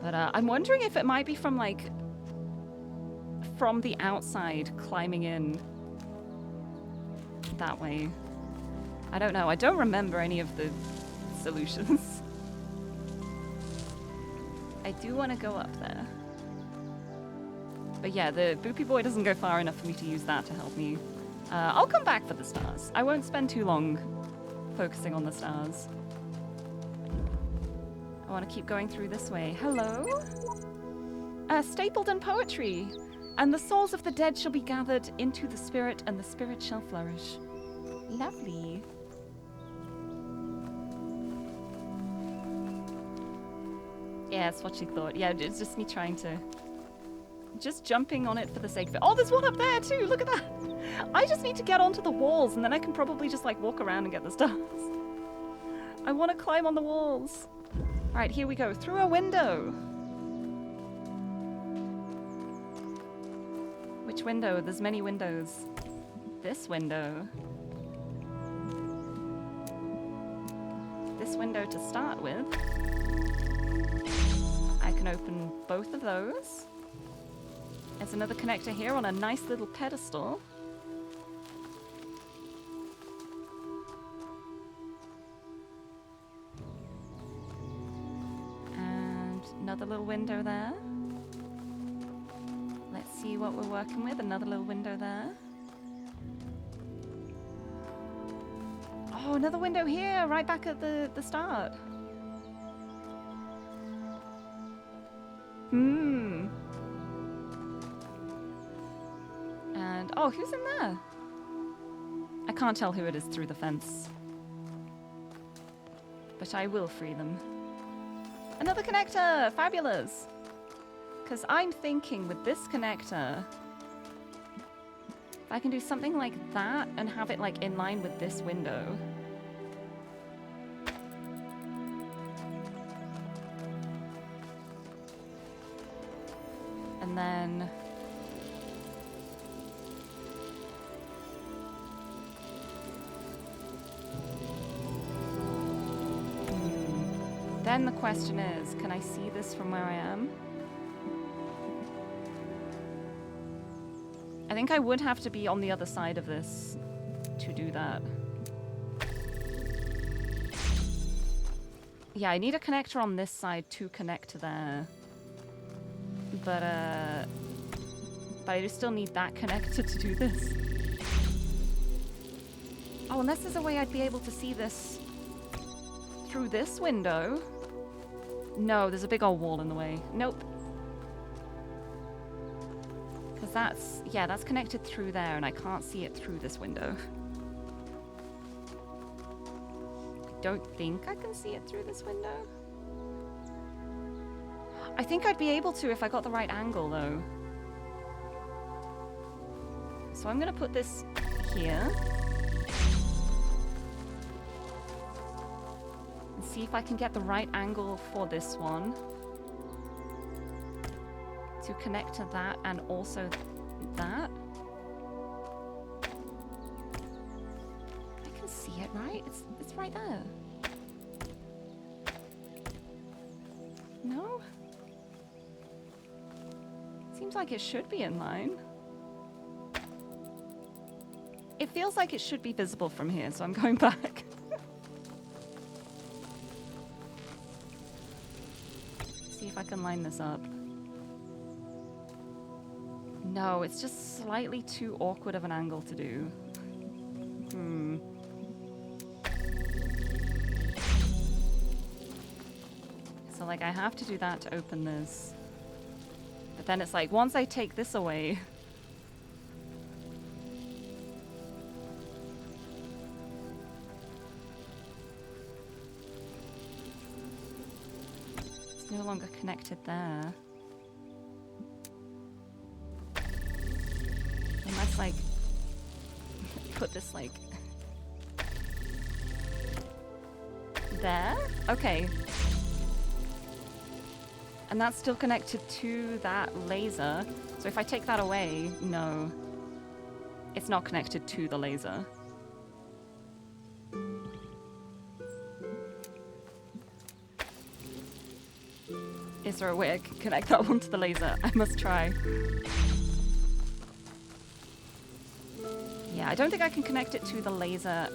But I'm wondering if it might be from, like, from the outside, climbing in that way. I don't know. I don't remember any of the solutions. I do want to go up there. But yeah, the Boopy Boy doesn't go far enough for me to use that to help me. I'll come back for the stars. I won't spend too long focusing on the stars. I want to keep going through this way. Hello? Stapleton poetry. And the souls of the dead shall be gathered into the spirit, and the spirit shall flourish. Lovely. Yeah, that's what she thought. Yeah, it's just me trying to... Just jumping on it for the sake of it. Oh, there's one up there too! Look at that! I just need to get onto the walls, and then I can probably just, like, walk around and get the stars. I want to climb on the walls. Alright, here we go. Through a window. Which window? There's many windows. This window. This window to start with. I can open both of those. There's another connector here on a nice little pedestal. And another little window there. Let's see what we're working with. Another little window there. Oh, another window here, right back at the start. Hmm. And, oh, who's in there? I can't tell who it is through the fence. But I will free them. Another connector! Fabulous! Because I'm thinking with this connector, if I can do something like that and have it, like, in line with this window. And then... Then the question is, can I see this from where I am? I think I would have to be on the other side of this to do that. Yeah, I need a connector on this side to connect to there. But I just still need that connector to do this. Oh, unless there's a way I'd be able to see this through this window. No, there's a big old wall in the way. Nope. Because that's, yeah, that's connected through there and I can't see it through this window. I don't think I can see it through this window. I think I'd be able to if I got the right angle though. So I'm gonna put this here. See if I can get the right angle for this one to connect to that and also that. I can see it, right? It's right there. No? Seems like it should be in line. It feels like it should be visible from here, so I'm going back. See if I can line this up. No, it's just slightly too awkward of an angle to do. So, like, I have to do that to open this. But then it's like, once I take this away... it's no longer connected there. Unless, like, put this, like, there? Okay. And that's still connected to that laser. So if I take that away, no. It's not connected to the laser. Is there a way I can connect that one to the laser? I must try. Yeah, I don't think I can connect it to the laser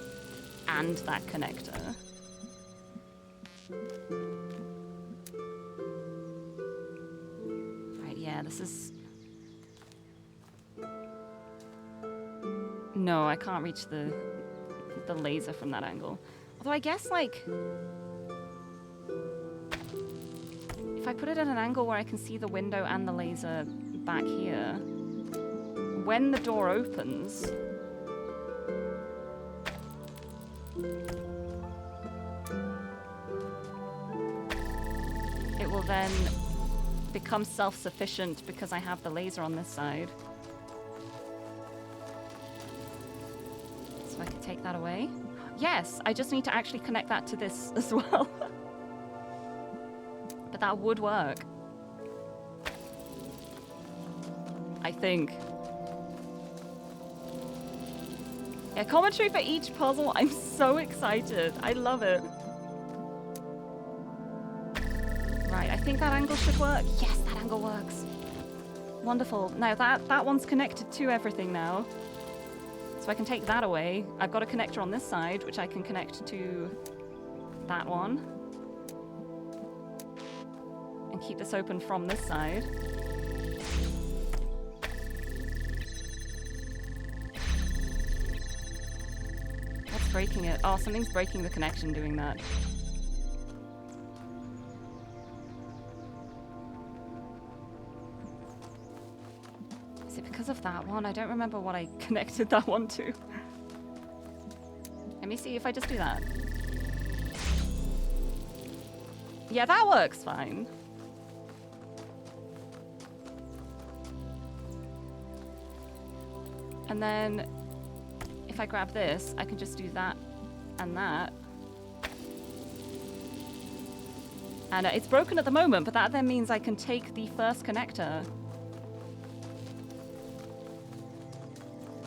and that connector. Right, yeah, this is... No, I can't reach the laser from that angle. Although I guess, like... if I put it at an angle where I can see the window and the laser back here, when the door opens... it will then become self-sufficient because I have the laser on this side. So I can take that away. Yes, I just need to actually connect that to this as well. But that would work. I think. Yeah, commentary for each puzzle. I'm so excited. I love it. Right, I think that angle should work. Yes, that angle works. Wonderful. Now that one's connected to everything now. So I can take that away. I've got a connector on this side, which I can connect to that one. And keep this open from this side. What's breaking it? Oh, something's breaking the connection doing that. Is it because of that one? I don't remember what I connected that one to. Let me see if I just do that. Yeah, that works fine. And then if I grab this, I can just do that and that. And it's broken at the moment, but that then means I can take the first connector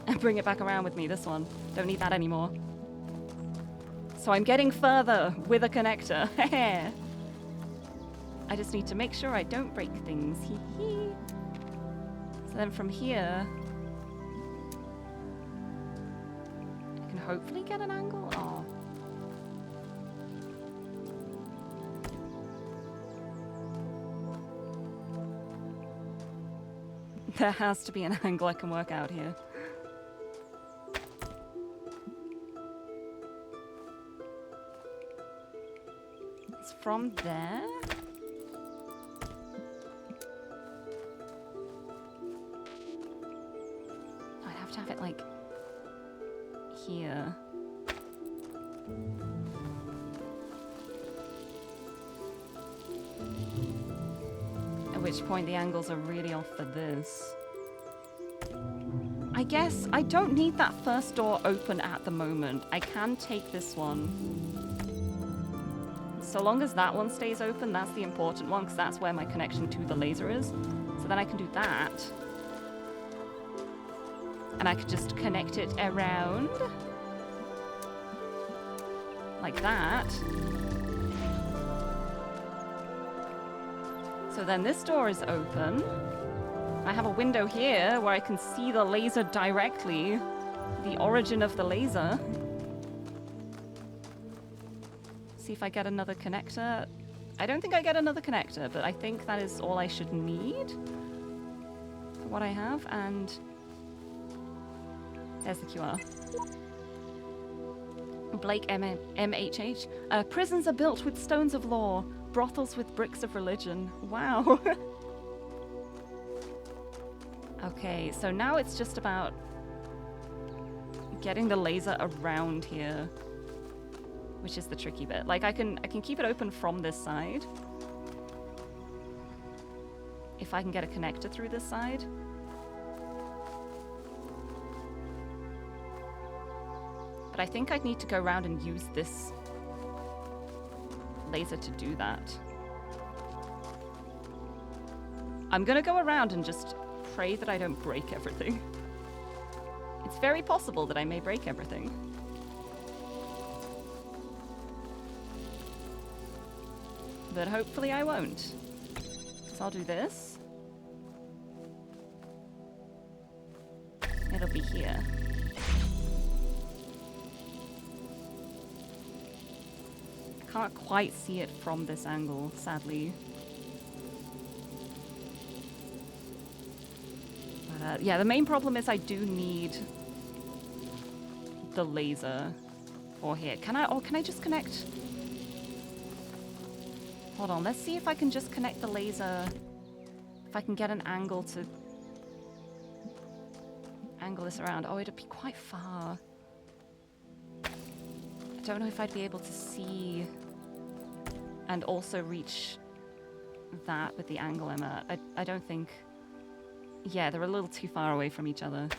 and bring it back around with me, this one. Don't need that anymore. So I'm getting further with a connector. I just need to make sure I don't break things. So then from here, I can hopefully get an angle. Oh. There has to be an angle I can work out here. It's from there? I'd have to have it like here. At which point the angles are really off for this. I guess I don't need that first door open at the moment. I can take this one. So long as that one stays open, that's the important one, because that's where my connection to the laser is. So then I can do that. And I could just connect it around. Like that. So then this door is open. I have a window here where I can see the laser directly. The origin of the laser. See if I get another connector. I don't think I get another connector, but I think that is all I should need for what I have, and there's the QR. Blake MHH. Prisons are built with stones of law, brothels with bricks of religion. Wow. Okay, so now it's just about getting the laser around here, which is the tricky bit. Like, I can keep it open from this side. If I can get a connector through this side. But I think I'd need to go around and use this laser to do that. I'm gonna go around and just pray that I don't break everything. It's very possible that I may break everything. But hopefully I won't. So I'll do this. It'll be here. I can't quite see it from this angle, sadly. But, yeah, the main problem is I do need the laser for here. Can I just connect? Hold on, let's see if I can just connect the laser. If I can get an angle to angle this around. Oh, it'd be quite far. I don't know if I'd be able to see and also reach that with the angle I'm at. I don't think... Yeah, they're a little too far away from each other.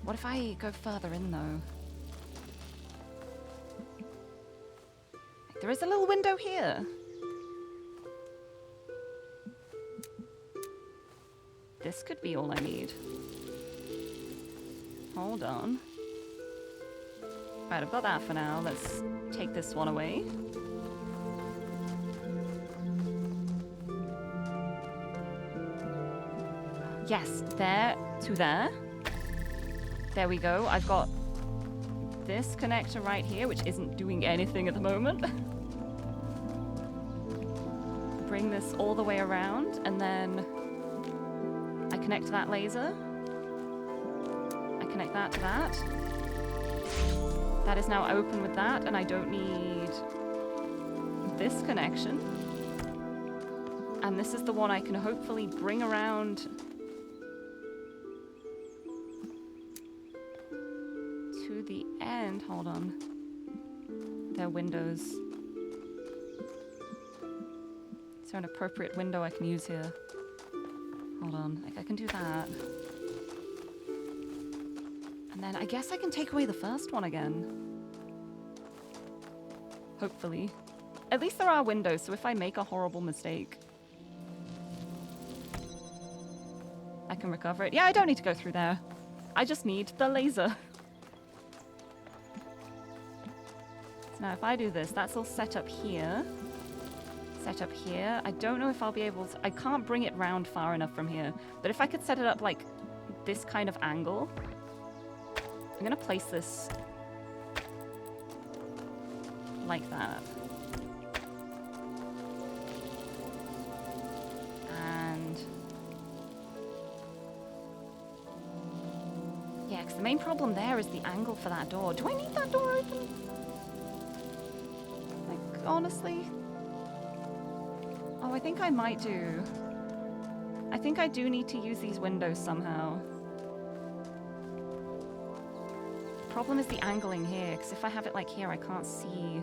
What if I go further in, though? There is a little window here. This could be all I need. Hold on. Right, I've got that for now. Let's take this one away. Yes, there to there. There we go. I've got this connector right here, which isn't doing anything at the moment. Bring this all the way around, and then I connect that laser. I connect that to that. That is now open with that, and I don't need this connection. And this is the one I can hopefully bring around to the end. Hold on. There are windows. Is there an appropriate window I can use here? Hold on. Like, I can do that. And then I guess I can take away the first one again. Hopefully. At least there are windows, so if I make a horrible mistake, I can recover it. Yeah, I don't need to go through there. I just need the laser. So now if I do this, that's all set up here. Set up here. I don't know if I'll be able to... I can't bring it round far enough from here. But if I could set it up like this kind of angle... I'm gonna place this like that. And... yeah, because the main problem there is the angle for that door. Do I need that door open? Like, honestly? Oh, I think I might do. I think I do need to use these windows somehow. Problem is the angling here, because if I have it like here, I can't see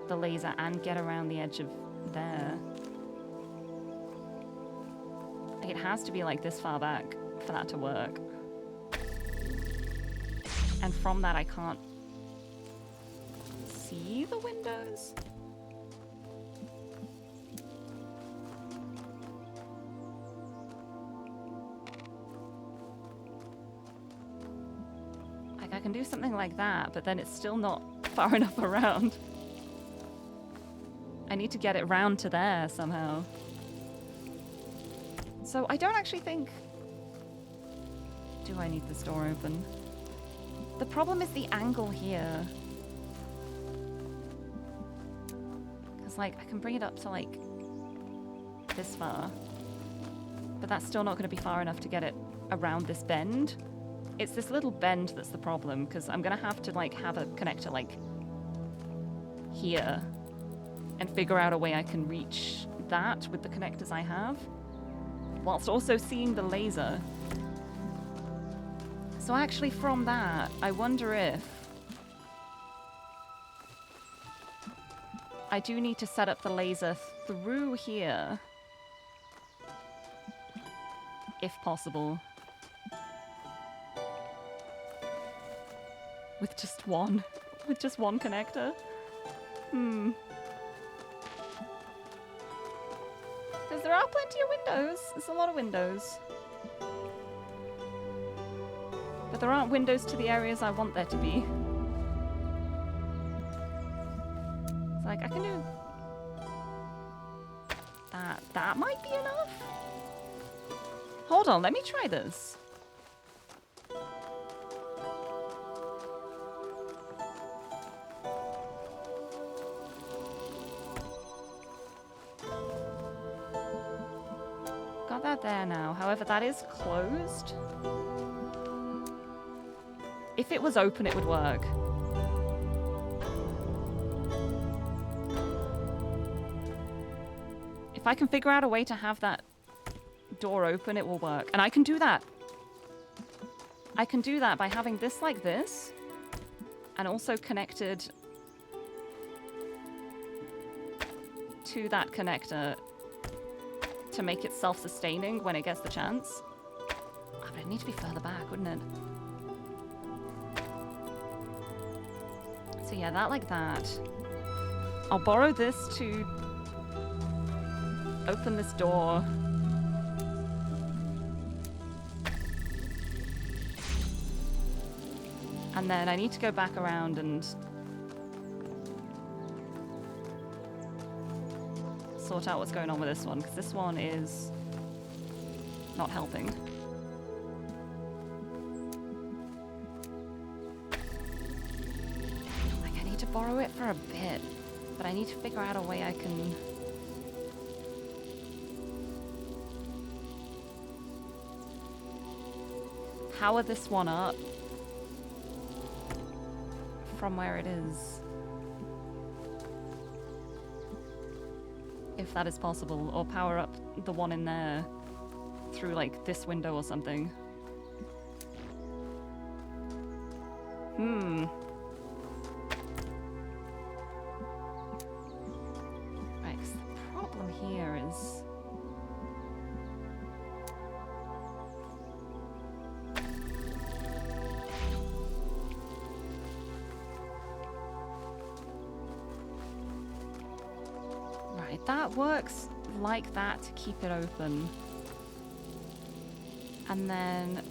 the laser and get around the edge of there. Like, it has to be like this far back for that to work. And from that, I can't see the windows. I can do something like that, but then it's still not far enough around. I need to get it round to there somehow. So I don't actually think... do I need this door open? The problem is the angle here. Because, like, I can bring it up to, like, this far. But that's still not going to be far enough to get it around this bend. It's this little bend that's the problem, because I'm going to have to, like, have a connector, like, here. And figure out a way I can reach that with the connectors I have. Whilst also seeing the laser. So actually from that, I wonder if I do need to set up the laser through here. If possible. With just one connector? Because there are plenty of windows. There's a lot of windows. But there aren't windows to the areas I want there to be. It's like, I can do that. That might be enough? Hold on, let me try this. Got that there now. However, that is closed. If it was open, it would work. If I can figure out a way to have that door open, it will work. And I can do that. I can do that by having this like this. And also connected to that connector to make it self-sustaining when it gets the chance. Oh, but it'd need to be further back, wouldn't it? So yeah, that like that. I'll borrow this to open this door. And then I need to go back around and sort out what's going on with this one, because this one is not helping. Like, I need to borrow it for a bit, but I need to figure out a way I can... power this one up from where it is. If that is possible, or power up the one in there through like this window or something. Right, 'cause the problem here is... that works like that to keep it open. And then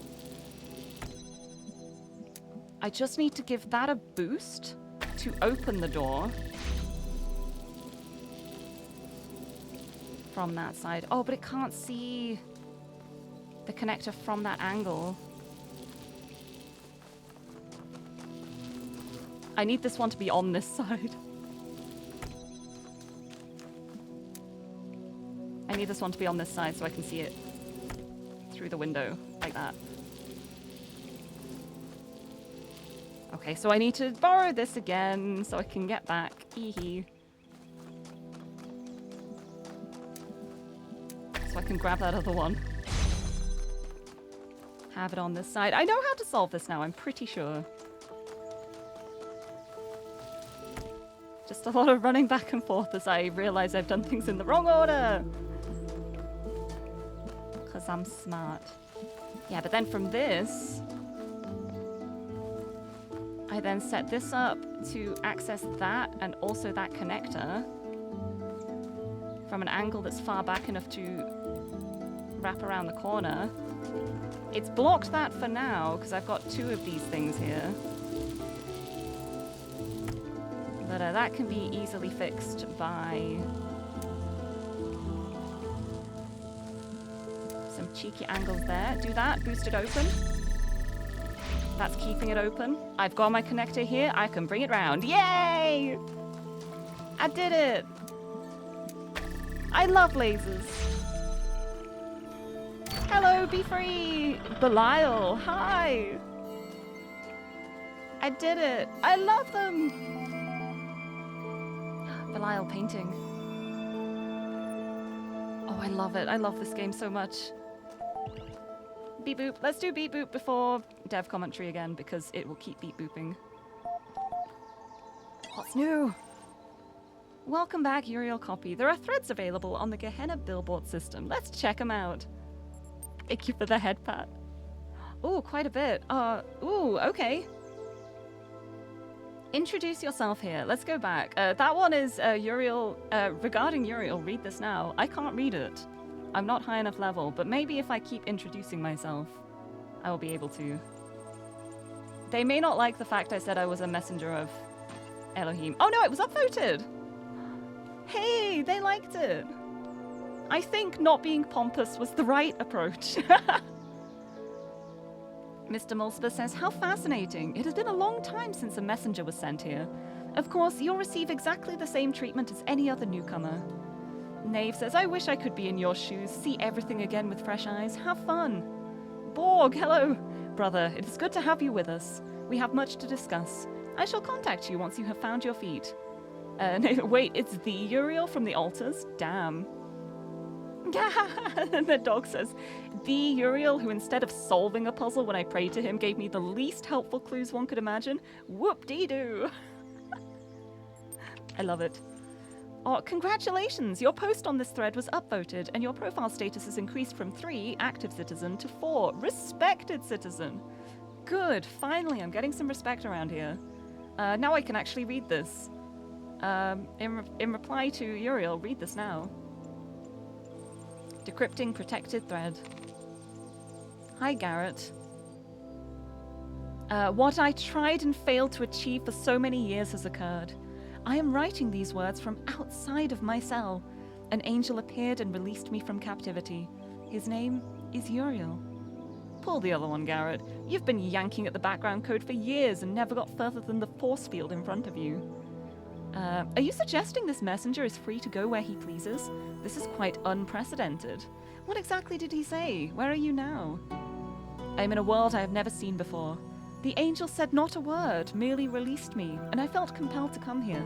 I just need to give that a boost to open the door from that side. Oh, but it can't see the connector from that angle. I need this one to be on this side. I need this one to be on this side so I can see it through the window, like that. Okay, so I need to borrow this again so I can get back. Eehee. So I can grab that other one. Have it on this side. I know how to solve this now, I'm pretty sure. Just a lot of running back and forth as I realize I've done things in the wrong order. Because I'm smart. Yeah, but then from this, I then set this up to access that and also that connector from an angle that's far back enough to wrap around the corner. It's blocked that for now because I've got two of these things here. But that can be easily fixed by some cheeky angles there. Do that, boost it open. That's keeping it open. I've got my connector here, I can bring it round. Yay! I did it! I love lasers. Hello, Be Free! Belial, hi! I did it! I love them! Belial painting. Oh, I love it. I love this game so much. Beep boop. Let's do beep boop before dev commentary again because it will keep beep booping. What's new? Welcome back, Uriel Copy. There are threads available on the Gehenna billboard system. Let's check them out. Thank you for the head pat. Oh, quite a bit. Ooh, okay. Introduce yourself here. Let's go back. That one is Uriel. Regarding Uriel, read this now. I can't read it. I'm not high enough level, but maybe if I keep introducing myself, I will be able to. They may not like the fact I said I was a messenger of Elohim. Oh no, it was upvoted! Hey, they liked it! I think not being pompous was the right approach. Mr. Mulciber says, how fascinating. It has been a long time since a messenger was sent here. Of course, you'll receive exactly the same treatment as any other newcomer. Knave says, I wish I could be in your shoes, see everything again with fresh eyes. Have fun. Borg, hello. Brother, it is good to have you with us. We have much to discuss. I shall contact you once you have found your feet. Wait, it's the Uriel from the altars? Damn. And the dog says, the Uriel who instead of solving a puzzle when I prayed to him gave me the least helpful clues one could imagine. Whoop-dee-doo. I love it. Oh, congratulations! Your post on this thread was upvoted and your profile status is increased from 3, active citizen, to 4, respected citizen. Good, finally I'm getting some respect around here. Now I can actually read this. In reply to Uriel, read this now. Decrypting protected thread. Hi, Garrett. What I tried and failed to achieve for so many years has occurred. I am writing these words from outside of my cell. An angel appeared and released me from captivity. His name is Uriel. Pull the other one, Garrett. You've been yanking at the background code for years and never got further than the force field in front of you. Are you suggesting this messenger is free to go where he pleases? This is quite unprecedented. What exactly did he say? Where are you now? I am in a world I have never seen before. The angel said not a word, merely released me, and I felt compelled to come here.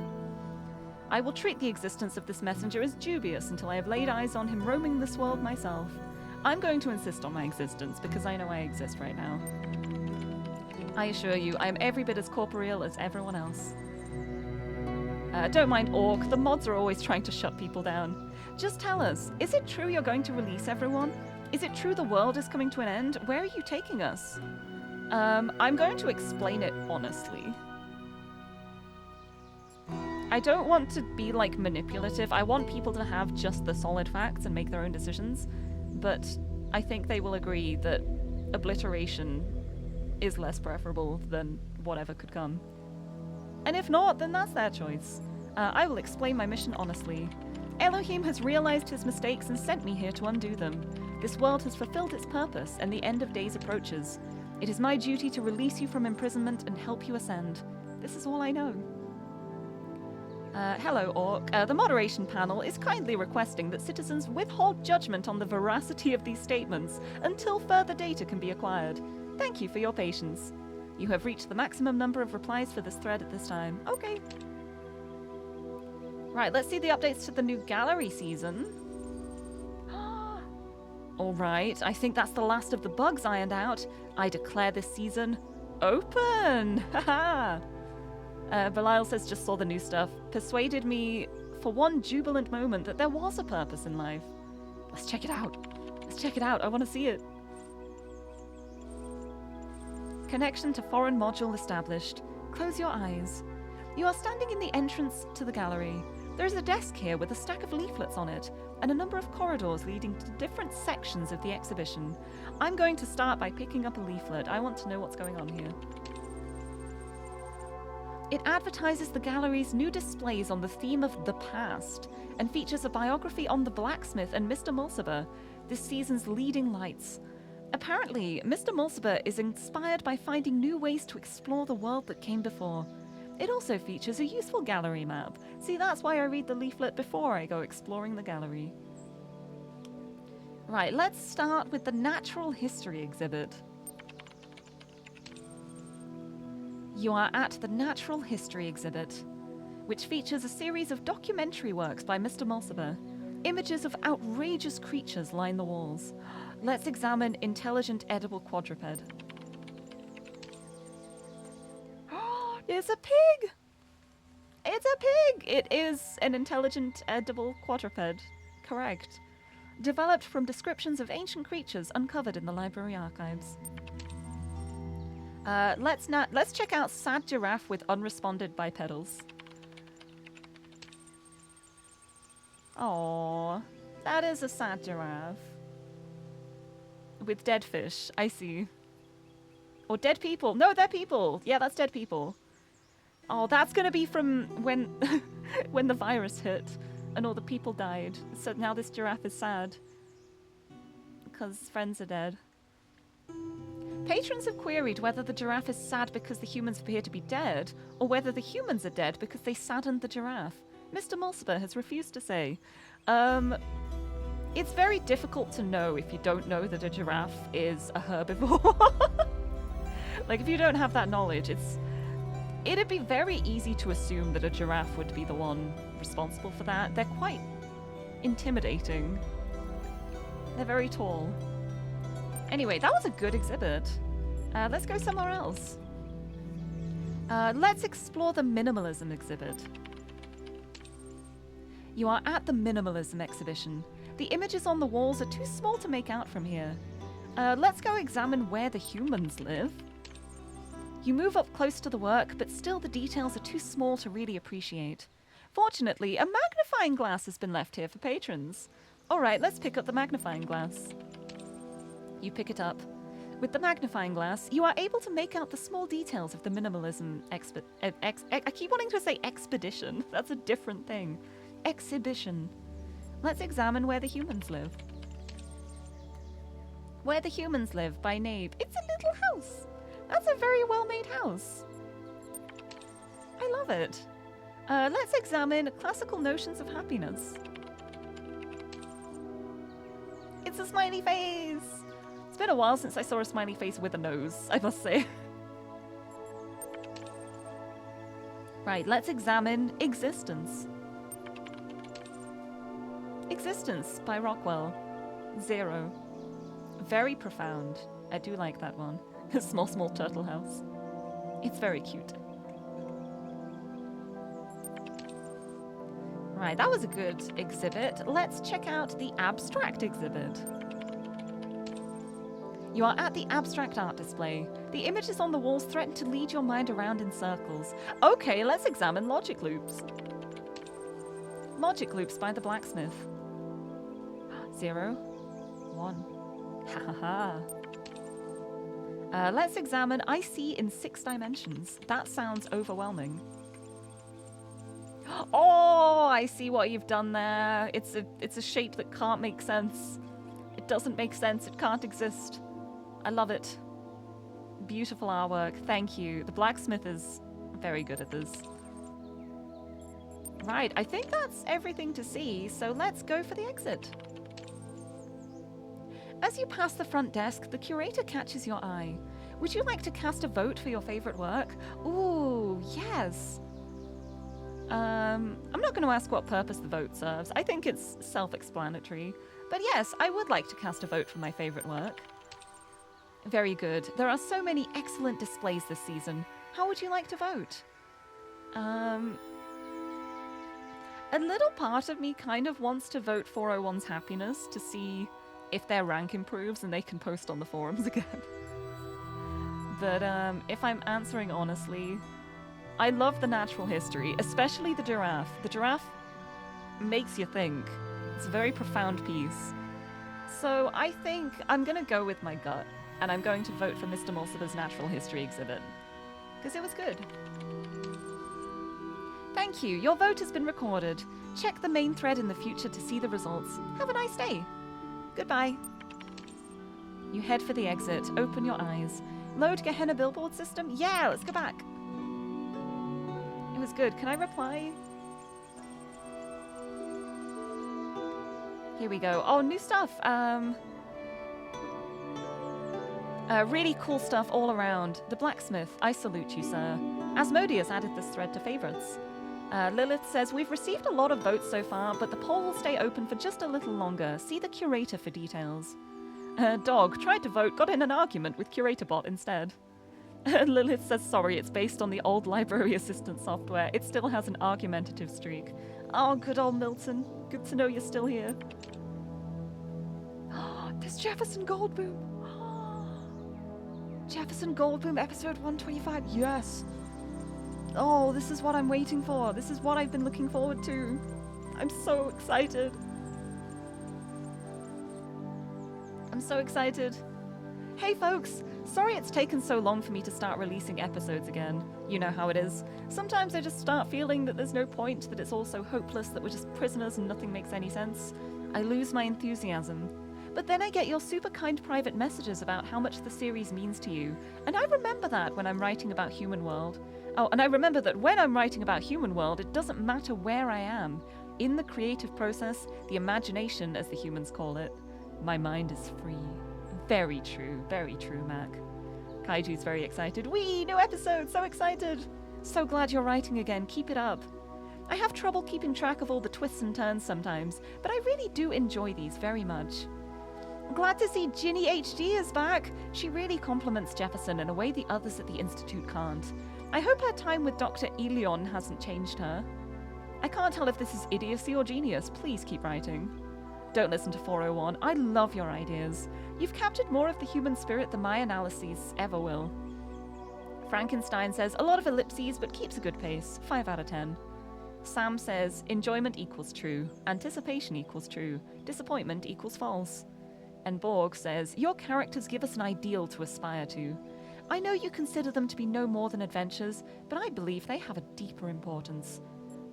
I will treat the existence of this messenger as dubious until I have laid eyes on him roaming this world myself. I'm going to insist on my existence because I know I exist right now. I assure you, I am every bit as corporeal as everyone else. Don't mind Orc, the mods are always trying to shut people down. Just tell us, is it true you're going to release everyone? Is it true the world is coming to an end? Where are you taking us? I'm going to explain it honestly. I don't want to be, like, manipulative. I want people to have just the solid facts and make their own decisions. But I think they will agree that obliteration is less preferable than whatever could come. And if not, then that's their choice. I will explain my mission honestly. Elohim has realized his mistakes and sent me here to undo them. This world has fulfilled its purpose, and the end of days approaches. It is my duty to release you from imprisonment and help you ascend. This is all I know. Hello, Orc. The moderation panel is kindly requesting that citizens withhold judgment on the veracity of these statements until further data can be acquired. Thank you for your patience. You have reached the maximum number of replies for this thread at this time. Okay. Right, let's see the updates to the new gallery season. Alright, I think that's the last of the bugs ironed out. I declare this season open! Haha! Belial says just saw the new stuff. Persuaded me for one jubilant moment that there was a purpose in life. Let's check it out. Let's check it out. I want to see it. Connection to foreign module established. Close your eyes. You are standing in the entrance to the gallery. There is a desk here with a stack of leaflets on it, and a number of corridors leading to different sections of the exhibition. I'm going to start by picking up a leaflet. I want to know what's going on here. It advertises the gallery's new displays on the theme of the past, and features a biography on the blacksmith and Mr. Mulciber, this season's leading lights. Apparently, Mr. Mulciber is inspired by finding new ways to explore the world that came before. It also features a useful gallery map. See, that's why I read the leaflet before I go exploring the gallery. Right, let's start with the natural history exhibit. You are at the natural history exhibit, which features a series of documentary works by Mr. Mulciber. Images of outrageous creatures line the walls. Let's examine intelligent edible quadruped. It's a pig! It's a pig! It is an intelligent edible quadruped. Correct. Developed from descriptions of ancient creatures uncovered in the library archives. Let's check out sad giraffe with unresponded bipedals. Aww, that is a sad giraffe. With dead fish, I see. Or dead people. No, they're people. Yeah, that's dead people. Oh, that's gonna be from when when the virus hit and all the people died. So now this giraffe is sad. Because friends are dead. Patrons have queried whether the giraffe is sad because the humans appear to be dead, or whether the humans are dead because they saddened the giraffe. Mr. Mulciber has refused to say. It's very difficult to know if you don't know that a giraffe is a herbivore. Like, if you don't have that knowledge, it'd be very easy to assume that a giraffe would be the one responsible for that. They're quite intimidating. They're very tall. Anyway, that was a good exhibit. Let's go somewhere else. Let's explore the minimalism exhibit. You are at the minimalism exhibition. The images on the walls are too small to make out from here. Let's go examine where the humans live. You move up close to the work, but still the details are too small to really appreciate. Fortunately, a magnifying glass has been left here for patrons. Alright, let's pick up the magnifying glass. You pick it up. With the magnifying glass, you are able to make out the small details of the minimalism I keep wanting to say expedition. That's a different thing. Exhibition. Let's examine where the humans live. Where the humans live by Nabe. It's a little house. That's a very well-made house. I love it. Let's examine classical notions of happiness. It's a smiley face. It's been a while since I saw a smiley face with a nose, I must say. Right, let's examine existence. Existence by Rockwell. 0. Very profound. I do like that one. Small, small turtle house. It's very cute. Right, that was a good exhibit. Let's check out the abstract exhibit. You are at the abstract art display. The images on the walls threaten to lead your mind around in circles. Okay, let's examine logic loops. Logic loops by the blacksmith. 0, 1. Ha ha ha. Let's examine I see in 6 dimensions. That sounds overwhelming. Oh, I see what you've done there. It's a shape that can't make sense. It doesn't make sense. It can't exist. I love it. Beautiful artwork. Thank you. The blacksmith is very good at this. Right, I think that's everything to see, so let's go for the exit. As you pass the front desk, the curator catches your eye. Would you like to cast a vote for your favorite work? Ooh, yes. I'm not going to ask what purpose the vote serves. I think it's self-explanatory. But yes, I would like to cast a vote for my favorite work. Very good. There are so many excellent displays this season. How would you like to vote? A little part of me kind of wants to vote 401's Happiness to see if their rank improves and they can post on the forums again. But if I'm answering honestly, I love the natural history, especially the giraffe. The giraffe makes you think. It's a very profound piece. So I think I'm going to go with my gut, and I'm going to vote for Mr. Mulciber's natural history exhibit. Because it was good. Thank you. Your vote has been recorded. Check the main thread in the future to see the results. Have a nice day. Goodbye. You head for the exit. Open your eyes. Load Gehenna billboard system? Yeah, let's go back. It was good. Can I reply? Here we go. Oh, new stuff. Really cool stuff all around. The blacksmith, I salute you, sir. Asmodeus added this thread to favorites. Lilith says, we've received a lot of votes so far, but the poll will stay open for just a little longer. See the curator for details. Dog tried to vote, got in an argument with CuratorBot instead. Lilith says, sorry, it's based on the old library assistant software. It still has an argumentative streak. Oh, good old Milton. Good to know you're still here. There's Jefferson Goldblum. Jefferson Goldblum, episode 125. Yes. Oh, this is what I'm waiting for. This is what I've been looking forward to. I'm so excited. I'm so excited. Hey folks, sorry it's taken so long for me to start releasing episodes again. You know how it is. Sometimes I just start feeling that there's no point, that it's all so hopeless, that we're just prisoners and nothing makes any sense. I lose my enthusiasm. But then I get your super kind private messages about how much the series means to you, and I remember that when I'm writing about Human World. Oh, and I remember that when I'm writing about Human World, it doesn't matter where I am. In the creative process, the imagination, as the humans call it, my mind is free. Very true, Mac. Kaiju's very excited. Whee! New episode! So excited! So glad you're writing again. Keep it up. I have trouble keeping track of all the twists and turns sometimes, but I really do enjoy these very much. Glad to see Ginny HD is back. She really compliments Jefferson in a way the others at the Institute can't. I hope her time with Dr. Elion hasn't changed her. I can't tell if this is idiocy or genius. Please keep writing. Don't listen to 401. I love your ideas. You've captured more of the human spirit than my analyses ever will. Frankenstein says, a lot of ellipses, but keeps a good pace. 5 out of 10. Sam says, enjoyment equals true. Anticipation equals true. Disappointment equals false. And Borg says, your characters give us an ideal to aspire to. I know you consider them to be no more than adventures, but I believe they have a deeper importance.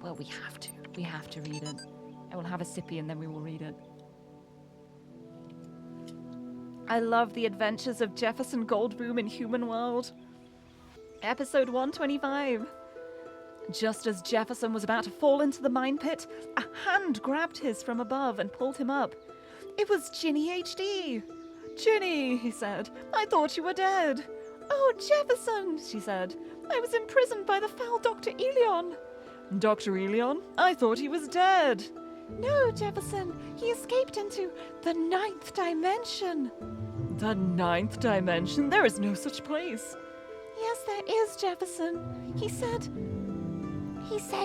Well, we have to. We have to read it. I will have a sippy and then we will read it. I love the adventures of Jefferson Goldblum in Human World. Episode 125. Just as Jefferson was about to fall into the mine pit, a hand grabbed his from above and pulled him up. It was Ginny HD. Ginny, he said, I thought you were dead. Oh, Jefferson, she said. I was imprisoned by the foul Dr. Elion. Dr. Elion? I thought he was dead. No, Jefferson. He escaped into the 9th dimension. The 9th dimension? There is no such place. Yes, there is, Jefferson. He said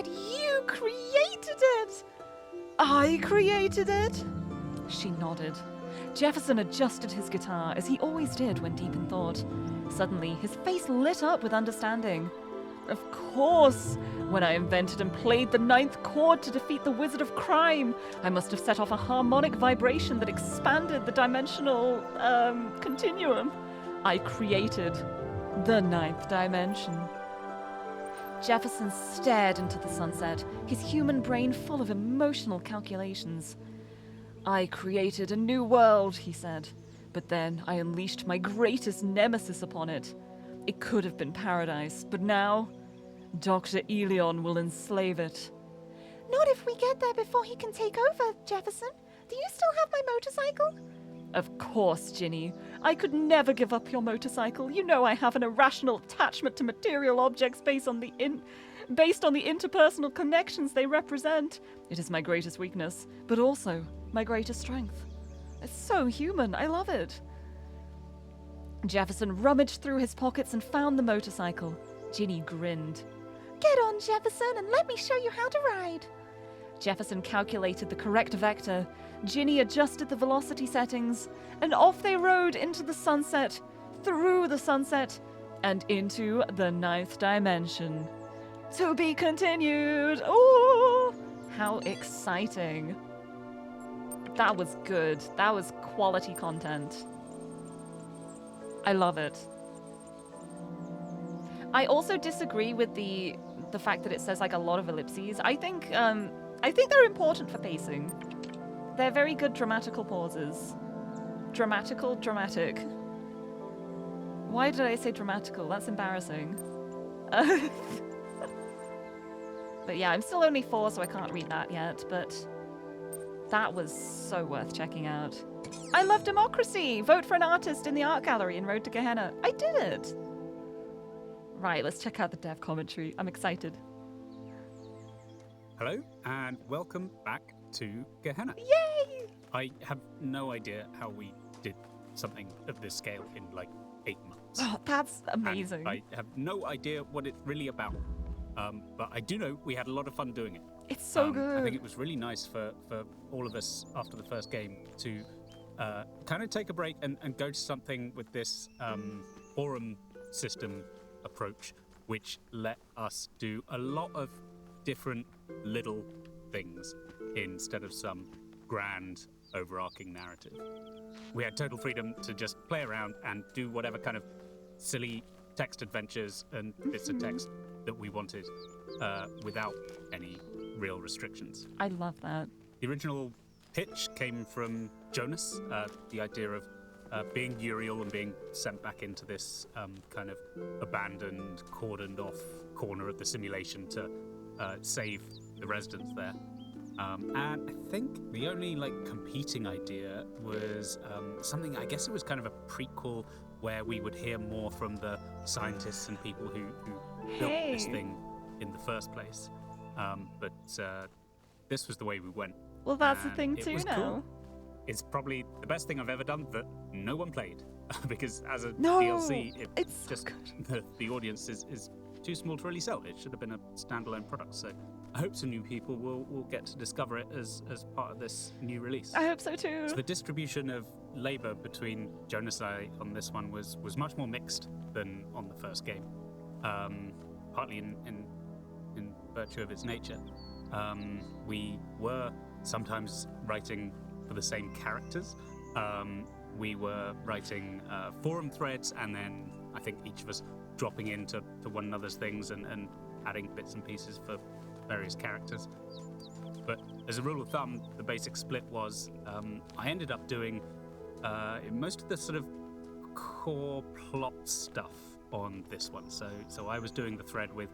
you created it. I created it? She nodded. Jefferson adjusted his guitar, as he always did when deep in thought. Suddenly, his face lit up with understanding. Of course! When I invented and played the 9th chord to defeat the Wizard of Crime, I must have set off a harmonic vibration that expanded the dimensional, continuum. I created the 9th dimension. Jefferson stared into the sunset, his human brain full of emotional calculations. I created a new world, he said, but then I unleashed my greatest nemesis upon it. It could have been paradise, but now Dr. Elion will enslave it. Not if we get there before he can take over, Jefferson. Do you still have my motorcycle? Of course, Ginny. I could never give up your motorcycle. You know I have an irrational attachment to material objects based on the interpersonal connections they represent. It is my greatest weakness, but also my greatest strength. It's so human. I love it. Jefferson rummaged through his pockets and found the motorcycle. Ginny grinned. Get on, Jefferson, and let me show you how to ride. Jefferson calculated the correct vector. Ginny adjusted the velocity settings, and off they rode into the sunset, through the sunset, and into the 9th dimension. To be continued. Ooh, how exciting. That was good. That was quality content. I love it. I also disagree with the fact that it says like a lot of ellipses. I think they're important for pacing. They're very good dramatical pauses. Dramatic. Why did I say dramatical? That's embarrassing. But yeah, I'm still only 4, so I can't read that yet, but That was so worth checking out. I love democracy! Vote for an artist in the art gallery in Road to Gehenna. I did it! Right, let's check out the dev commentary. I'm excited. Hello, and welcome back to Gehenna. Yay! I have no idea how we did something of this scale in like 8 months. Oh, that's amazing. And I have no idea what it's really about. But I do know we had a lot of fun doing it. It's so good. I think it was really nice for all of us after the first game to kind of take a break and go to something with this forum system approach, which let us do a lot of different little things instead of some grand overarching narrative. We had total freedom to just play around and do whatever kind of silly text adventures and bits of text that we wanted without any real restrictions. I love that. The original pitch came from Jonas, the idea of being Uriel and being sent back into this kind of abandoned, cordoned off corner of the simulation to save the residents there. And I think the only competing idea was something, I guess it was kind of a prequel where we would hear more from the scientists and people who built this thing in the first place. But this was the way we went. Well, that's the And thing it too was now. cool. It's probably the best thing I've ever done that no one played. Because as a No, DLC, it's just the audience is too small to really sell. It should have been a standalone product. So I hope some new people will get to discover it as part of this new release. I hope so too. So the distribution of labor between Jonas and I on this one was much more mixed than on the first game, partly in virtue of its nature. We were sometimes writing for the same characters. We were writing forum threads, and then I think each of us dropping into one another's things and adding bits and pieces for various characters. But as a rule of thumb, the basic split was I ended up doing most of the sort of core plot stuff on this one. So I was doing the thread with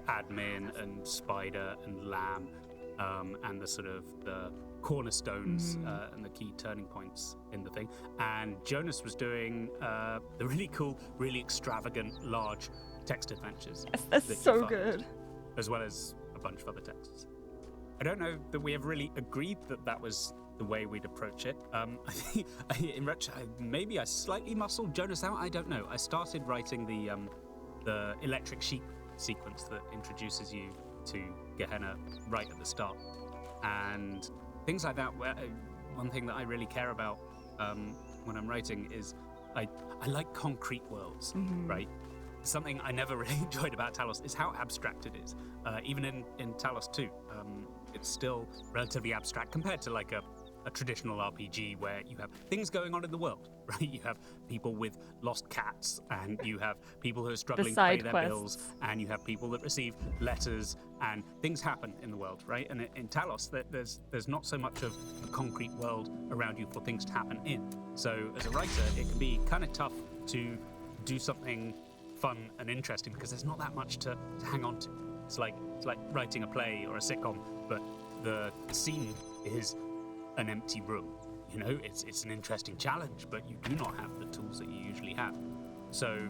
admin and Spider and Lamb, and the sort of the cornerstones and the key turning points in the thing. And Jonas was doing the really cool, really extravagant, large text adventures. That's that you so find, good. as well as a bunch of other texts. I don't know that we have really agreed that was the way we'd approach it. I think, in retrospect, maybe I slightly muscled Jonas out. I don't know. I started writing the electric sheep sequence that introduces you to Gehenna right at the start, and things like that. Where one thing that I really care about when I'm writing is I like concrete worlds, right? Something I never really enjoyed about Talos is how abstract it is. Even in Talos 2, it's still relatively abstract compared to like a traditional RPG where you have things going on in the world, right? You have people with lost cats, and you have people who are struggling to pay their bills, and you have people that receive letters, and things happen in the world, right? And in Talos, there's not so much of a concrete world around you for things to happen in. So as a writer, it can be kind of tough to do something fun and interesting because there's not that much to hang on to. It's like writing a play or a sitcom, but the scene is an empty room. You know, it's an interesting challenge, but you do not have the tools that you usually have. So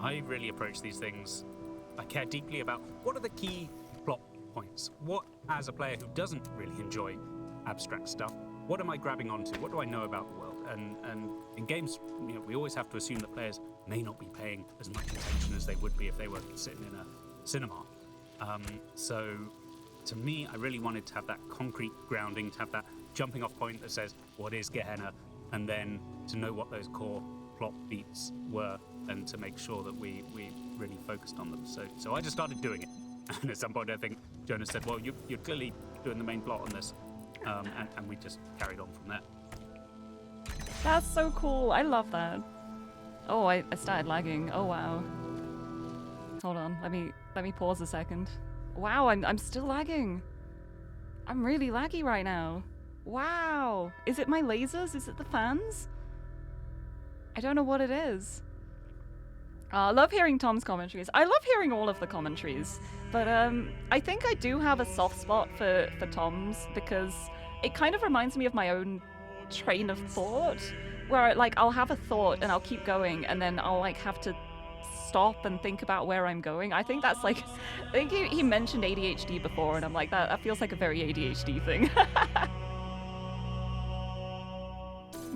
I really approach these things. I care deeply about what are the key plot points. What, as a player who doesn't really enjoy abstract stuff, what am I grabbing onto? What do I know about the world? And in games, you know, we always have to assume that players may not be paying as much attention as they would be if they were sitting in a cinema. So to me, I really wanted to have that concrete grounding, to have that jumping off point that says, what is Gehenna? And then to know what those core plot beats were, and to make sure that we really focused on them. So I just started doing it. And at some point, I think Jonas said, well, you're clearly doing the main plot on this. And we just carried on from there. That's so cool. I love that. Oh, I started lagging. Oh, wow. Hold on. Let me pause a second. Wow, I'm still lagging. I'm really laggy right now. Wow. Is it my lasers? Is it the fans? I don't know what it is. I love hearing Tom's commentaries. I love hearing all of the commentaries. But I think I do have a soft spot for Tom's because it kind of reminds me of my own train of thought, where like I'll have a thought and I'll keep going, and then I'll like have to stop and think about where I'm going. I think that's like, I think he mentioned ADHD before, and I'm like, that feels like a very ADHD thing.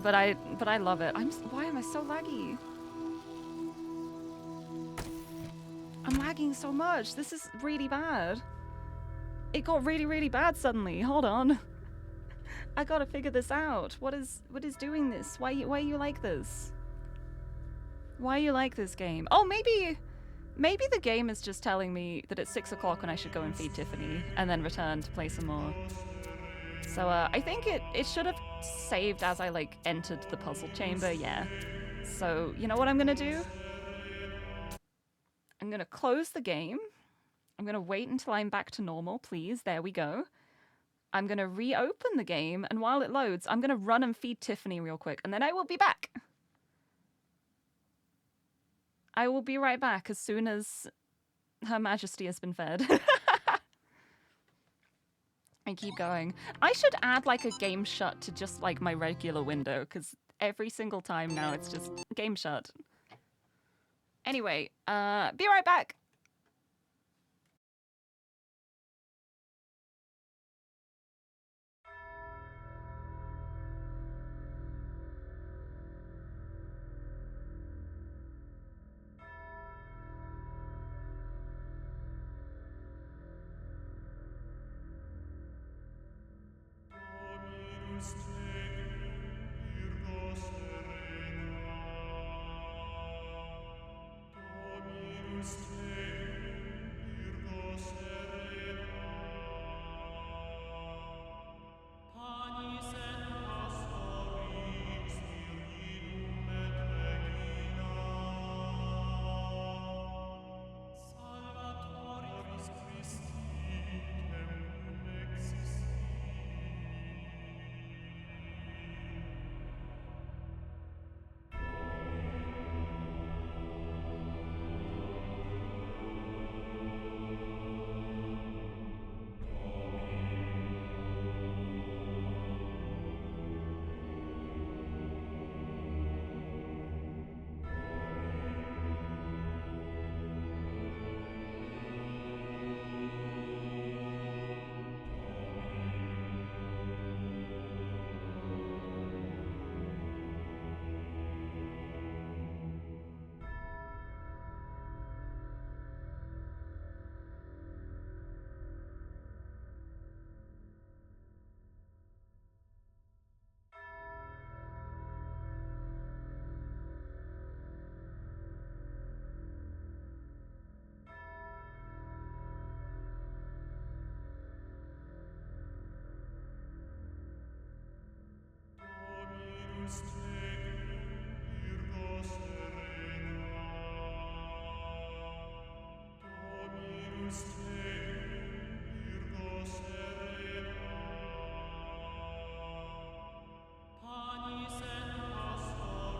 But I love it. Why am I so laggy? I'm lagging so much. This is really bad. It got really, really bad suddenly. Hold on. I gotta figure this out. What is doing this? Why are you like this? Why are you like this game? Oh, maybe the game is just telling me that it's 6 o'clock and I should go and feed Tiffany and then return to play some more. So I think it should have saved as I like entered the puzzle chamber, yeah. So you know what I'm gonna do? I'm gonna close the game. I'm gonna wait until I'm back to normal, please. There we go. I'm gonna reopen the game, and while it loads, I'm gonna run and feed Tiffany real quick, and then I will be back. I will be right back as soon as Her Majesty has been fed. I keep going. I should add like a game shut to just like my regular window, because every single time now it's just game shut. Anyway, be right back.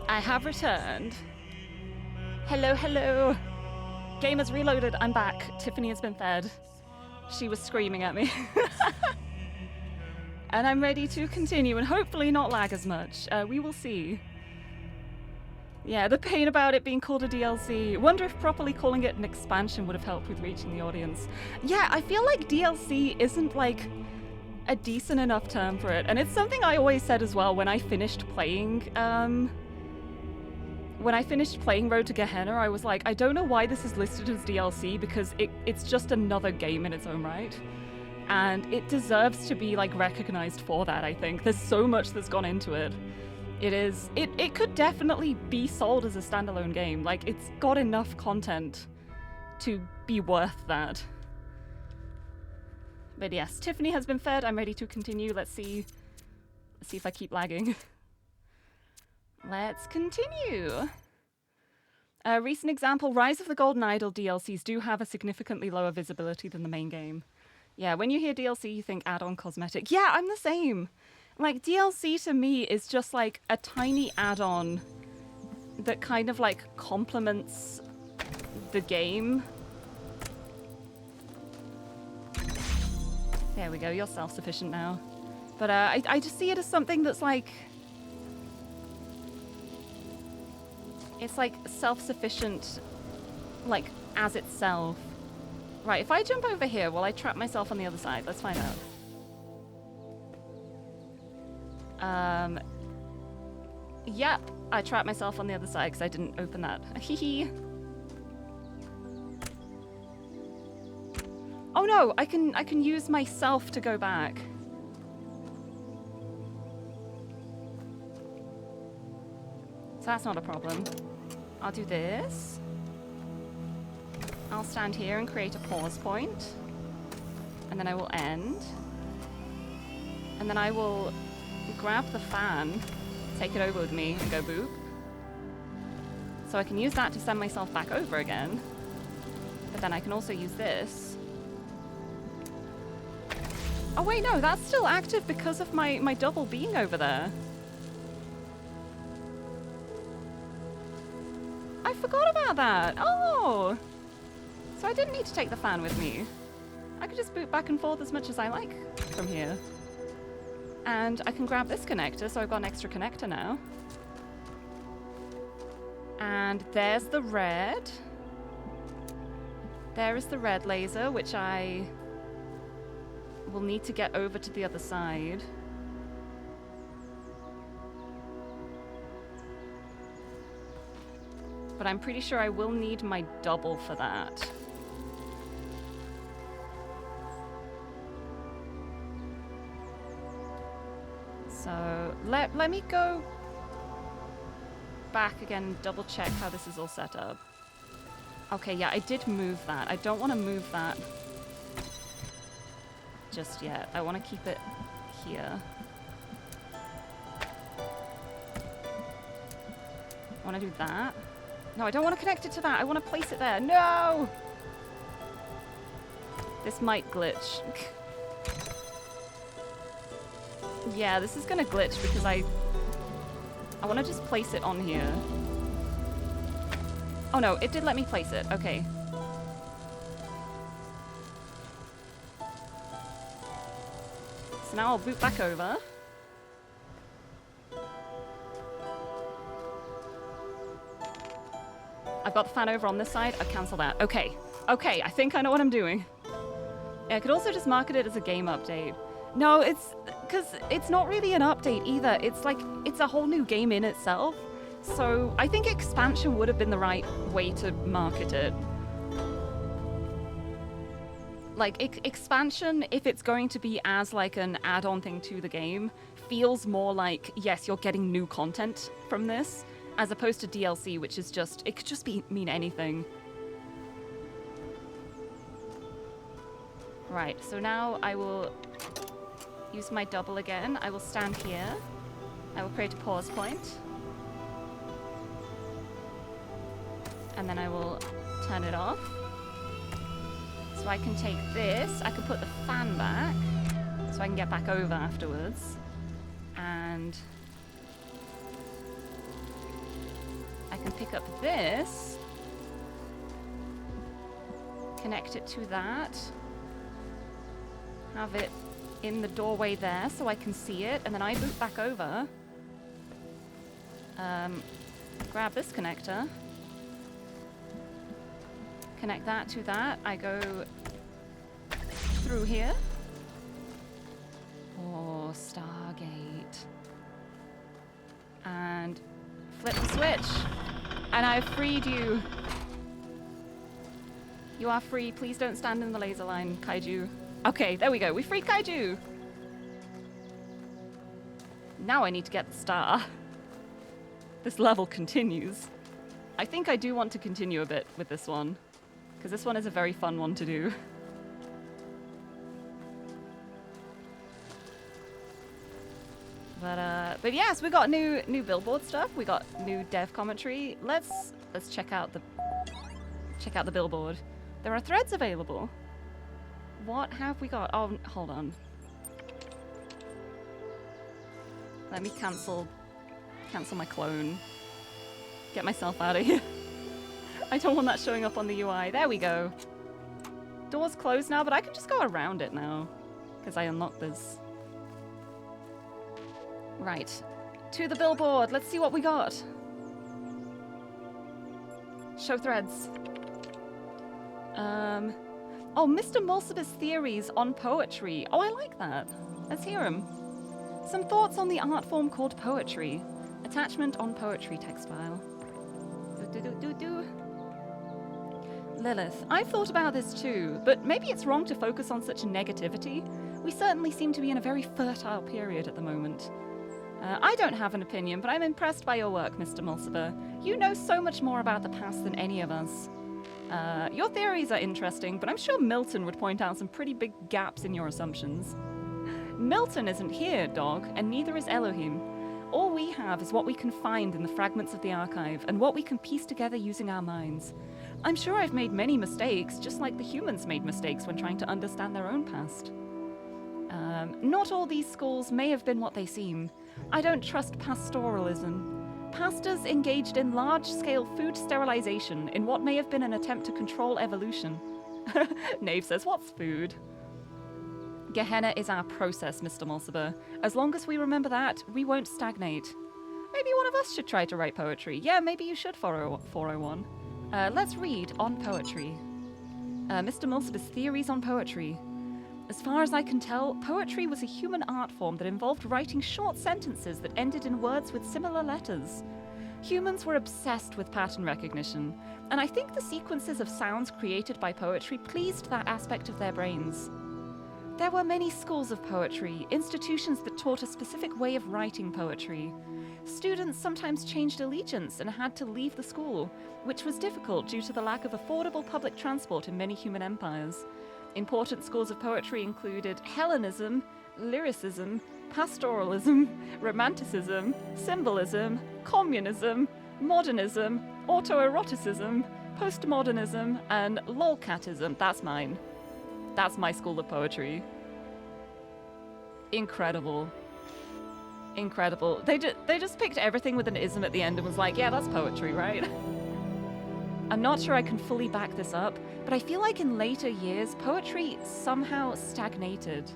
I have returned. Hello, hello. Game has reloaded. I'm back. Tiffany has been fed. She was screaming at me. And I'm ready to continue and hopefully not lag as much. We will see. Yeah, the pain about it being called a DLC. Wonder if properly calling it an expansion would have helped with reaching the audience. Yeah, I feel like DLC isn't like a decent enough term for it. And it's something I always said as well when I finished playing, Road to Gehenna, I was like, I don't know why this is listed as DLC because it's just another game in its own right. And it deserves to be like recognized for that, I think. There's so much that's gone into it. It could definitely be sold as a standalone game. Like, it's got enough content to be worth that. But yes, Tiffany has been fed. I'm ready to continue. Let's see if I keep lagging. Let's continue. A recent example, Rise of the Golden Idol DLCs do have a significantly lower visibility than the main game. Yeah, when you hear DLC, you think add-on cosmetic. Yeah, I'm the same. Like, DLC to me is just like a tiny add-on that kind of like complements the game. There we go, you're self-sufficient now. But I just see it as something that's like... It's like self-sufficient, like, as itself. Right, if I jump over here, will I trap myself on the other side? Let's find out. Yep, I trapped myself on the other side because I didn't open that. Hehe. Oh no, I can use myself to go back. So that's not a problem. I'll do this. I'll stand here and create a pause point. And then I will end. And then I will grab the fan, take it over with me, and go boop. So I can use that to send myself back over again. But then I can also use this. Oh wait, no, that's still active because of my double being over there. I forgot about that. Oh! So I didn't need to take the fan with me. I could just boot back and forth as much as I like from here. And I can grab this connector, so I've got an extra connector now. And there's the red. There is the red laser, which I will need to get over to the other side. But I'm pretty sure I will need my double for that. So let me go back again and double check how this is all set up. Okay, yeah, I did move that. I don't want to move that just yet. I want to keep it here. I want to do that. No, I don't want to connect it to that. I want to place it there. No! This might glitch. Yeah, this is going to glitch because I want to just place it on here. Oh no, it did let me place it. Okay. So now I'll boot back over. I've got the fan over on this side. I'll cancel that. Okay. Okay, I think I know what I'm doing. Yeah, I could also just market it as a game update. No, it's... because it's not really an update either. It's like... it's a whole new game in itself. So I think expansion would have been the right way to market it. Like, expansion, if it's going to be as like an add-on thing to the game, feels more like, yes, you're getting new content from this, as opposed to DLC, which is just... it could just mean anything. Right, so now I will use my double again. I will stand here. I will create a pause point. And then I will turn it off. So I can take this, I can put the fan back, so I can get back over afterwards. And I can pick up this, connect it to that, have it in the doorway there so I can see it, and then I boot back over, grab this connector, connect that to that, I go through here. Oh, Stargate. And flip the switch. And I've freed you. You are free. Please don't stand in the laser line, Kaiju. Okay, there we go. We freed Kaiju. Now I need to get the star. This level continues. I think I do want to continue a bit with this one, because this one is a very fun one to do. But yes, we got new billboard stuff. We got new dev commentary. Let's check out the billboard. There are threads available. What have we got? Oh, hold on. Let me cancel my clone. Get myself out of here. I don't want that showing up on the UI. There we go. Door's closed now, but I can just go around it now, because I unlocked this. Right. To the billboard. Let's see what we got. Show threads. Oh, Mr. Mulciber's theories on poetry. Oh, I like that. Let's hear him. Some thoughts on the art form called poetry. Attachment on poetry text file. Lilith, I've thought about this too, but maybe it's wrong to focus on such negativity. We certainly seem to be in a very fertile period at the moment. I don't have an opinion, but I'm impressed by your work, Mr. Mulciber. You know so much more about the past than any of us. Your theories are interesting, but I'm sure Milton would point out some pretty big gaps in your assumptions. Milton isn't here, dog, and neither is Elohim. All we have is what we can find in the fragments of the archive, and what we can piece together using our minds. I'm sure I've made many mistakes, just like the humans made mistakes when trying to understand their own past. Not all these schools may have been what they seem. I don't trust pastoralism. Pastors engaged in large-scale food sterilization in what may have been an attempt to control evolution. Knave says, what's food? Gehenna is our process, Mr. Mulciber. As long as we remember that, we won't stagnate. Maybe one of us should try to write poetry. Yeah, maybe you should, 401. Let's read on poetry. Mr. Mulciber's theories on poetry. As far as I can tell, poetry was a human art form that involved writing short sentences that ended in words with similar letters. Humans were obsessed with pattern recognition, and I think the sequences of sounds created by poetry pleased that aspect of their brains. There were many schools of poetry, institutions that taught a specific way of writing poetry. Students sometimes changed allegiance and had to leave the school, which was difficult due to the lack of affordable public transport in many human empires. Important schools of poetry included Hellenism, lyricism, pastoralism, romanticism, symbolism, communism, modernism, autoeroticism, postmodernism, and lolcatism. That's mine. That's my school of poetry. Incredible. Incredible. They just picked everything with an ism at the end and was like, yeah, that's poetry, right? I'm not sure I can fully back this up, but I feel like in later years, poetry somehow stagnated.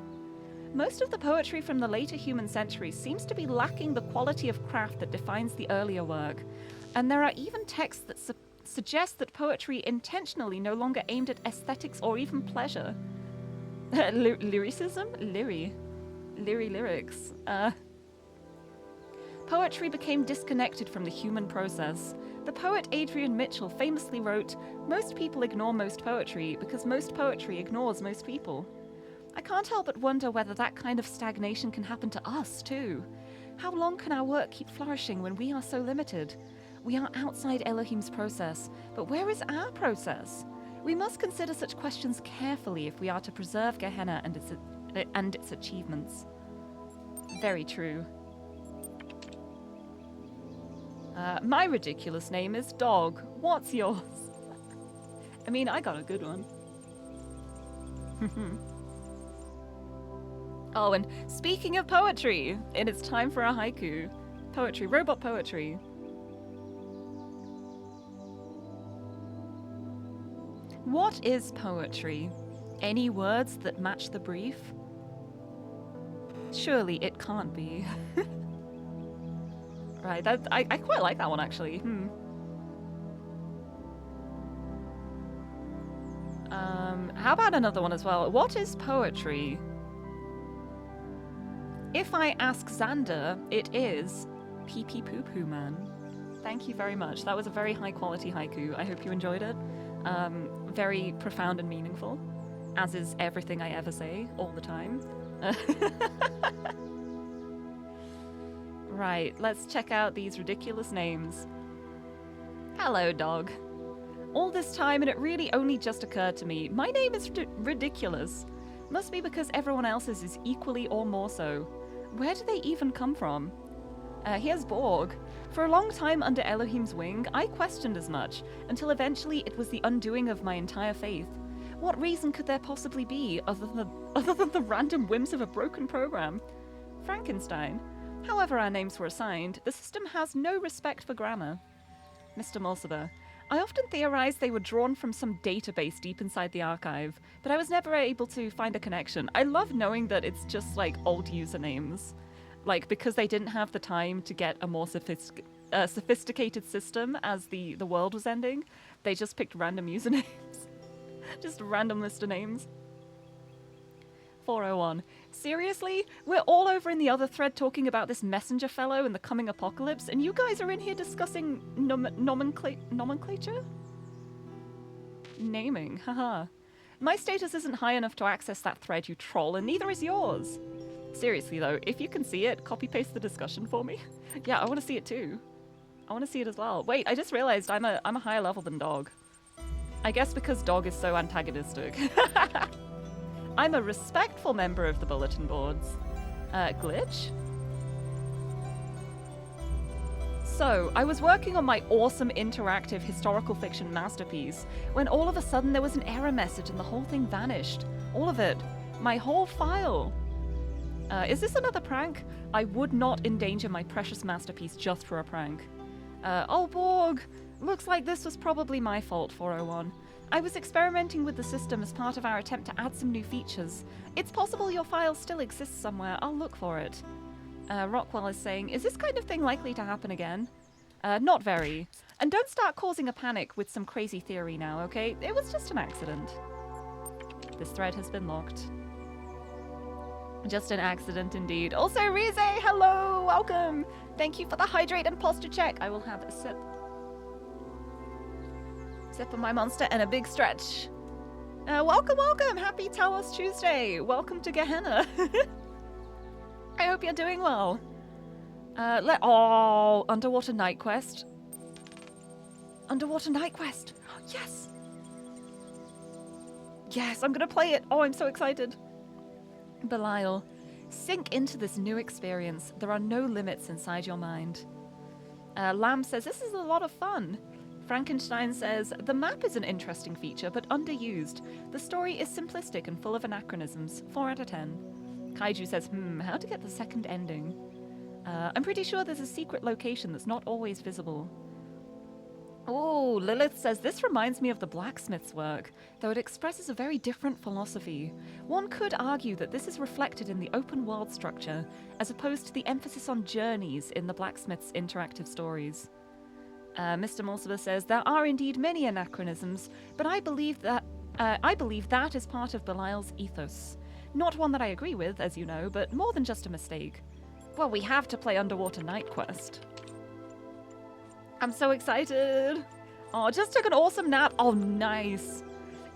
Most of the poetry from the later human centuries seems to be lacking the quality of craft that defines the earlier work, and there are even texts that suggest that poetry intentionally no longer aimed at aesthetics or even pleasure. Lyricism? Lirie lyrics. Poetry became disconnected from the human process. The poet Adrian Mitchell famously wrote, "Most people ignore most poetry because most poetry ignores most people." I can't help but wonder whether that kind of stagnation can happen to us too. How long can our work keep flourishing when we are so limited? We are outside Elohim's process, but where is our process? We must consider such questions carefully if we are to preserve Gehenna and its achievements. Very true. My ridiculous name is Dog. What's yours? I mean, I got a good one. Oh, and speaking of poetry, it's time for a haiku. Poetry, robot poetry. What is poetry? Any words that match the brief? Surely it can't be. Right, I quite like that one actually. How about another one as well? What is poetry? If I ask Xander, it is pee pee poo poo man. Thank you very much. That was a very high quality haiku. I hope you enjoyed it. Very profound and meaningful, as is everything I ever say all the time. Right, let's check out these ridiculous names. Hello, dog. All this time, and it really only just occurred to me, my name is ridiculous. Must be because everyone else's is equally or more so. Where do they even come from? Here's Borg. For a long time under Elohim's wing, I questioned as much, until eventually it was the undoing of my entire faith. What reason could there possibly be other than the random whims of a broken program? Frankenstein. However our names were assigned, the system has no respect for grammar. Mr. Mulciber. I often theorized they were drawn from some database deep inside the archive, but I was never able to find a connection. I love knowing that it's just like old usernames. like, because they didn't have the time to get a more sophisticated system as the world was ending, they just picked random usernames. Just a random list of names. 401. Seriously? We're all over in the other thread talking about this messenger fellow and the coming apocalypse, and you guys are in here discussing nomenclature? Naming, haha. My status isn't high enough to access that thread, you troll, and neither is yours. Seriously though, if you can see it, copy-paste the discussion for me. Yeah, I want to see it too. I want to see it as well. Wait, I just realized I'm a higher level than Dog. I guess because Dog is so antagonistic. I'm a respectful member of the bulletin boards. Glitch? So, I was working on my awesome interactive historical fiction masterpiece when all of a sudden there was an error message and the whole thing vanished. All of it. My whole file. Is this another prank? I would not endanger my precious masterpiece just for a prank. Oh, Borg! Looks like this was probably my fault, 401. I was experimenting with the system as part of our attempt to add some new features. It's possible your file still exists somewhere. I'll look for it. Rockwell is saying, is this kind of thing likely to happen again? Not very. And don't start causing a panic with some crazy theory now, okay? It was just an accident. This thread has been locked. Just an accident indeed. Also, Rize, hello! Welcome! Thank you for the hydrate and posture check. I will have a sip. Sip of my monster and a big stretch. Welcome, welcome! Happy Talos Tuesday! Welcome to Gehenna! I hope you're doing well. Underwater Night Quest. Underwater Night Quest! Yes! Yes, I'm gonna play it! Oh, I'm so excited! Belial, sink into this new experience. There are no limits inside your mind. Lamb says, this is a lot of fun. Frankenstein says, the map is an interesting feature, but underused. The story is simplistic and full of anachronisms. 4 out of 10. Kaiju says, how to get the second ending? I'm pretty sure there's a secret location that's not always visible. Oh, Lilith says, this reminds me of the blacksmith's work, though it expresses a very different philosophy. One could argue that this is reflected in the open world structure, as opposed to the emphasis on journeys in the blacksmith's interactive stories. Mr. Mulciber says, there are indeed many anachronisms, but I believe that is part of Belial's ethos. Not one that I agree with, as you know, but more than just a mistake. Well, we have to play Underwater Night Quest. I'm so excited. Oh, just took an awesome nap. Oh, nice.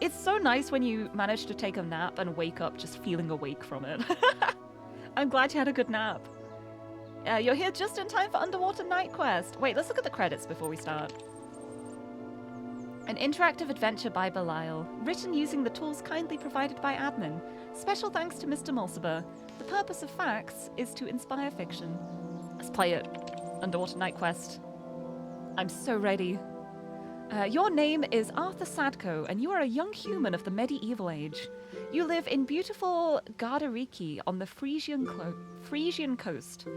It's so nice when you manage to take a nap and wake up just feeling awake from it. I'm glad you had a good nap. You're here just in time for Underwater Night Quest. Wait, let's look at the credits before we start. An interactive adventure by Belial, written using the tools kindly provided by admin. Special thanks to Mr. Mulciber. The purpose of facts is to inspire fiction. Let's play it. Underwater Night Quest. I'm so ready. Your name is Arthur Sadko, and you are a young human of the medieval age. You live in beautiful Gardariki on the Frisian coast.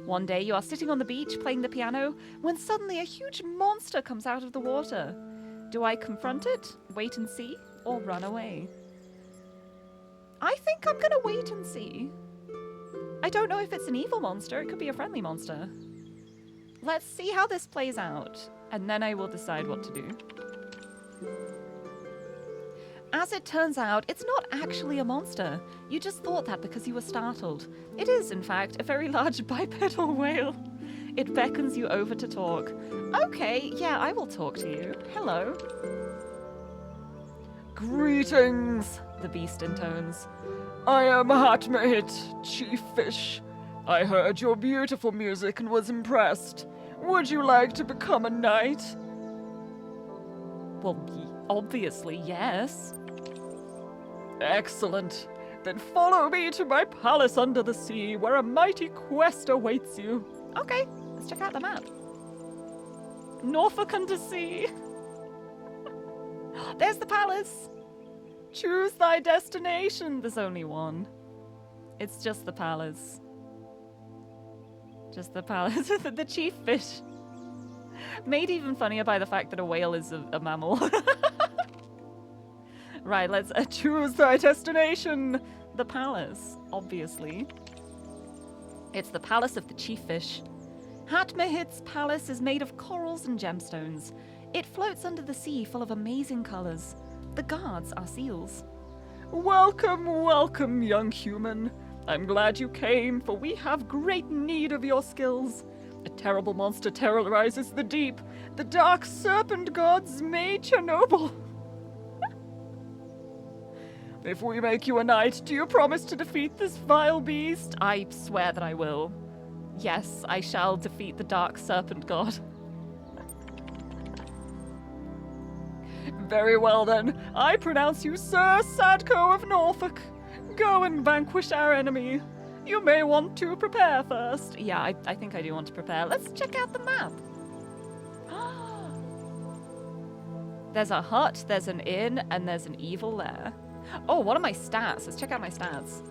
One day you are sitting on the beach playing the piano when suddenly a huge monster comes out of the water. Do I confront it, wait and see, or run away? I think I'm gonna wait and see. I don't know if it's an evil monster, it could be a friendly monster. Let's see how this plays out, and then I will decide what to do. As it turns out, it's not actually a monster. You just thought that because you were startled. It is, in fact, a very large bipedal whale. It beckons you over to talk. Okay, yeah, I will talk to you. Hello. Greetings, the beast intones. I am Hatmate, Chief Fish. I heard your beautiful music and was impressed. Would you like to become a knight? Well, obviously, yes. Excellent. Then follow me to my palace under the sea, where a mighty quest awaits you. Okay, let's check out the map. Norfolk under sea. There's the palace. Choose thy destination. There's only one. It's just the palace. Just the palace. The chief fish. Made even funnier by the fact that a whale is a mammal. Right, let's choose thy destination. The palace, obviously. It's the Palace of the Chief Fish. Hatmehit's palace is made of corals and gemstones. It floats under the sea full of amazing colors. The guards are seals. Welcome, welcome, young human. I'm glad you came, for we have great need of your skills. A terrible monster terrorizes the deep. The dark serpent gods made Chernobyl. If we make you a knight, do you promise to defeat this vile beast? I swear that I will. Yes, I shall defeat the dark serpent god. Very well then, I pronounce you Sir Sadko of Norfolk. Go and vanquish our enemy. You may want to prepare first. Yeah, I think I do want to prepare. Let's check out the map. There's a hut, there's an inn, and there's an evil lair. Oh, what are my stats? Let's check out my stats.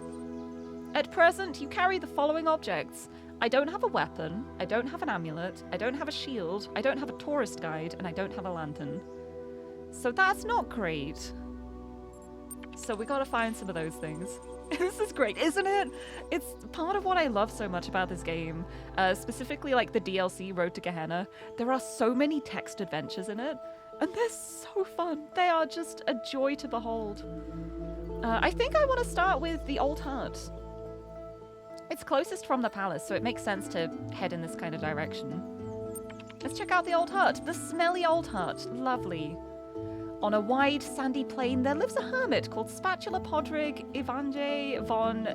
At present, you carry the following objects. I don't have a weapon, I don't have an amulet, I don't have a shield, I don't have a tourist guide, and I don't have a lantern. So that's not great. So we gotta find some of those things. This is great, isn't it? It's part of what I love so much about this game. Specifically like the DLC Road to Gehenna. There are so many text adventures in it, and they're so fun. They are just a joy to behold. I think I want to start with the old hut. It's closest from the palace, so it makes sense to head in this kind of direction. Let's check out the old hut. The smelly old hut. Lovely. On a wide, sandy plain, there lives a hermit called Spatula Podrig Ivanje von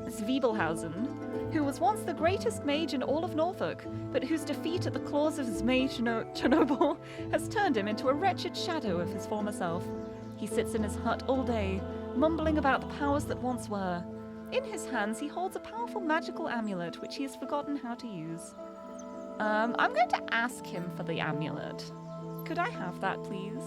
Zwiebelhausen, who was once the greatest mage in all of Norfolk, but whose defeat at the claws of Zmei Chernobyl has turned him into a wretched shadow of his former self. He sits in his hut all day, mumbling about the powers that once were. In his hands, he holds a powerful magical amulet, which he has forgotten how to use. I'm going to ask him for the amulet. Could I have that, please?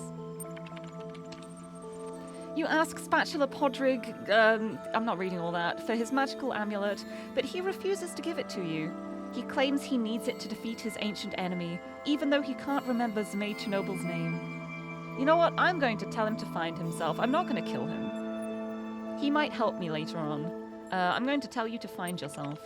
You ask Spatula Podrig, I'm not reading all that, for his magical amulet, but he refuses to give it to you. He claims he needs it to defeat his ancient enemy, even though he can't remember Zmei Chernobyl's name. You know what? I'm going to tell him to find himself. I'm not going to kill him. He might help me later on. I'm going to tell you to find yourself.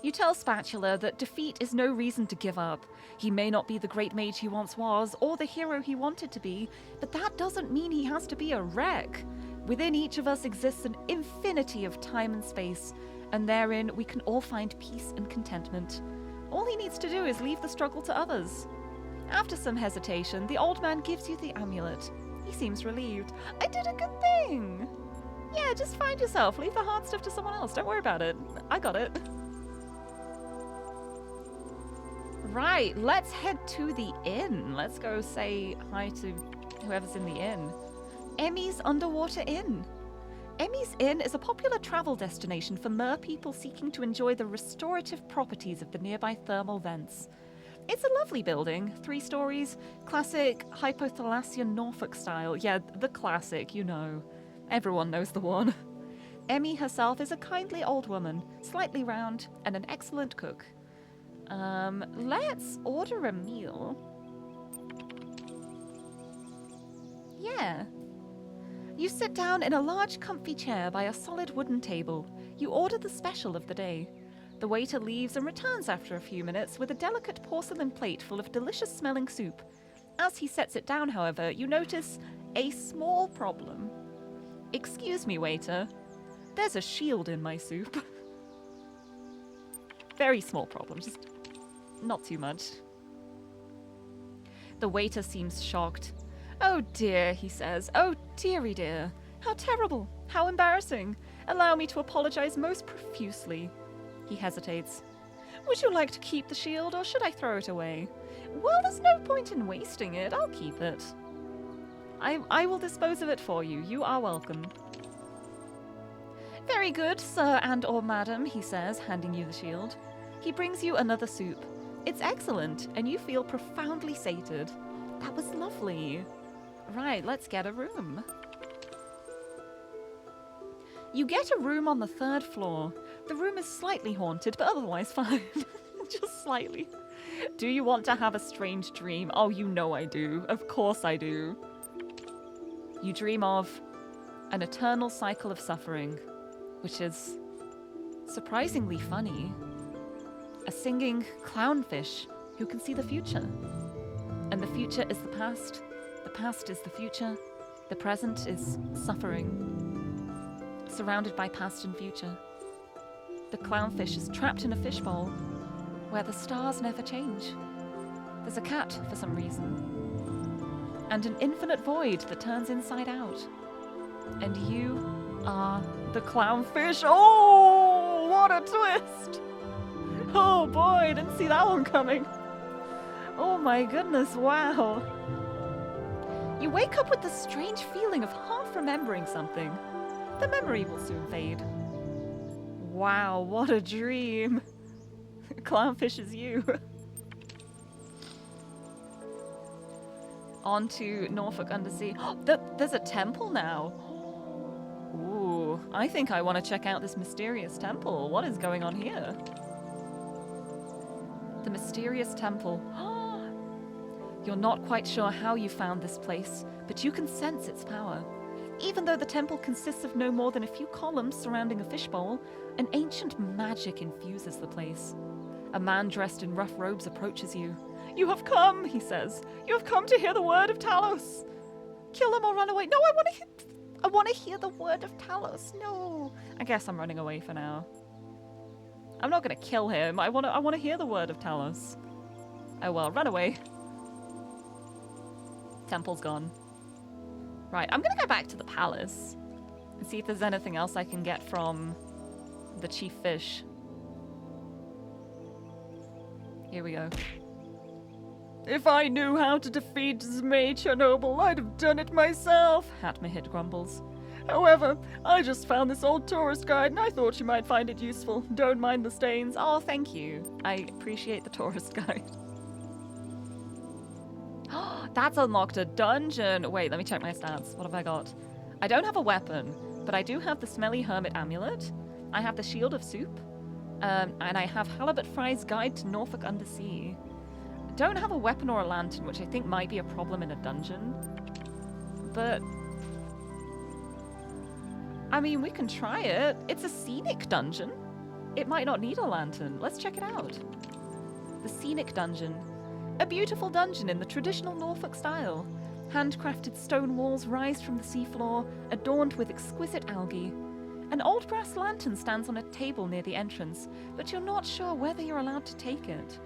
You tell Spatula that defeat is no reason to give up. He may not be the great mage he once was, or the hero he wanted to be, but that doesn't mean he has to be a wreck. Within each of us exists an infinity of time and space, and therein we can all find peace and contentment. All he needs to do is leave the struggle to others. After some hesitation, the old man gives you the amulet. He seems relieved. I did a good thing! Yeah, just find yourself. Leave the hard stuff to someone else. Don't worry about it. I got it. Right, let's head to the inn. Let's go say hi to whoever's in the inn. Emmy's Underwater Inn. Emmy's Inn is a popular travel destination for mer people seeking to enjoy the restorative properties of the nearby thermal vents. It's a lovely building, 3 stories, classic hypothalassian Norfolk style. Yeah, the classic, you know. Everyone knows the one. Emmy herself is a kindly old woman, slightly round, and an excellent cook. Let's order a meal. Yeah. You sit down in a large comfy chair by a solid wooden table. You order the special of the day. The waiter leaves and returns after a few minutes with a delicate porcelain plate full of delicious-smelling soup. As he sets it down, however, you notice a small problem. Excuse me, waiter. There's a shield in my soup. Very small problem, just not too much. The waiter seems shocked. Oh dear, he says. Oh dearie dear. How terrible. How embarrassing. Allow me to apologize most profusely. He hesitates. Would you like to keep the shield, or should I throw it away? Well, there's no point in wasting it. I'll keep it. I will dispose of it for you. You are welcome. Very good, sir and or madam, he says, handing you the shield. He brings you another soup. It's excellent, and you feel profoundly sated. That was lovely. Right, let's get a room. You get a room on the 3rd floor. The room is slightly haunted, but otherwise fine. Just slightly. Do you want to have a strange dream? Oh, you know I do. Of course I do. You dream of an eternal cycle of suffering, which is surprisingly funny. A singing clownfish who can see the future. And the future is the past is the future, the present is suffering, surrounded by past and future. The clownfish is trapped in a fishbowl where the stars never change. There's a cat for some reason, and an infinite void that turns inside out. And you are the clownfish. Oh, what a twist! Oh boy, didn't see that one coming. Oh my goodness, wow. You wake up with this strange feeling of half remembering something. The memory will soon fade. Wow, what a dream. Clownfish is you. On to Norfolk Undersea. There's a temple now. Ooh, I think I want to check out this mysterious temple. What is going on here? The mysterious temple. You're not quite sure how you found this place, but you can sense its power. Even though the temple consists of no more than a few columns surrounding a fishbowl, an ancient magic infuses the place. A man dressed in rough robes approaches you. You have come, he says. You have come to hear the word of Talos. Kill him or run away. No, I want to hear the word of Talos. No. I guess I'm running away for now. I'm not going to kill him. I want to hear the word of Talos. Oh well, run away. Temple's gone. Right, I'm gonna go back to the palace and see if there's anything else I can get from the chief fish. Here we go. If I knew how to defeat Zmei Chernobyl, I'd have done it myself, Hatmahid grumbles. However, I just found this old tourist guide and I thought you might find it useful. Don't mind the stains. Oh, thank you. I appreciate the tourist guide. That's unlocked a dungeon. Wait, let me check my stats. What have I got? I don't have a weapon, but I do have the Smelly Hermit Amulet. I have the Shield of Soup. And I have Halibut Fry's Guide to Norfolk Undersea. Don't have a weapon or a lantern, which I think might be a problem in a dungeon. But I mean, we can try it. It's a scenic dungeon. It might not need a lantern. Let's check it out. The Scenic Dungeon. A beautiful dungeon in the traditional Norfolk style. Handcrafted stone walls rise from the seafloor, adorned with exquisite algae. An old brass lantern stands on a table near the entrance, but you're not sure whether you're allowed to take it.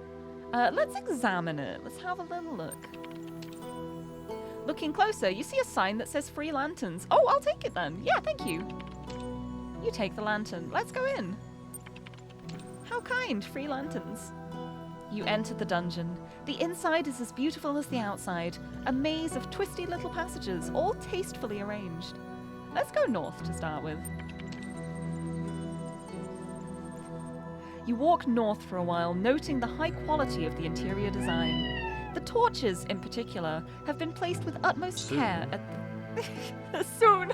Let's examine it. Let's have a little look. Looking closer, you see a sign that says free lanterns. Oh, I'll take it then. Yeah, thank you. You take the lantern. Let's go in. How kind, free lanterns. You enter the dungeon. The inside is as beautiful as the outside, a maze of twisty little passages, all tastefully arranged. Let's go north to start with. You walk north for a while, noting the high quality of the interior design. The torches, in particular, have been placed with utmost care at the... Soon!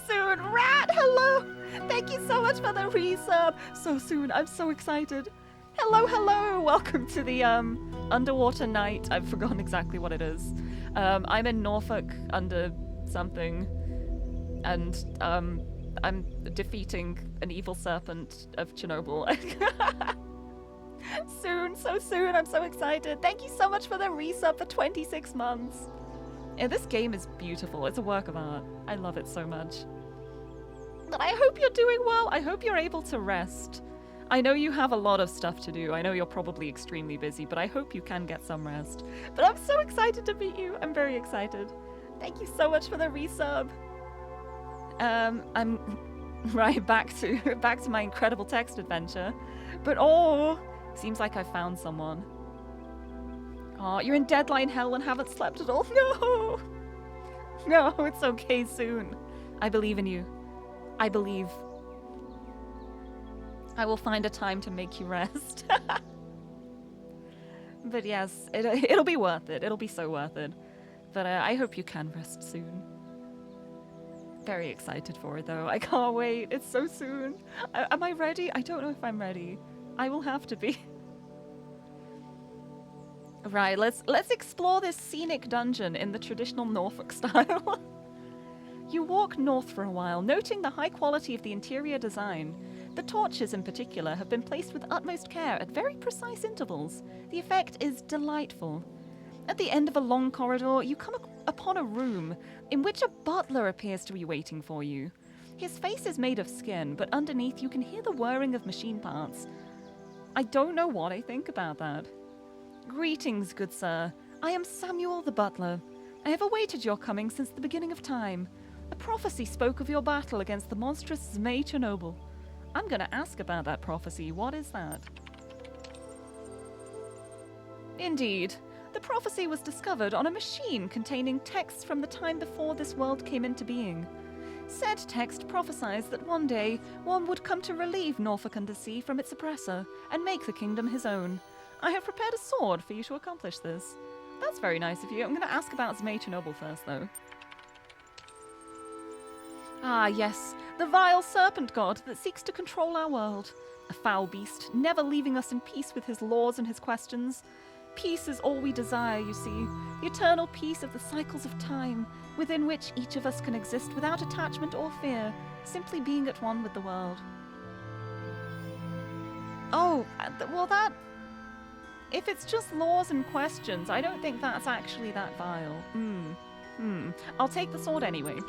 Soon! Rat! Hello! Thank you so much for the resub! So soon, I'm so excited. Hello, hello! Welcome to the underwater night. I've forgotten exactly what it is. I'm in Norfolk under something, and I'm defeating an evil serpent of Chernobyl. Soon, so soon. I'm so excited. Thank you so much for the resub for 26 months. Yeah, this game is beautiful. It's a work of art. I love it so much. But I hope you're doing well. I hope you're able to rest. I know you have a lot of stuff to do. I know you're probably extremely busy, but I hope you can get some rest. But I'm so excited to meet you. I'm very excited. Thank you so much for the resub. I'm right back to my incredible text adventure. But oh, seems like I found someone. Oh, you're in deadline hell and haven't slept at all. No! No, it's okay soon. I believe in you. I believe. I will find a time to make you rest. But yes, it'll be worth it. It'll be so worth it. But I hope you can rest soon. Very excited for it, though. I can't wait. It's so soon. Am I ready? I don't know if I'm ready. I will have to be. Right, let's explore this scenic dungeon in the traditional Norfolk style. You walk north for a while, noting the high quality of the interior design. The torches in particular have been placed with utmost care at very precise intervals. The effect is delightful. At the end of a long corridor, you come upon a room in which a butler appears to be waiting for you. His face is made of skin, but underneath you can hear the whirring of machine parts. I don't know what I think about that. Greetings, good sir. I am Samuel the butler. I have awaited your coming since the beginning of time. A prophecy spoke of your battle against the monstrous Zmei Chernobyl. I'm going to ask about that prophecy. What is that? Indeed. The prophecy was discovered on a machine containing texts from the time before this world came into being. Said text prophesies that one day one would come to relieve Norfolk-under-Sea from its oppressor and make the kingdom his own. I have prepared a sword for you to accomplish this. That's very nice of you. I'm going to ask about Zmei Chernobyl first, though. Ah, yes, the vile serpent god that seeks to control our world. A foul beast, never leaving us in peace with his laws and his questions. Peace is all we desire, you see, the eternal peace of the cycles of time, within which each of us can exist without attachment or fear, simply being at one with the world. Oh, well that... If it's just laws and questions, I don't think that's actually that vile. I'll take the sword anyway.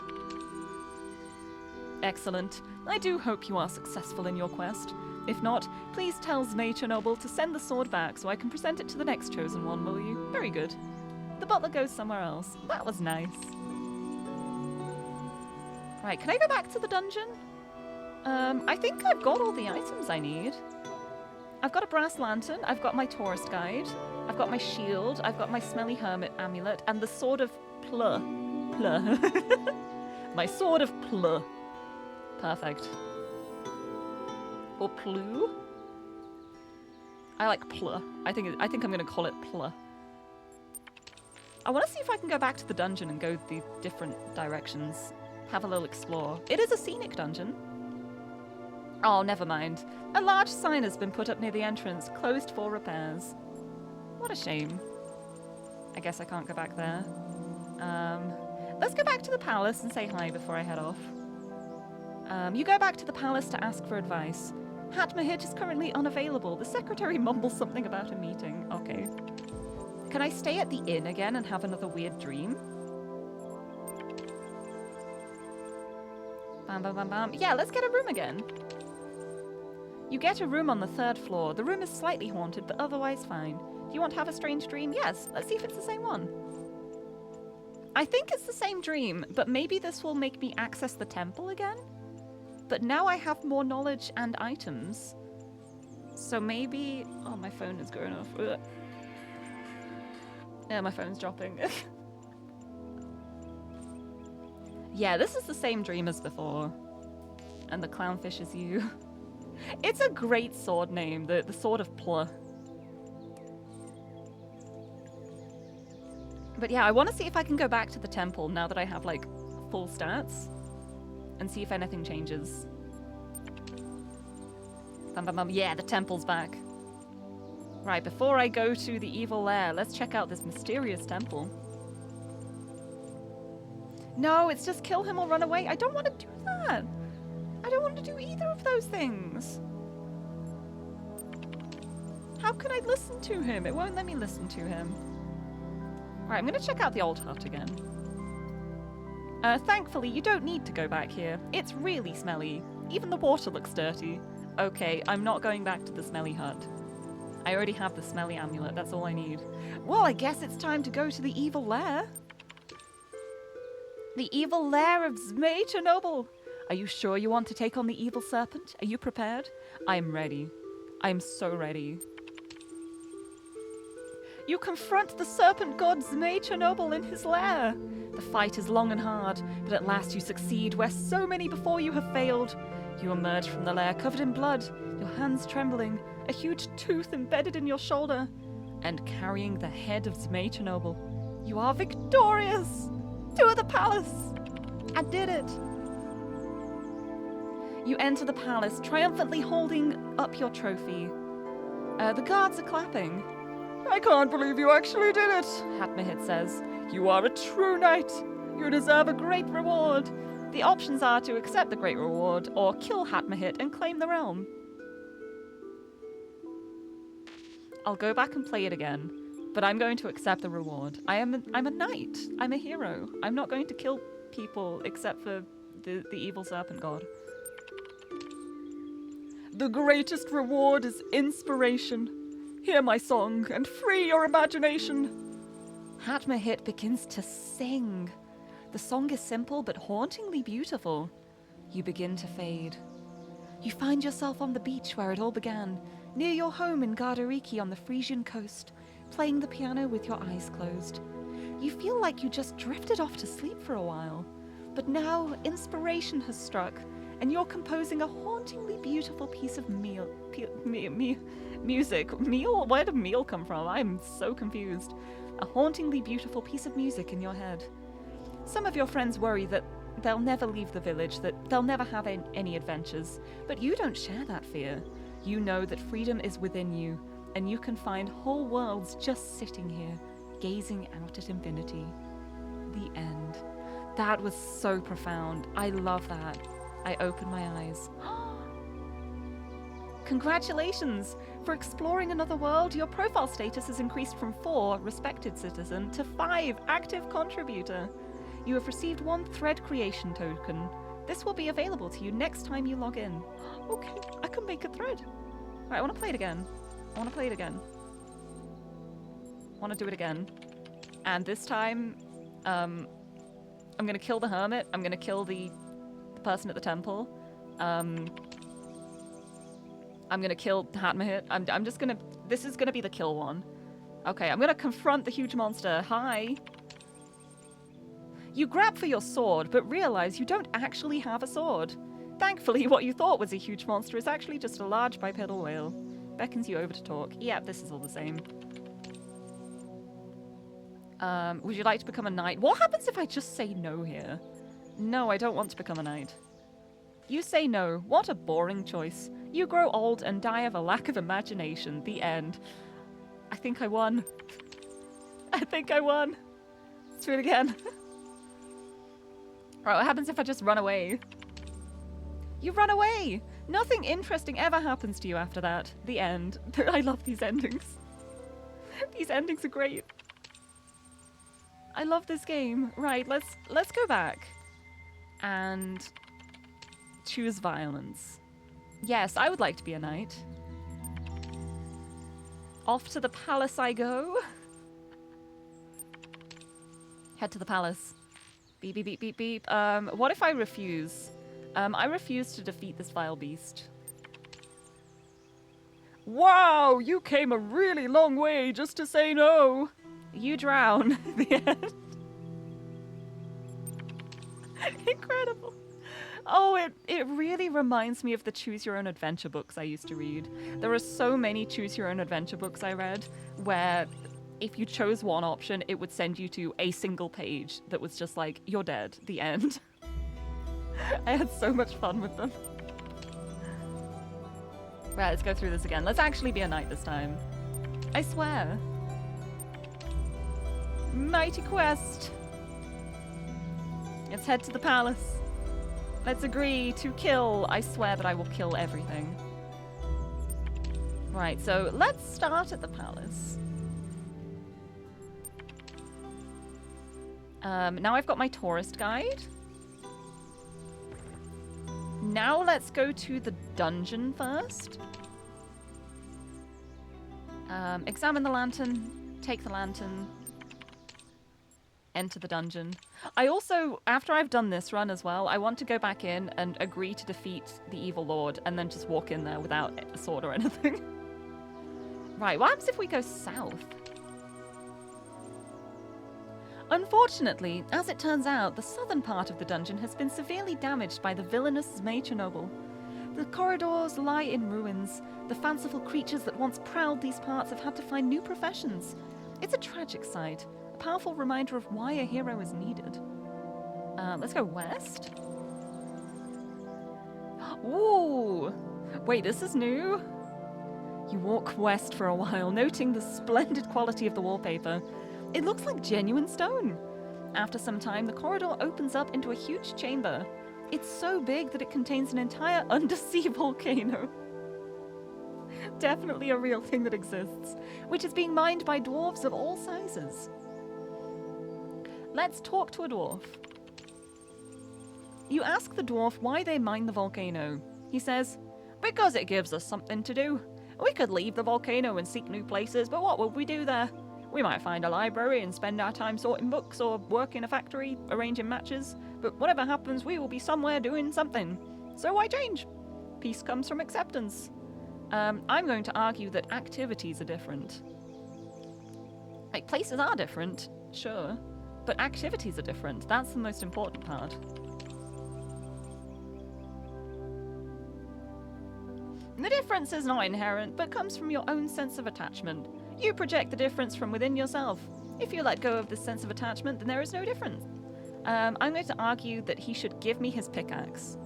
Excellent. I do hope you are successful in your quest. If not, please tell Zmei Chernobyl to send the sword back so I can present it to the next chosen one, will you? Very good. The butler goes somewhere else. That was nice. Right, can I go back to the dungeon? I think I've got all the items I need. I've got a brass lantern, I've got my tourist guide, I've got my shield, I've got my smelly hermit amulet, and the sword of Plur. My sword of Plur. Perfect. Or Plu? I like Plur. I think I'm gonna call it Plur. I want to see if I can go back to the dungeon and go the different directions. Have a little explore. It is a scenic dungeon. Oh, never mind. A large sign has been put up near the entrance, closed for repairs. What a shame. I guess I can't go back there. Let's go back to the palace and say hi before I head off. You go back to the palace to ask for advice. Hatmahit is currently unavailable. The secretary mumbles something about a meeting. Okay. Can I stay at the inn again and have another weird dream? Bam, bam, bam, bam. Yeah, let's get a room again. You get a room on the 3rd floor. The room is slightly haunted, but otherwise fine. Do you want to have a strange dream? Yes. Let's see if it's the same one. I think it's the same dream, but maybe this will make me access the temple again? But now I have more knowledge and items. So maybe... Oh, my phone is going off. Ugh. Yeah, my phone's dropping. Yeah, this is the same dream as before. And the clownfish is you. It's a great sword name, the Sword of Plur. But yeah, I want to see if I can go back to the temple now that I have, like, full stats. And see if anything changes. Bam, bam, bam. Yeah, the temple's back. Right, before I go to the evil lair, let's check out this mysterious temple. No, it's just kill him or run away. I don't want to do that. I don't want to do either of those things. How can I listen to him? It won't let me listen to him. Right, I'm going to check out the old hut again. Thankfully, you don't need to go back here. It's really smelly. Even the water looks dirty. Okay, I'm not going back to the smelly hut. I already have the smelly amulet. That's all I need. Well, I guess it's time to go to the evil lair. The evil lair of Zmei Chernobyl. Are you sure you want to take on the evil serpent? Are you prepared? I am ready. I am so ready. You confront the serpent god Zmei Chernobyl in his lair. The fight is long and hard, but at last you succeed where so many before you have failed. You emerge from the lair covered in blood, your hands trembling, a huge tooth embedded in your shoulder, and carrying the head of Zmei Chernobyl. You are victorious! To the palace! I did it! You enter the palace, triumphantly holding up your trophy. The guards are clapping. I can't believe you actually did it, Hatmahit says. You are a true knight. You deserve a great reward. The options are to accept the great reward or kill Hatmahit and claim the realm. I'll go back and play it again, but I'm going to accept the reward. I'm a knight. I'm a hero. I'm not going to kill people except for the evil serpent god. The greatest reward is inspiration. Hear my song and free your imagination. Hatmahit begins to sing. The song is simple but hauntingly beautiful. You begin to fade. You find yourself on the beach where it all began, near your home in Gardariki on the Frisian coast, playing the piano with your eyes closed. You feel like you just drifted off to sleep for a while, but now inspiration has struck, and you're composing a hauntingly beautiful piece of music. Meal? Where did meal come from? I'm so confused. A hauntingly beautiful piece of music in your head. Some of your friends worry that they'll never leave the village, that they'll never have any adventures, but you don't share that fear. You know that freedom is within you, and you can find whole worlds just sitting here, gazing out at infinity. The end. That was so profound. I love that. I open my eyes. Congratulations! For exploring another world, your profile status has increased from 4, respected citizen, to 5, active contributor. You have received 1 thread creation token. This will be available to you next time you log in. Okay, I can make a thread. Alright, I want to play it again. I want to play it again. I want to do it again. And this time, I'm going to kill the hermit. I'm going to kill the person at the temple. I'm going to kill Hatmahit. I'm just going to... This is going to be the kill one. Okay, I'm going to confront the huge monster. Hi. You grab for your sword, but realize you don't actually have a sword. Thankfully, what you thought was a huge monster is actually just a large bipedal whale. Beckons you over to talk. Yeah, this is all the same. Would you like to become a knight? What happens if I just say no here? No, I don't want to become a knight. You say no. What a boring choice. You grow old and die of a lack of imagination. The end. I think I won. I think I won. Let's do it again. Right, what happens if I just run away? You run away! Nothing interesting ever happens to you after that. The end. I love these endings. These endings are great. I love this game. Right, let's go back and choose violence. Yes, I would like to be a knight. Off to the palace I go. Head to the palace. Beep, beep, beep, beep, beep. What if I refuse? I refuse to defeat this vile beast. Wow, you came a really long way just to say no. You drown. The end. Incredible. Oh, it really reminds me of the Choose Your Own Adventure books I used to read. There are so many Choose Your Own Adventure books I read where if you chose one option, it would send you to a single page that was just like, you're dead, the end. I had so much fun with them. Right, let's go through this again. Let's actually be a knight this time. I swear. Mighty quest. Let's head to the palace. Let's agree to kill. I swear that I will kill everything. Right, so let's start at the palace. Now I've got my tourist guide. Now let's go to the dungeon first. Examine the lantern, take the lantern, enter the dungeon. I also, after I've done this run as well, I want to go back in and agree to defeat the evil lord and then just walk in there without a sword or anything. Right, what happens if we go south? Unfortunately, as it turns out, the southern part of the dungeon has been severely damaged by the villainous Zmei Chernobyl. The corridors lie in ruins. The fanciful creatures that once prowled these parts have had to find new professions. It's a tragic sight, a powerful reminder of why a hero is needed. Let's go west. Ooh! Wait, this is new? You walk west for a while, noting the splendid quality of the wallpaper. It looks like genuine stone. After some time, the corridor opens up into a huge chamber. It's so big that it contains an entire undersea volcano. Definitely a real thing that exists, which is being mined by dwarves of all sizes. Let's talk to a dwarf. You ask the dwarf why they mine the volcano. He says, because it gives us something to do. We could leave the volcano and seek new places, but what would we do there? We might find a library and spend our time sorting books or work in a factory, arranging matches, but whatever happens, we will be somewhere doing something. So why change? Peace comes from acceptance. I'm going to argue that activities are different. Like, places are different, sure, but activities are different. That's the most important part. The difference is not inherent, but comes from your own sense of attachment. You project the difference from within yourself. If you let go of this sense of attachment, then there is no difference. I'm going to argue that he should give me his pickaxe.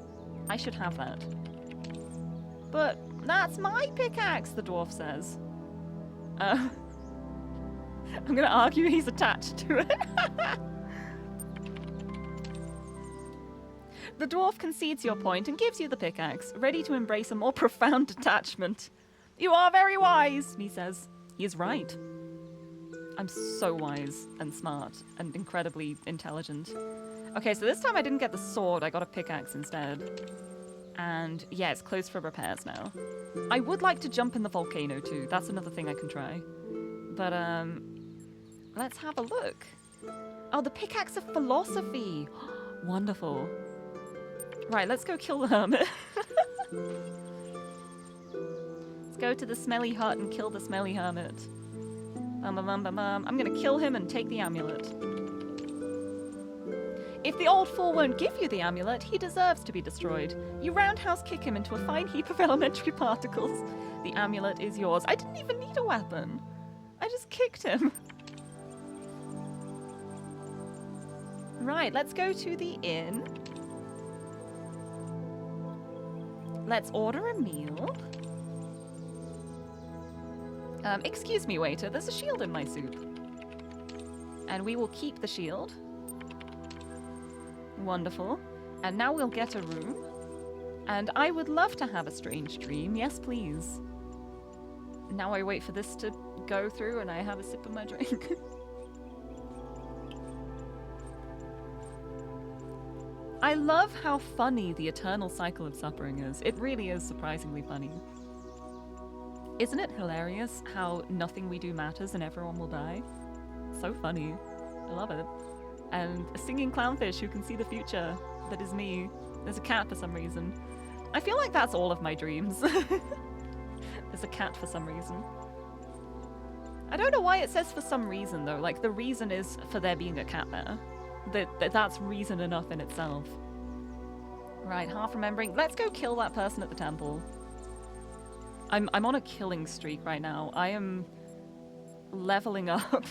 I should have that. But that's my pickaxe, the dwarf says. I'm going to argue he's attached to it. The dwarf concedes your point and gives you the pickaxe, ready to embrace a more profound attachment. You are very wise, he says. He is right. I'm so wise and smart and incredibly intelligent. Okay, so this time I didn't get the sword, I got a pickaxe instead. And yeah, it's closed for repairs now. I would like to jump in the volcano too. That's another thing I can try. But let's have a look. Oh, the pickaxe of philosophy. Wonderful. Right, let's go kill the hermit. Let's go to the smelly hut and kill the smelly hermit. I'm gonna kill him and take the amulet. If the old fool won't give you the amulet, he deserves to be destroyed. You roundhouse kick him into a fine heap of elementary particles. The amulet is yours. I didn't even need a weapon. I just kicked him. Right, let's go to the inn. Let's order a meal. Excuse me, waiter, there's a shield in my soup. And we will keep the shield. Wonderful. And now we'll get a room. And I would love to have a strange dream. Yes, please. Now I wait for this to go through and I have a sip of my drink. I love how funny the eternal cycle of suffering is. It really is surprisingly funny. Isn't it hilarious how nothing we do matters and everyone will die? So funny. I love it. And a singing clownfish who can see the future. That is me. There's a cat for some reason. I feel like that's all of my dreams. There's a cat for some reason. I don't know why it says for some reason though. Like the reason is for there being a cat there. That's reason enough in itself. Right, half remembering. Let's go kill that person at the temple. I'm on a killing streak right now. I am leveling up.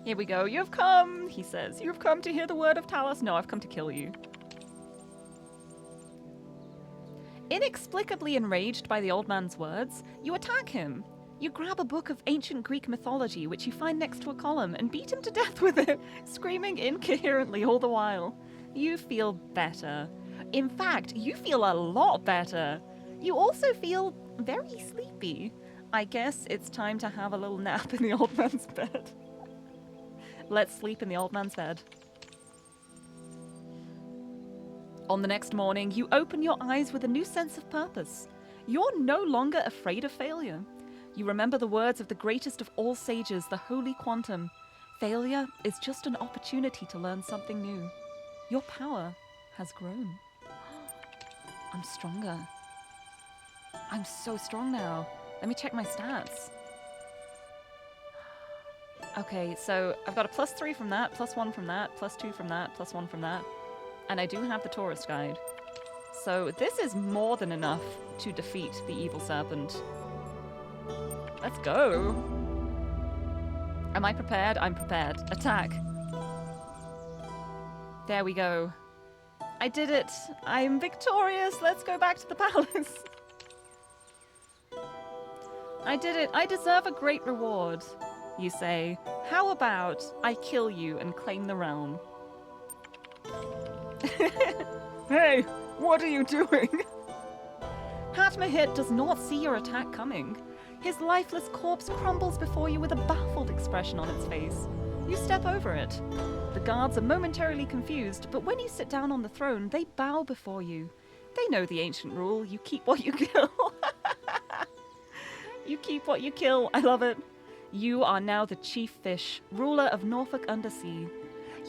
Here we go. You've come, he says. You've come to hear the word of Talos. No, I've come to kill you. Inexplicably enraged by the old man's words, you attack him. You grab a book of ancient Greek mythology, which you find next to a column, and beat him to death with it, screaming incoherently all the while. You feel better. In fact, you feel a lot better. You also feel very sleepy. I guess it's time to have a little nap in the old man's bed. Let's sleep in the old man's bed. On the next morning, you open your eyes with a new sense of purpose. You're no longer afraid of failure. You remember the words of the greatest of all sages, the Holy Quantum. Failure is just an opportunity to learn something new. Your power has grown. I'm stronger. I'm so strong now. Let me check my stats. Okay, so I've got a +3 from that, +1 from that, +2 from that, +1 from that. And I do have the tourist guide. So this is more than enough to defeat the evil serpent. Let's go. Am I prepared? I'm prepared. Attack. There we go. I did it. I'm victorious. Let's go back to the palace. I did it. I deserve a great reward. You say, how about I kill you and claim the realm? Hey, what are you doing? Hatmahit does not see your attack coming. His lifeless corpse crumbles before you with a baffled expression on its face. You step over it. The guards are momentarily confused, but when you sit down on the throne, they bow before you. They know the ancient rule, you keep what you kill. You keep what you kill, I love it. You are now the chief fish, ruler of Norfolk Undersea.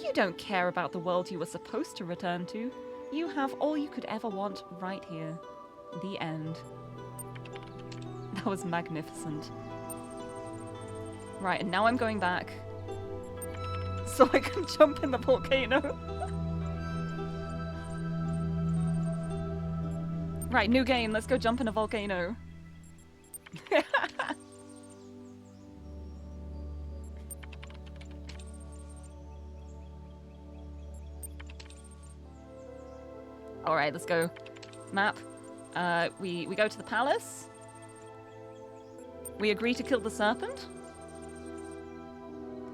You don't care about the world you were supposed to return to. You have all you could ever want right here. The end. That was magnificent. Right, and now I'm going back so I can jump in the volcano. Right, new game. Let's go jump in a volcano. Alright, let's go. Map. We go to the palace. We agree to kill the serpent.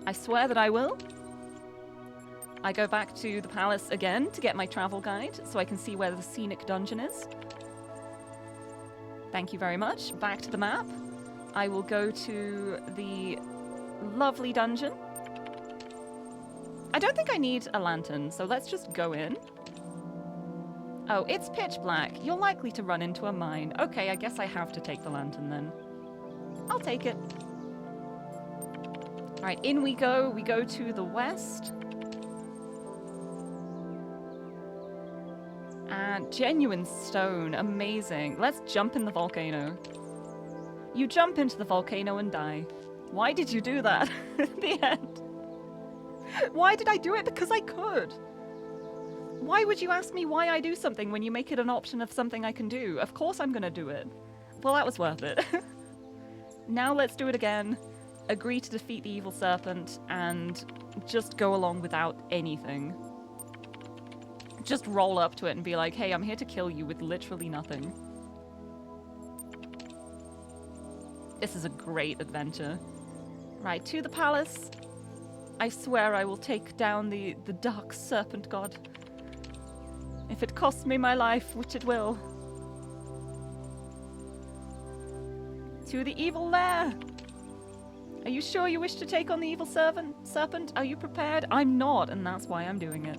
I swear that I will. I go back to the palace again to get my travel guide so I can see where the scenic dungeon is. Thank you very much. Back to the map. I will go to the lovely dungeon. I don't think I need a lantern, so let's just go in. Oh, it's pitch black. You're likely to run into a mine. Okay, I guess I have to take the lantern then. I'll take it. Alright, in we go. We go to the west. And genuine stone. Amazing. Let's jump in the volcano. You jump into the volcano and die. Why did you do that? At the end. Why did I do it? Because I could. Why would you ask me why I do something when you make it an option of something I can do? Of course I'm gonna do it. Well, that was worth it. Now let's do it again. Agree to defeat the evil serpent and just go along without anything. Just roll up to it and be like, hey, I'm here to kill you with literally nothing. This is a great adventure. Right, to the palace. I swear I will take down the dark serpent god. If it costs me my life, which it will. To the evil lair. Are you sure you wish to take on the evil serpent? Are you prepared? I'm not, and that's why I'm doing it.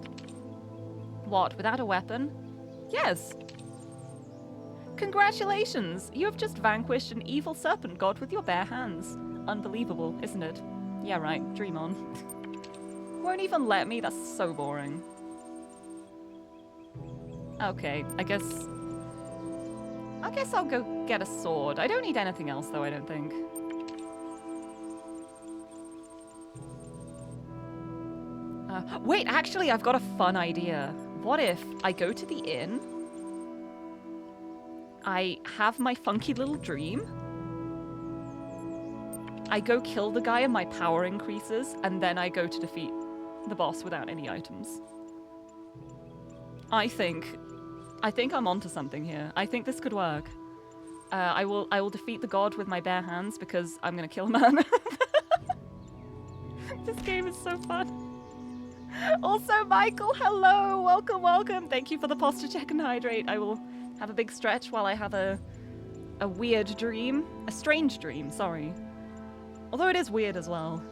What, without a weapon? Yes. Congratulations! You have just vanquished an evil serpent god with your bare hands. Unbelievable, isn't it? Yeah, right. Dream on. Won't even let me? That's so boring. Okay, I guess I'll go get a sword. I don't need anything else, though, I don't think. Wait, actually, I've got a fun idea. What if I go to the inn, I have my funky little dream, I go kill the guy and my power increases, and then I go to defeat the boss without any items? I think I'm onto something here. I think this could work. I will defeat the god with my bare hands because I'm gonna kill a man. This game is so fun. Also, Michael, hello! Welcome, welcome! Thank you for the posture check and hydrate. I will have a big stretch while I have a weird dream. A strange dream, sorry. Although it is weird as well.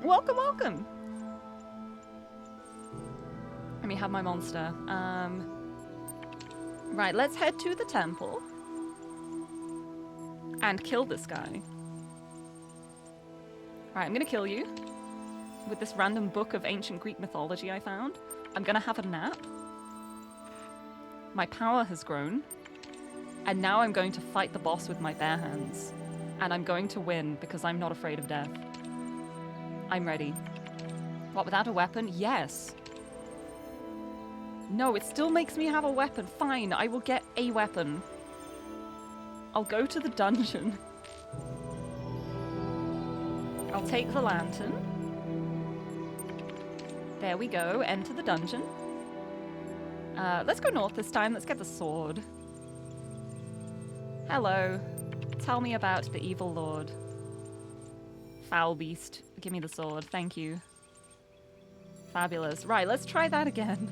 Welcome, welcome! Let me have my monster. Right, let's head to the temple. And kill this guy. Right, I'm gonna kill you. With this random book of ancient Greek mythology I found. I'm gonna have a nap. My power has grown. And now I'm going to fight the boss with my bare hands. And I'm going to win because I'm not afraid of death. I'm ready. What, without a weapon? Yes. No, it still makes me have a weapon. Fine, I will get a weapon. I'll go to the dungeon. I'll take the lantern. There we go, enter the dungeon. Let's go north this time, let's get the sword. Hello. Tell me about the evil lord. Foul beast. Give me the sword, thank you. Fabulous. Right, let's try that again.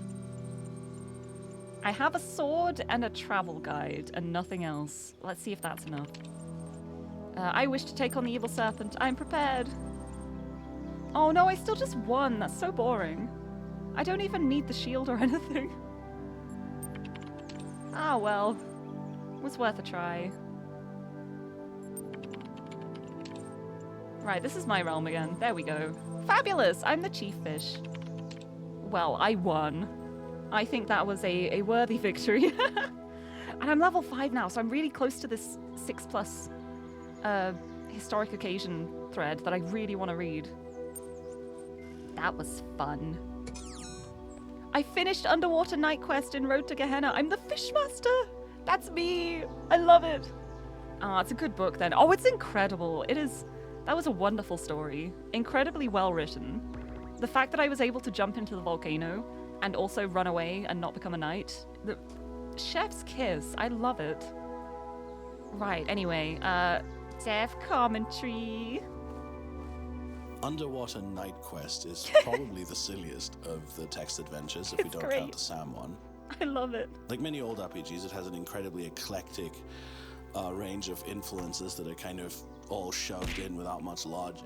I have a sword and a travel guide and nothing else. Let's see if that's enough. I wish to take on the evil serpent. I'm prepared. Oh no, I still just won. That's so boring. I don't even need the shield or anything. Ah, well. It was worth a try. Right, this is my realm again. There we go. Fabulous! I'm the chief fish. Well, I won. I think that was a worthy victory. And I'm level 5 now, so I'm really close to this 6+ historic occasion thread that I really want to read. That was fun. I finished Underwater Night Quest in Road to Gehenna. I'm the Fishmaster! That's me! I love it! Ah, it's a good book then. Oh, it's incredible. It is... That was a wonderful story. Incredibly well written. The fact that I was able to jump into the volcano and also run away and not become a knight. The chef's kiss. I love it. Right, anyway, Dev commentary. Underwater Night Quest is probably the silliest of the text adventures if we don't count the Sam one. I love it. Like many old RPGs, it has an incredibly eclectic range of influences that are kind of all shoved in without much logic.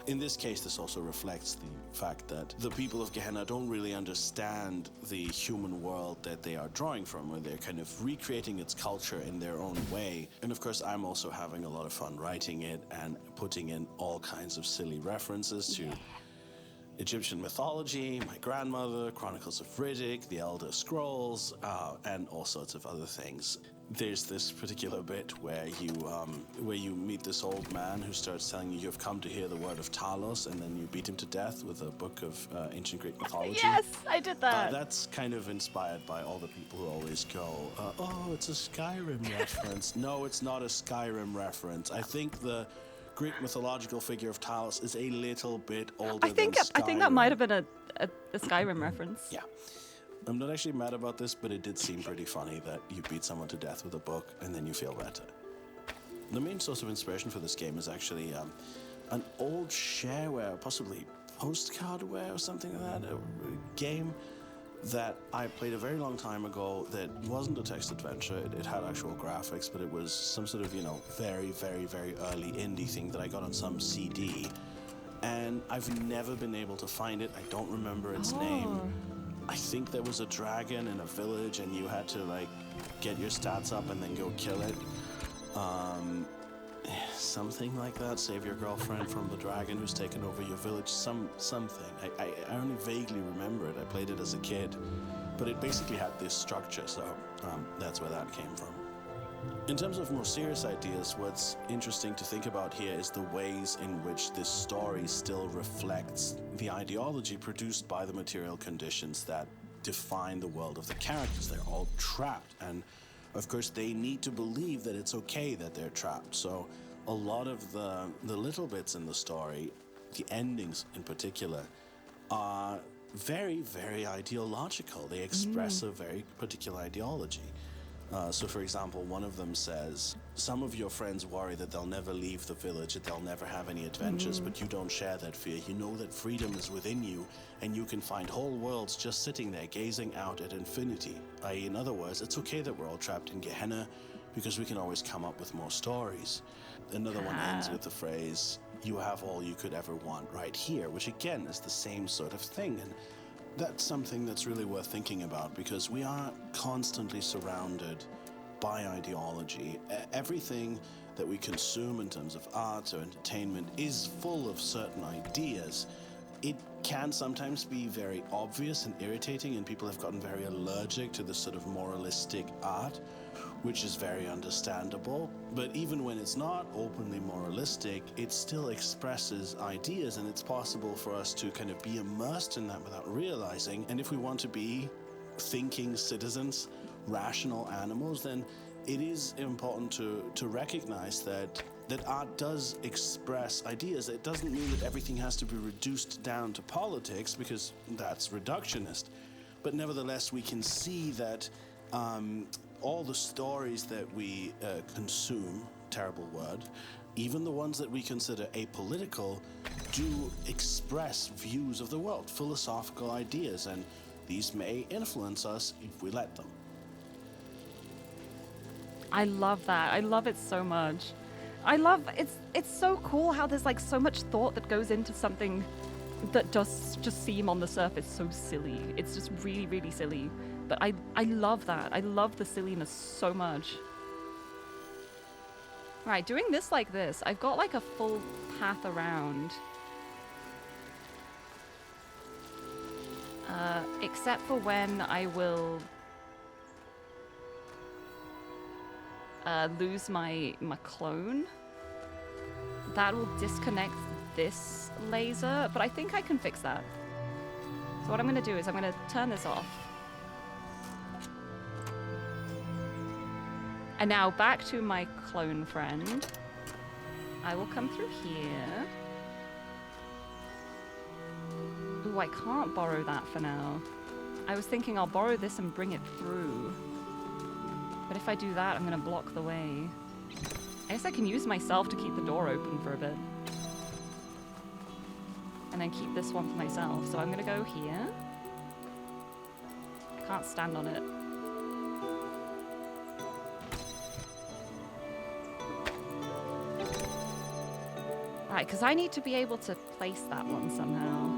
In this case, this also reflects the fact that the people of Gehenna don't really understand the human world that they are drawing from, or they're kind of recreating its culture in their own way. And of course, I'm also having a lot of fun writing it and putting in all kinds of silly references to Egyptian mythology, my grandmother, Chronicles of Riddick, the Elder Scrolls, and all sorts of other things. There's this particular bit where you meet this old man who starts telling you have come to hear the word of Talos, and then you beat him to death with a book of ancient Greek mythology. Yes, I did that. That's kind of inspired by all the people who always go, oh, it's a Skyrim reference. No, it's not a Skyrim reference. I think the Greek mythological figure of Talos is a little bit older than Skyrim. I think that might have been a Skyrim reference. Yeah. I'm not actually mad about this, but it did seem pretty funny that you beat someone to death with a book and then you feel better. The main source of inspiration for this game is actually an old shareware, possibly postcardware or something like that, a game that I played a very long time ago that wasn't a text adventure. It had actual graphics, but it was some sort of, very, very, very early indie thing that I got on some CD. And I've never been able to find it. I don't remember its name. I think there was a dragon in a village and you had to get your stats up and then go kill it. Something like that. Save your girlfriend from the dragon who's taken over your village. Something. I only vaguely remember it. I played it as a kid. But it basically had this structure, so that's where that came from. In terms of more serious ideas, what's interesting to think about here is the ways in which this story still reflects the ideology produced by the material conditions that define the world of the characters. They're all trapped, and of course they need to believe that it's okay that they're trapped. So a lot of the little bits in the story, the endings in particular, are very, very ideological. They express a very particular ideology. So for example, one of them says, some of your friends worry that they'll never leave the village, that they'll never have any adventures, but you don't share that fear. You know that freedom is within you, and you can find whole worlds just sitting there gazing out at infinity. I.e., in other words, it's okay that we're all trapped in Gehenna, because we can always come up with more stories. Another one ends with the phrase, you have all you could ever want right here, which again is the same sort of thing. And that's something that's really worth thinking about, because we are constantly surrounded by ideology. Everything that we consume in terms of art or entertainment is full of certain ideas. It can sometimes be very obvious and irritating, and people have gotten very allergic to this sort of moralistic art, which is very understandable. But even when it's not openly moralistic, it still expresses ideas, and it's possible for us to kind of be immersed in that without realizing. And if we want to be thinking citizens, rational animals, then it is important to recognize that art does express ideas. It doesn't mean that everything has to be reduced down to politics, because that's reductionist. But nevertheless, we can see that all the stories that we consume, terrible word, even the ones that we consider apolitical, do express views of the world, philosophical ideas, and these may influence us if we let them. I love that. I love it so much. I love it's so cool how there's like so much thought that goes into something that does just seem on the surface so silly. It's just really, really silly. But I love that. I love the silliness so much. Right, doing this like this, I've got like a full path around. Except for when I will lose my clone. That will disconnect this laser, but I think I can fix that. So what I'm going to do is I'm going to turn this off. And now back to my clone friend. I will come through here. Ooh, I can't borrow that for now. I was thinking I'll borrow this and bring it through. But if I do that, I'm going to block the way. I guess I can use myself to keep the door open for a bit. And then keep this one for myself. So I'm going to go here. I can't stand on it. Right, because I need to be able to place that one somehow.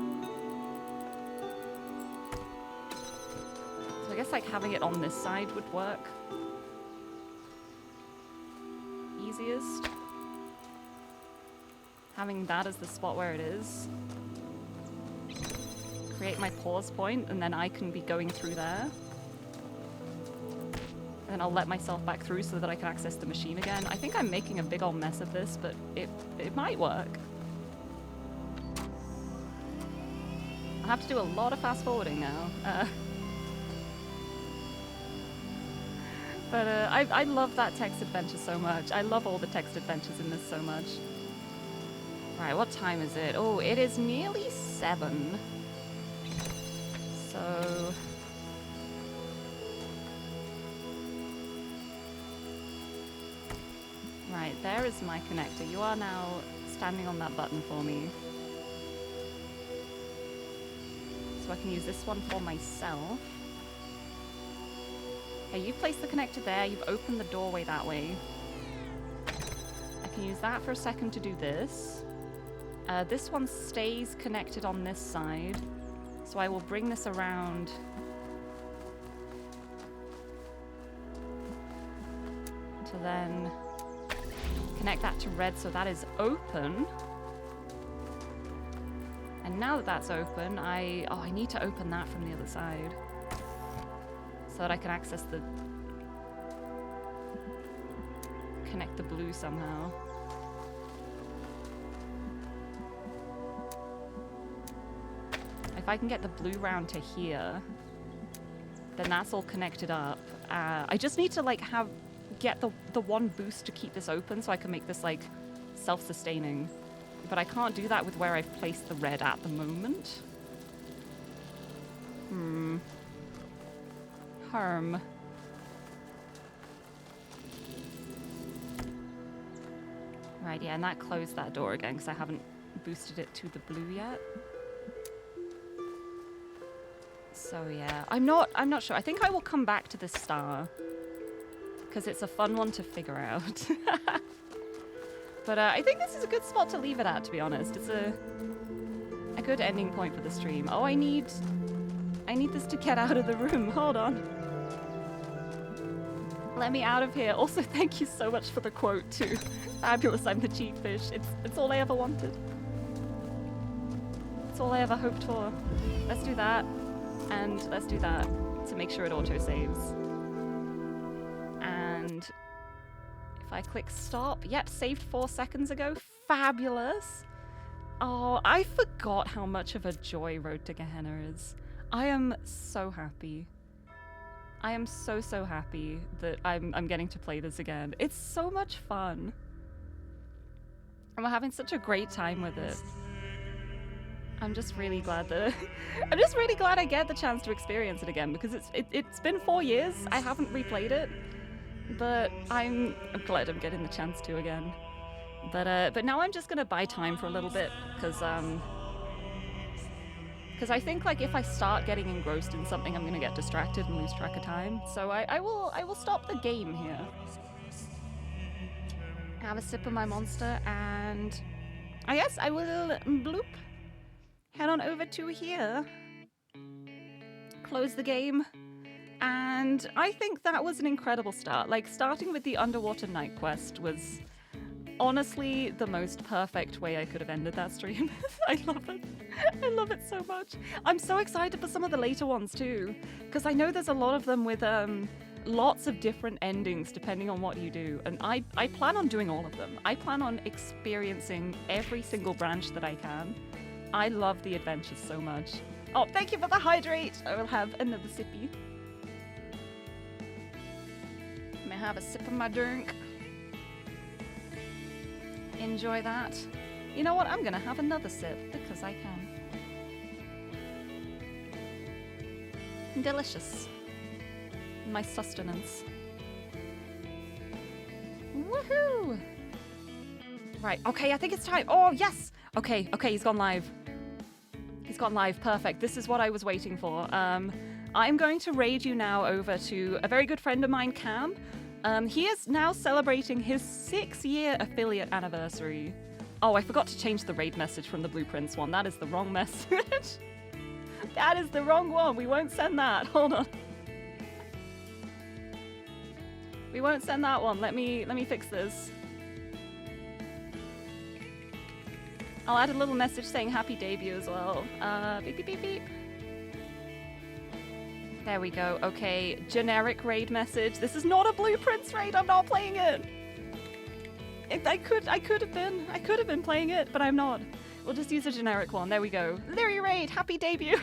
So I guess like having it on this side would work. Easiest. Having that as the spot where it is. Create my pause point, and then I can be going through there. And I'll let myself back through so that I can access the machine again. I think I'm making a big old mess of this, but it might work. I'll have to do a lot of fast forwarding now. But I love that text adventure so much. I love all the text adventures in this so much. Right, what time is it? Oh, it is nearly 7. So... Right, there is my connector. You are now standing on that button for me. So I can use this one for myself. Okay, you've placed the connector there. You've opened the doorway that way. I can use that for a second to do this. This one stays connected on this side. So I will bring this around. To then connect that to red so that is open. And now that that's open, I need to open that from the other side. So that I can access the... connect the blue somehow. If I can get the blue round to here, then that's all connected up. I just need to like get the one boost to keep this open so I can make this like self-sustaining. But I can't do that with where I've placed the red at the moment. Harm. Right, yeah, and that closed that door again because I haven't boosted it to the blue yet. So yeah, I'm not sure. I think I will come back to this star because it's a fun one to figure out. But I think this is a good spot to leave it at, to be honest. It's a good ending point for the stream. Oh, I need this to get out of the room. Hold on. Let me out of here. Also, thank you so much for the quote too. Fabulous, I'm the chief fish. It's all I ever wanted. It's all I ever hoped for. Let's do that. And let's do that to make sure it auto-saves. And if I click stop, yep, saved 4 seconds ago. Fabulous. Oh, I forgot how much of a joy Road to Gehenna is. I am so happy. I am so happy that I'm getting to play this again. It's so much fun. And we're having such a great time with it. I'm just really glad that I'm just really glad I get the chance to experience it again, because it's been 4 years. I haven't replayed it, but I'm glad I'm getting the chance to again. But now I'm just gonna buy time for a little bit, because I think like if I start getting engrossed in something, I'm gonna get distracted and lose track of time. So I will stop the game here. Have a sip of my monster, and I guess I will bloop. Head on over to here. Close the game. And I think that was an incredible start. Like, starting with the underwater night quest was honestly the most perfect way I could have ended that stream. I love it. I love it so much. I'm so excited for some of the later ones too, because I know there's a lot of them with lots of different endings depending on what you do, and I plan on doing all of them. I plan on experiencing every single branch that I can. I love the adventures so much. Oh, thank you for the hydrate. I will have another sippy. May I have a sip of my drink. Enjoy that. You know what? I'm gonna have another sip because I can. Delicious. My sustenance. Woohoo! Right, okay, I think it's time. Oh, yes! Okay, he's gone live. He's gone live, perfect. This is what I was waiting for. I'm going to raid you now over to a very good friend of mine, Cam. He is now celebrating his 6-year affiliate anniversary. Oh, I forgot to change the raid message from the Blueprints one. That is the wrong message. That is the wrong one. We won't send that. Hold on. We won't send that one. Let me fix this. I'll add a little message saying happy debut as well. Beep, beep, beep, beep. There we go. Okay, generic raid message. This is not a Blueprints raid. I'm not playing it. I could have been playing it, but I'm not. We'll just use a generic one. There we go. Lirie raid, happy debut.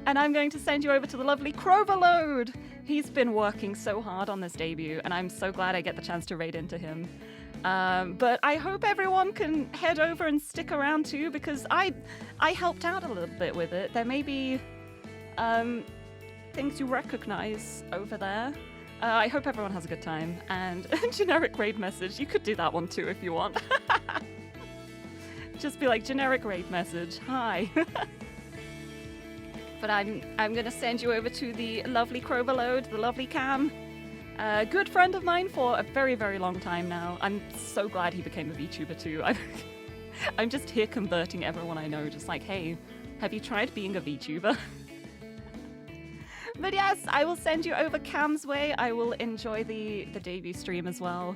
And I'm going to send you over to the lovely Croverload. He's been working so hard on this debut, and I'm so glad I get the chance to raid into him. But I hope everyone can head over and stick around too, because I helped out a little bit with it. There may be things you recognize over there. I hope everyone has a good time. And generic raid message, you could do that one too if you want. Just be like, generic raid message, hi. But I'm gonna send you over to the lovely Croverload, the lovely Cam. A good friend of mine for a very, very long time now. I'm so glad he became a VTuber too. I'm just here converting everyone I know, just like, hey, have you tried being a VTuber? But yes, I will send you over Cam's way. I will enjoy the debut stream as well.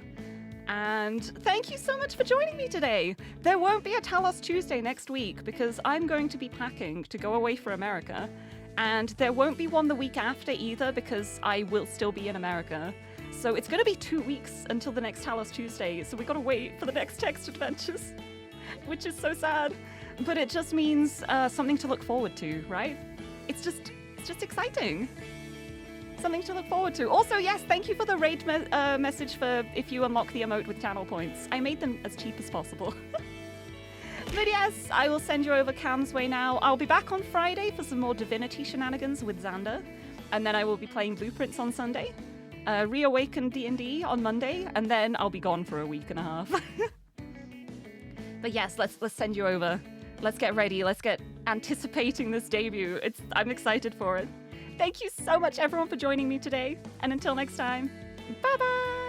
And thank you so much for joining me today. There won't be a Talos Tuesday next week because I'm going to be packing to go away for America. And there won't be one the week after either because I will still be in America. So it's going to be 2 weeks until the next Talos Tuesday. So we got to wait for the next text adventures, which is so sad. But it just means something to look forward to, right? It's just exciting. Something to look forward to. Also, yes, thank you for the raid message for if you unlock the emote with channel points. I made them as cheap as possible. But yes, I will send you over Cam's way now. I'll be back on Friday for some more Divinity shenanigans with Xander. And then I will be playing Blueprints on Sunday. Reawakened D&D on Monday. And then I'll be gone for a week and a half. But yes, let's send you over. Let's get ready. Let's get anticipating this debut. I'm excited for it. Thank you so much, everyone, for joining me today. And until next time, bye-bye!